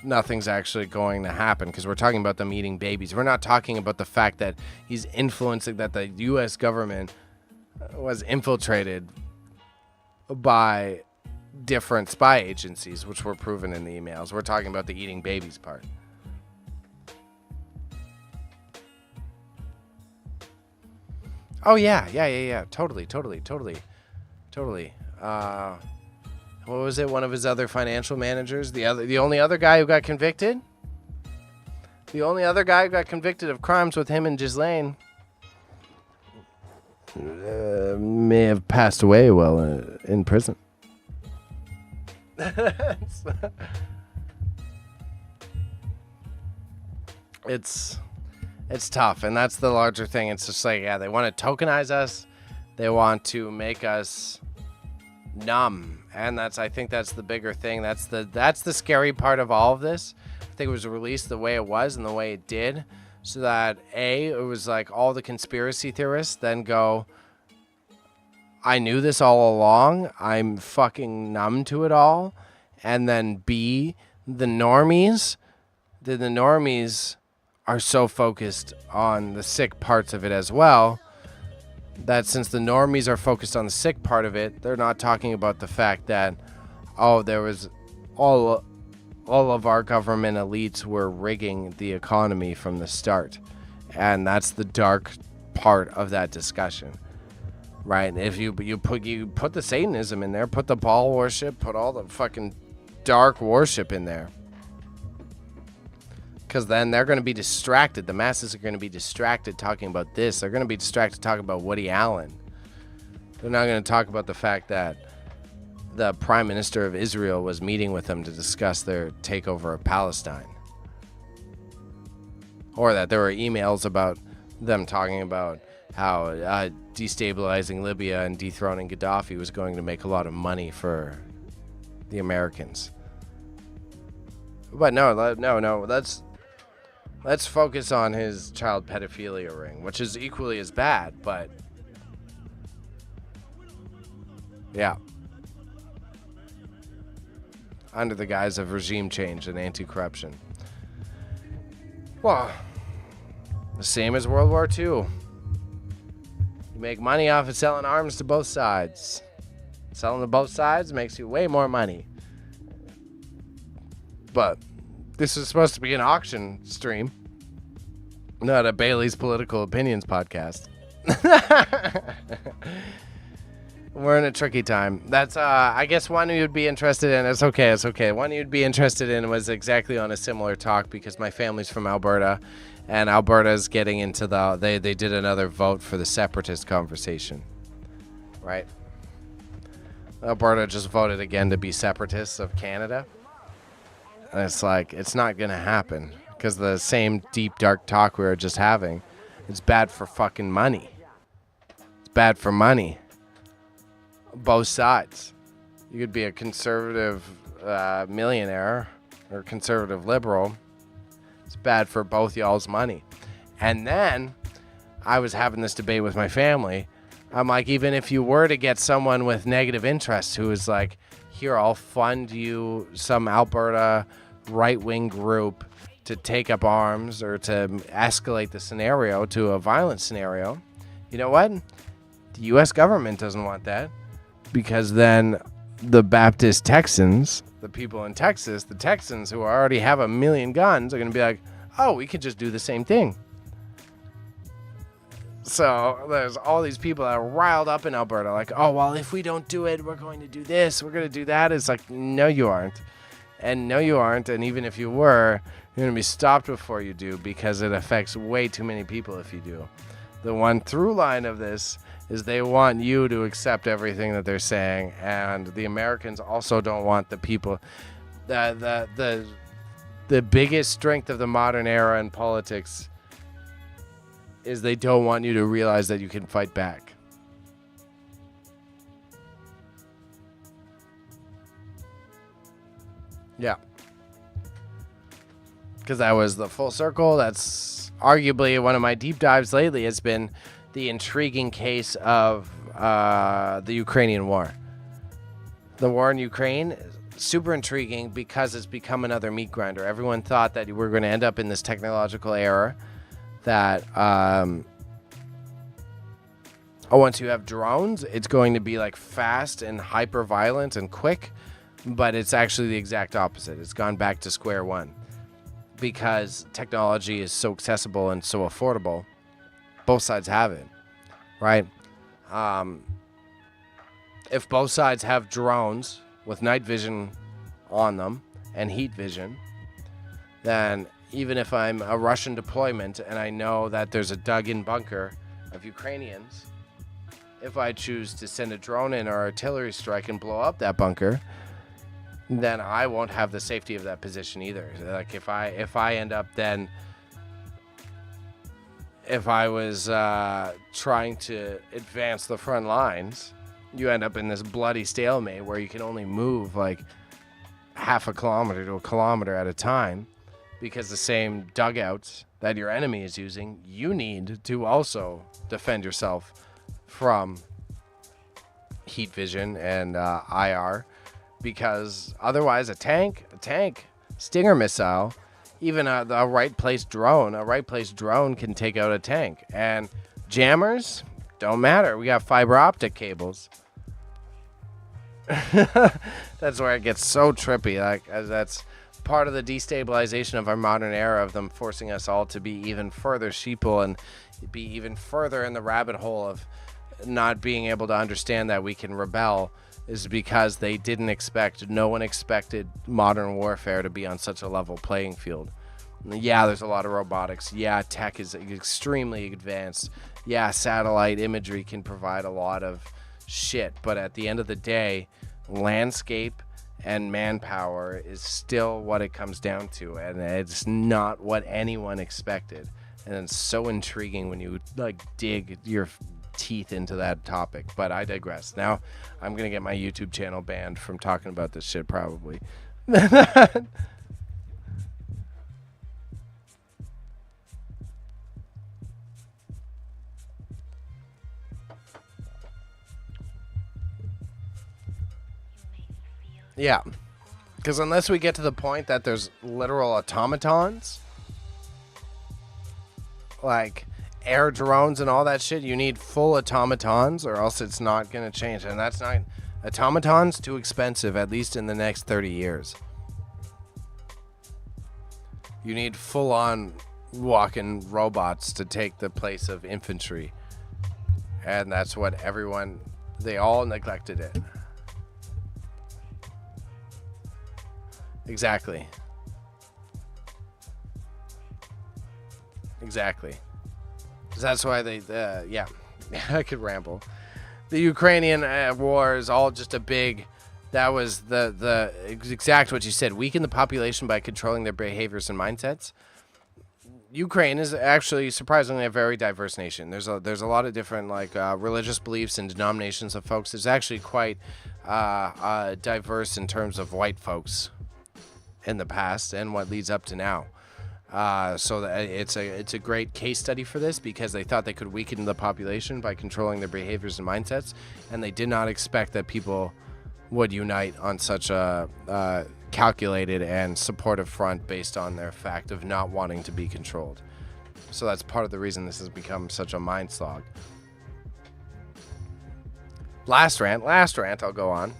Speaker 1: nothing's actually going to happen, because we're talking about them eating babies. We're not talking about the fact that he's influencing, that the U.S. government was infiltrated by different spy agencies, which were proven in the emails. We're talking about the eating babies part. Oh, yeah. Totally. What was it? One of his other financial managers? The only other guy who got convicted? The only other guy who got convicted of crimes with him and Ghislaine may have passed away while in prison. It's tough, and that's the larger thing. It's just like, yeah, they want to tokenize us. They want to make us numb, and I think that's the bigger thing. That's the scary part of all of this. I think it was released the way it was and the way it did, so that it was like all the conspiracy theorists then go, I knew this all along, I'm fucking numb to it all. And then B, the normies are so focused on the sick parts of it as well, that since the normies are focused on the sick part of it, they're not talking about the fact that, there was all of our government elites were rigging the economy from the start. And that's the dark part of that discussion. Right? If you put the Satanism in there, put the Baal worship, put all the fucking dark worship in there. Because then they're going to be distracted. The masses are going to be distracted talking about this. They're going to be distracted talking about Woody Allen. They're not going to talk about the fact that the Prime Minister of Israel was meeting with them to discuss their takeover of Palestine. Or that there were emails about them talking about how destabilizing Libya and dethroning Gaddafi was going to make a lot of money for the Americans. But no, that's Let's focus on his child pedophilia ring, which is equally as bad, but yeah. Under the guise of regime change and anti-corruption. Well, the same as World War II. You make money off of selling arms to both sides. Selling to both sides makes you way more money. But this is supposed to be an auction stream, not a Bailey's Political Opinions podcast. We're in a tricky time. That's, I guess one you'd be interested in. It's okay. One you'd be interested in was exactly on a similar talk because my family's from Alberta, and Alberta's getting into they did another vote for the separatist conversation, right? Alberta just voted again to be separatists of Canada. And it's like, it's not going to happen because the same deep, dark talk we were just having, it's bad for fucking money. It's bad for money. Both sides. You could be a conservative millionaire or conservative liberal. It's bad for both y'all's money. And then I was having this debate with my family. I'm like, even if you were to get someone with negative interests who is like, here, I'll fund you some Alberta right-wing group to take up arms or to escalate the scenario to a violent scenario. You know what? The U.S. government doesn't want that because then the Baptist Texans, the people in Texas, the Texans who already have 1 million guns are going to be like, oh, we could just do the same thing. So there's all these people that are riled up in Alberta like, oh, well, if we don't do it, we're going to do this, we're going to do that. It's like, no, you aren't. And no, you aren't. And even if you were, you're going to be stopped before you do because it affects way too many people if you do. The one through line of this is they want you to accept everything that they're saying. And the Americans also don't want the people. The biggest strength of the modern era in politics is they don't want you to realize that you can fight back. Yeah. Because that was the full circle. That's arguably one of my deep dives lately has been the intriguing case of the Ukrainian war. The war in Ukraine is super intriguing because it's become another meat grinder. Everyone thought that we're going to end up in this technological era that once you have drones, it's going to be like fast and hyper violent and quick, but it's actually the exact opposite. It's gone back to square one because technology is so accessible and so affordable. Both sides have it, right? If both sides have drones with night vision on them and heat vision, then even if I'm a Russian deployment and I know that there's a dug-in bunker of Ukrainians, if I choose to send a drone in or artillery strike and blow up that bunker, then I won't have the safety of that position either. Like if I end up then, if I was trying to advance the front lines, you end up in this bloody stalemate where you can only move like half a kilometer to a kilometer at a time. Because the same dugouts that your enemy is using, you need to also defend yourself from heat vision and IR. Because otherwise a tank, Stinger missile, even a right-placed drone can take out a tank. And jammers, don't matter. We got fiber optic cables. That's where it gets so trippy. Like that's part of the destabilization of our modern era, of them forcing us all to be even further sheeple and be even further in the rabbit hole of not being able to understand that we can rebel, is because they didn't expect, no one expected modern warfare to be on such a level playing field. Yeah, there's a lot of robotics. Yeah, tech is extremely advanced. Yeah, satellite imagery can provide a lot of shit, but at the end of the day, landscape and manpower is still what it comes down to, and it's not what anyone expected. And it's so intriguing when you like dig your teeth into that topic, but I digress. Now I'm gonna get my YouTube channel banned from talking about this shit probably. Yeah. Because unless we get to the point that there's literal automatons, like air drones and all that shit, you need full automatons or else it's not going to change. And that's not... Automatons, too expensive, at least in the next 30 years. You need full-on walking robots to take the place of infantry. And that's what everyone... They all neglected it. Exactly. That's why they... yeah, I could ramble. The Ukrainian war is all just a big... That was the exact what you said. Weaken the population by controlling their behaviors and mindsets. Ukraine is actually surprisingly a very diverse nation. There's a lot of different religious beliefs and denominations of folks. It's actually quite diverse in terms of white folks in the past and what leads up to now. So it's a great case study for this because they thought they could weaken the population by controlling their behaviors and mindsets, and they did not expect that people would unite on such a calculated and supportive front based on their fact of not wanting to be controlled. So that's part of the reason this has become such a mind slog. Last rant, I'll go on.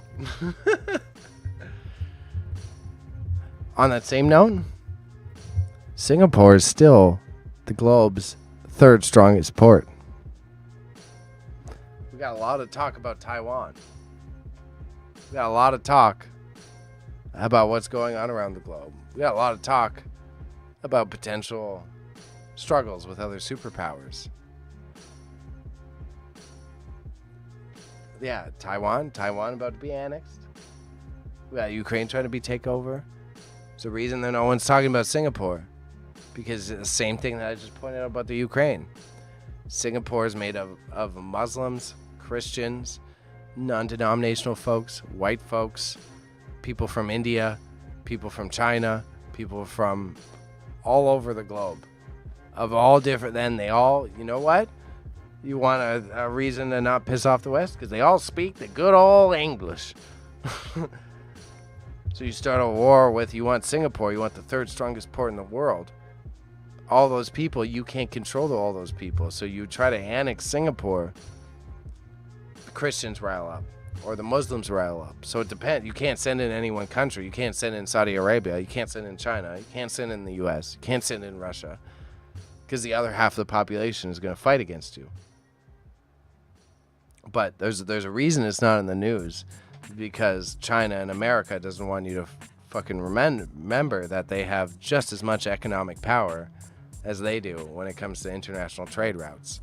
Speaker 1: On that same note, Singapore is still the globe's third strongest port. We got a lot of talk about Taiwan. We got a lot of talk about what's going on around the globe. We got a lot of talk about potential struggles with other superpowers. Yeah, Taiwan about to be annexed. We got Ukraine trying to be taken over. There's a reason that no one's talking about Singapore. Because it's the same thing that I just pointed out about the Ukraine. Singapore is made of Muslims, Christians, non-denominational folks, white folks, people from India, people from China, people from all over the globe. Of all different, then they all, you know what? You want a reason to not piss off the West? Because they all speak the good old English. So you start a war with, you want Singapore, you want the third strongest port in the world. All those people, you can't control all those people. So you try to annex Singapore, the Christians rile up, or the Muslims rile up. So it depends. You can't send in any one country. You can't send in Saudi Arabia. You can't send in China. You can't send in the U.S. You can't send in Russia. Because the other half of the population is going to fight against you. But there's a reason it's not in the news. Because China and America doesn't want you to fucking remember that they have just as much economic power as they do when it comes to international trade routes.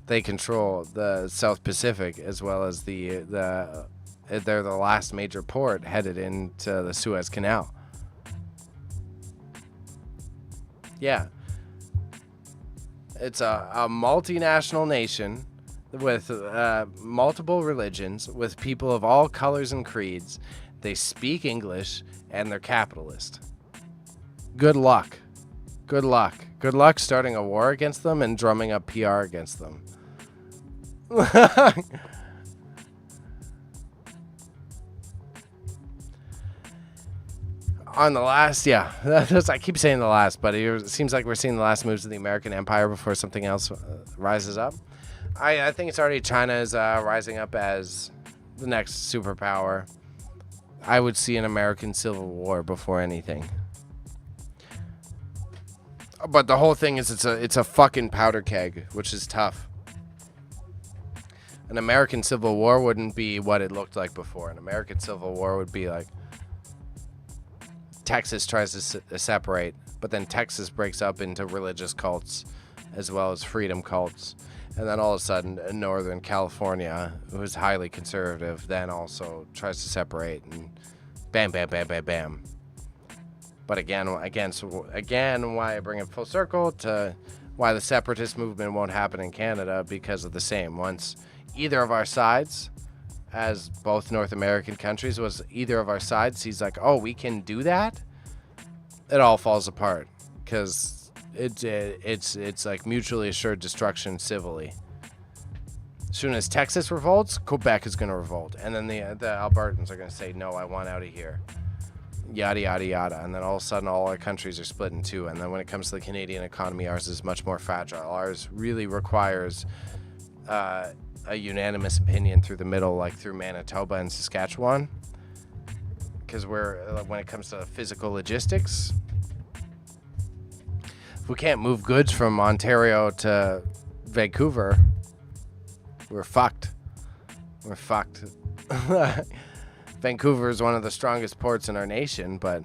Speaker 1: They control the South Pacific as well as they're the last major port headed into the Suez Canal. Yeah. It's a multinational nation with multiple religions, with people of all colors and creeds. They speak English, and they're capitalist. Good luck. Good luck. Good luck starting a war against them and drumming up PR against them. On the last, yeah. I keep saying the last, but it seems like we're seeing the last moves of the American empire before something else rises up. I think it's already China is rising up as the next superpower. I would see an American civil war before anything. But the whole thing is it's a fucking powder keg, which is tough. An American civil war wouldn't be what it looked like before. An American civil war would be like Texas tries to separate, but then Texas breaks up into religious cults as well as freedom cults. And then all of a sudden, Northern California, who is highly conservative, then also tries to separate, and bam, bam, bam, bam, bam. But again, why I bring it full circle to why the separatist movement won't happen in Canada, because of the same. Once either of our sides, as both North American countries, was either of our sides sees like, oh, we can do that, it all falls apart, because it's like mutually assured destruction civilly. As soon as Texas revolts, Quebec is going to revolt. And then the Albertans are going to say, no, I want out of here. Yada, yada, yada. And then all of a sudden, all our countries are split in two. And then when it comes to the Canadian economy, ours is much more fragile. Ours really requires a unanimous opinion through the middle, like through Manitoba and Saskatchewan. Because when it comes to physical logistics, if we can't move goods from Ontario to Vancouver, we're fucked. We're fucked. Vancouver is one of the strongest ports in our nation, but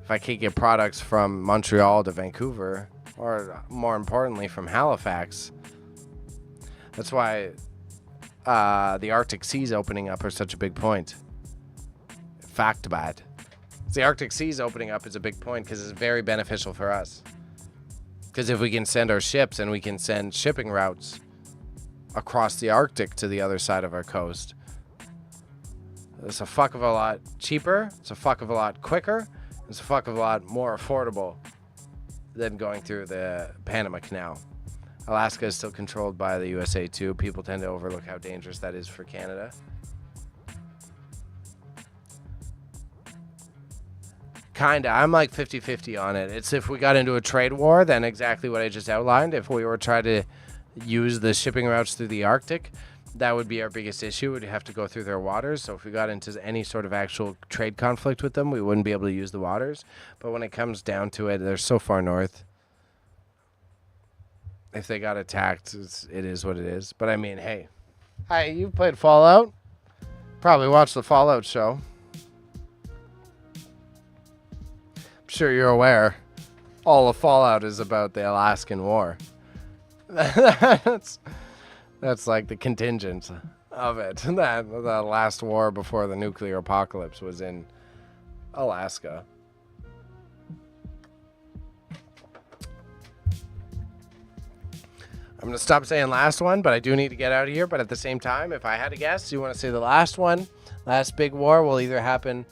Speaker 1: if I can't get products from Montreal to Vancouver, or more importantly from Halifax, that's why the Arctic seas opening up are such a big point. Fact bad. The Arctic seas opening up is a big point because it's very beneficial for us. Because if we can send our ships and we can send shipping routes across the Arctic to the other side of our coast, it's a fuck of a lot cheaper, it's a fuck of a lot quicker, it's a fuck of a lot more affordable than going through the Panama Canal. Alaska is still controlled by the USA too. People tend to overlook how dangerous that is for Canada. Kinda. I'm like 50-50 on it. It's if we got into a trade war, then exactly what I just outlined. If we were trying to use the shipping routes through the Arctic, that would be our biggest issue. We'd have to go through their waters. So if we got into any sort of actual trade conflict with them, we wouldn't be able to use the waters. But when it comes down to it, they're so far north. If they got attacked, it is what it is. But I mean, hey. Hi, you played Fallout? Probably watched the Fallout show. I'm sure you're aware. All of Fallout is about the Alaskan War. That's like the contingent of it. That the last war before the nuclear apocalypse was in Alaska. I'm going to stop saying last one, but I do need to get out of here. But at the same time, if I had to guess, you want to say the last one, last big war will either happen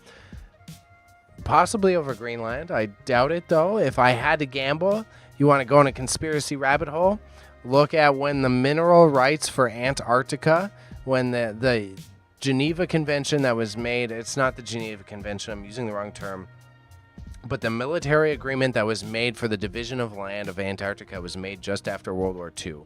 Speaker 1: possibly over Greenland. I doubt it, though. If I had to gamble, you want to go in a conspiracy rabbit hole, look at when the mineral rights for Antarctica, when the Geneva Convention that was made, it's not the Geneva Convention, I'm using the wrong term, but the military agreement that was made for the division of land of Antarctica was made just after World War II.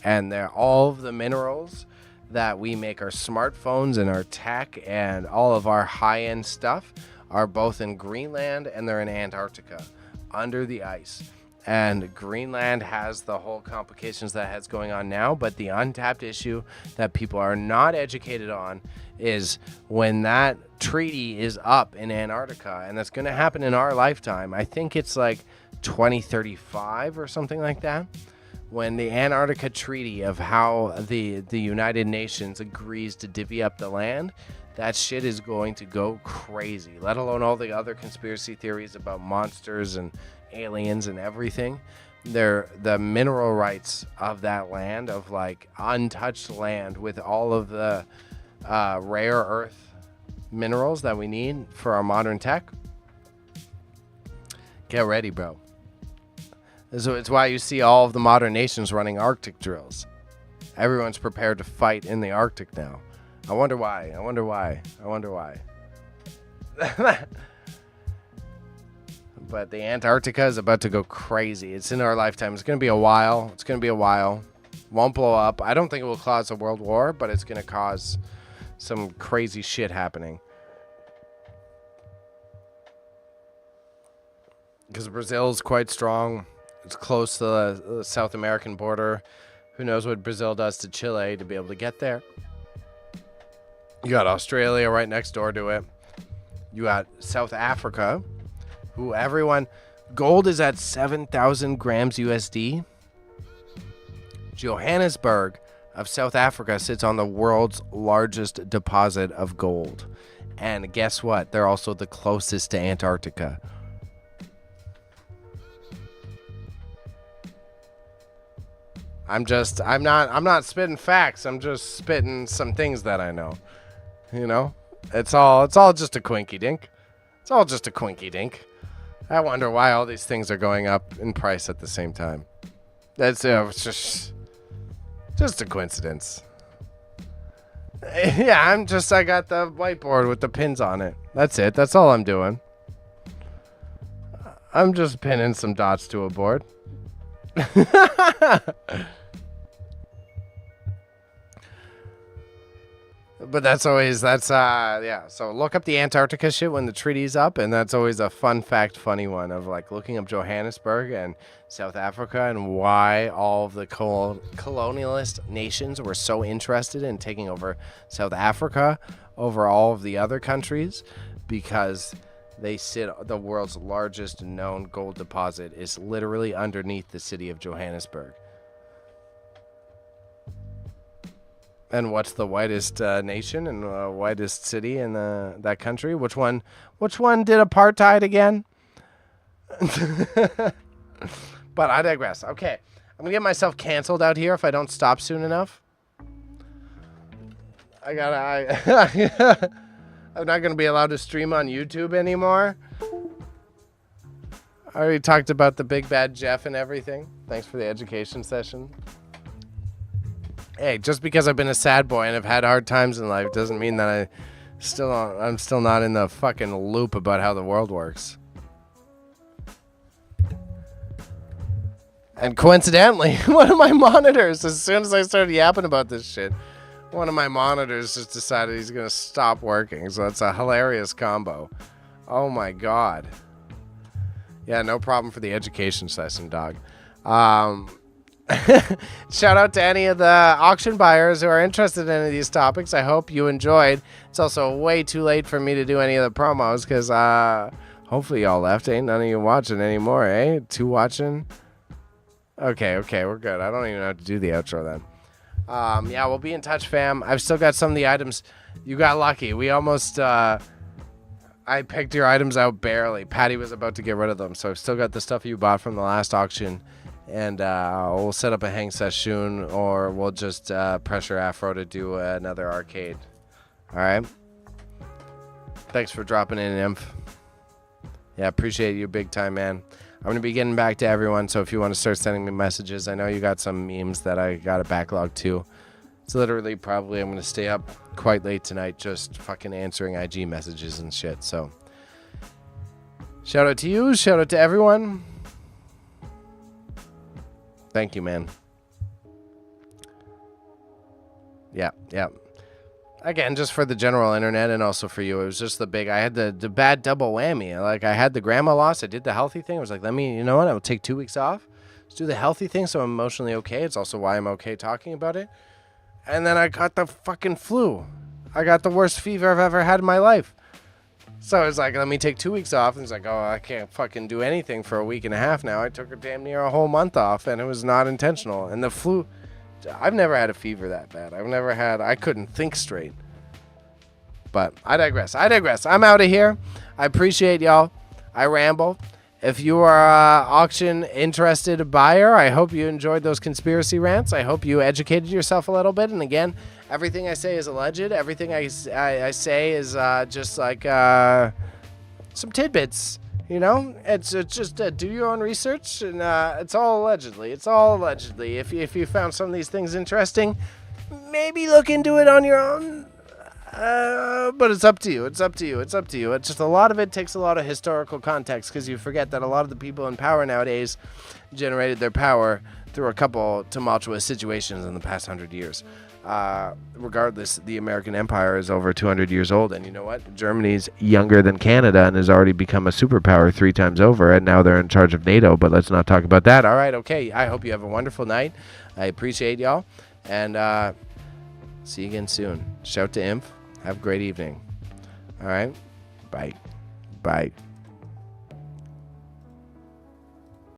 Speaker 1: And all of the minerals that we make our smartphones and our tech and all of our high-end stuff are both in Greenland and they're in Antarctica, under the ice. And Greenland has the whole complications that has going on now, but the untapped issue that people are not educated on is when that treaty is up in Antarctica, and that's going to happen in our lifetime. I think it's like 2035 or something like that, when the Antarctica Treaty of how the United Nations agrees to divvy up the land. That shit is going to go crazy, let alone all the other conspiracy theories about monsters and aliens and everything. The mineral rights of that land, of like untouched land with all of the rare earth minerals that we need for our modern tech. Get ready, bro. So it's why you see all of the modern nations running Arctic drills. Everyone's prepared to fight in the Arctic now. I wonder why. But the Antarctica is about to go crazy. It's in our lifetime. It's going to be a while. Won't blow up. I don't think it will cause a world war, but it's going to cause some crazy shit happening. Because Brazil is quite strong. It's close to the South American border. Who knows what Brazil does to Chile to be able to get there. You got Australia right next door to it. You got South Africa, who gold is at 7,000 grams USD. Johannesburg of South Africa sits on the world's largest deposit of gold. And guess what? They're also the closest to Antarctica. I'm not spitting facts. I'm just spitting some things that I know. You know, it's all just a quinky dink. It's all just a quinky dink. I wonder why all these things are going up in price at the same time. It's just a coincidence. Yeah, I got the whiteboard with the pins on it. That's it. That's all I'm doing. I'm just pinning some dots to a board. But yeah. So look up the Antarctica shit when the treaty's up, and that's always a fun fact, funny one of like looking up Johannesburg and South Africa and why all of the colonialist nations were so interested in taking over South Africa over all of the other countries, because the world's largest known gold deposit is literally underneath the city of Johannesburg. And what's the whitest nation and whitest city in that country? Which one did apartheid again? But I digress. Okay, I'm gonna get myself canceled out here if I don't stop soon enough. I'm not gonna be allowed to stream on YouTube anymore. I already talked about the big bad Jeff and everything. Thanks for the education session. Hey, just because I've been a sad boy and have had hard times in life doesn't mean that I'm still not in the fucking loop about how the world works. And coincidentally, one of my monitors, as soon as I started yapping about this shit, one of my monitors just decided he's gonna stop working. So it's a hilarious combo. Oh my god. Yeah, no problem for the education session, dog. Shout out to any of the auction buyers who are interested in any of these topics. I hope you enjoyed. It's also way too late for me to do any of the promos because hopefully y'all left. Ain't none of you watching anymore, eh? 2 watching? Okay, we're good. I don't even have to do the outro then. Yeah, we'll be in touch, fam. I've still got some of the items. You got lucky. We almost... I picked your items out barely. Patty was about to get rid of them, so I've still got the stuff you bought from the last auction. And we'll set up a hang sesh soon, or we'll just pressure Afro to do another arcade. All right? Thanks for dropping in, Nymph. Yeah, appreciate you big time, man. I'm going to be getting back to everyone, so if you want to start sending me messages, I know you got some memes that I got a backlog to. It's literally probably I'm going to stay up quite late tonight just fucking answering IG messages and shit, so. Shout out to you. Shout out to everyone. Thank you, man. Yeah. Again, just for the general internet and also for you, it was just I had the bad double whammy. Like, I had the grandma loss. I did the healthy thing. I was like, you know what? I will take 2 weeks off. Let's do the healthy thing so I'm emotionally okay. It's also why I'm okay talking about it. And then I got the fucking flu. I got the worst fever I've ever had in my life. So I was like, let me take 2 weeks off. And he's like, oh, I can't fucking do anything for a week and a half now. I took a damn near a whole month off, and it was not intentional. And the flu, I've never had a fever that bad. I couldn't think straight. But I digress. I'm out of here. I appreciate y'all. I ramble. If you are an auction interested buyer, I hope you enjoyed those conspiracy rants. I hope you educated yourself a little bit. And again, everything I say is alleged. Everything I say is just like some tidbits. You know, it's just do your own research, and it's all allegedly. If you found some of these things interesting, maybe look into it on your own. But it's up to you. It's just a lot of it takes a lot of historical context, because you forget that a lot of the people in power nowadays generated their power through a couple tumultuous situations in the past 100 years. Regardless, the American Empire is over 200 years old, and you know what? Germany's younger than Canada and has already become a superpower 3 times over, and now they're in charge of NATO, but let's not talk about that. All right, okay. I hope you have a wonderful night. I appreciate y'all, and see you again soon. Shout to Imp. Have a great evening. All right? Bye.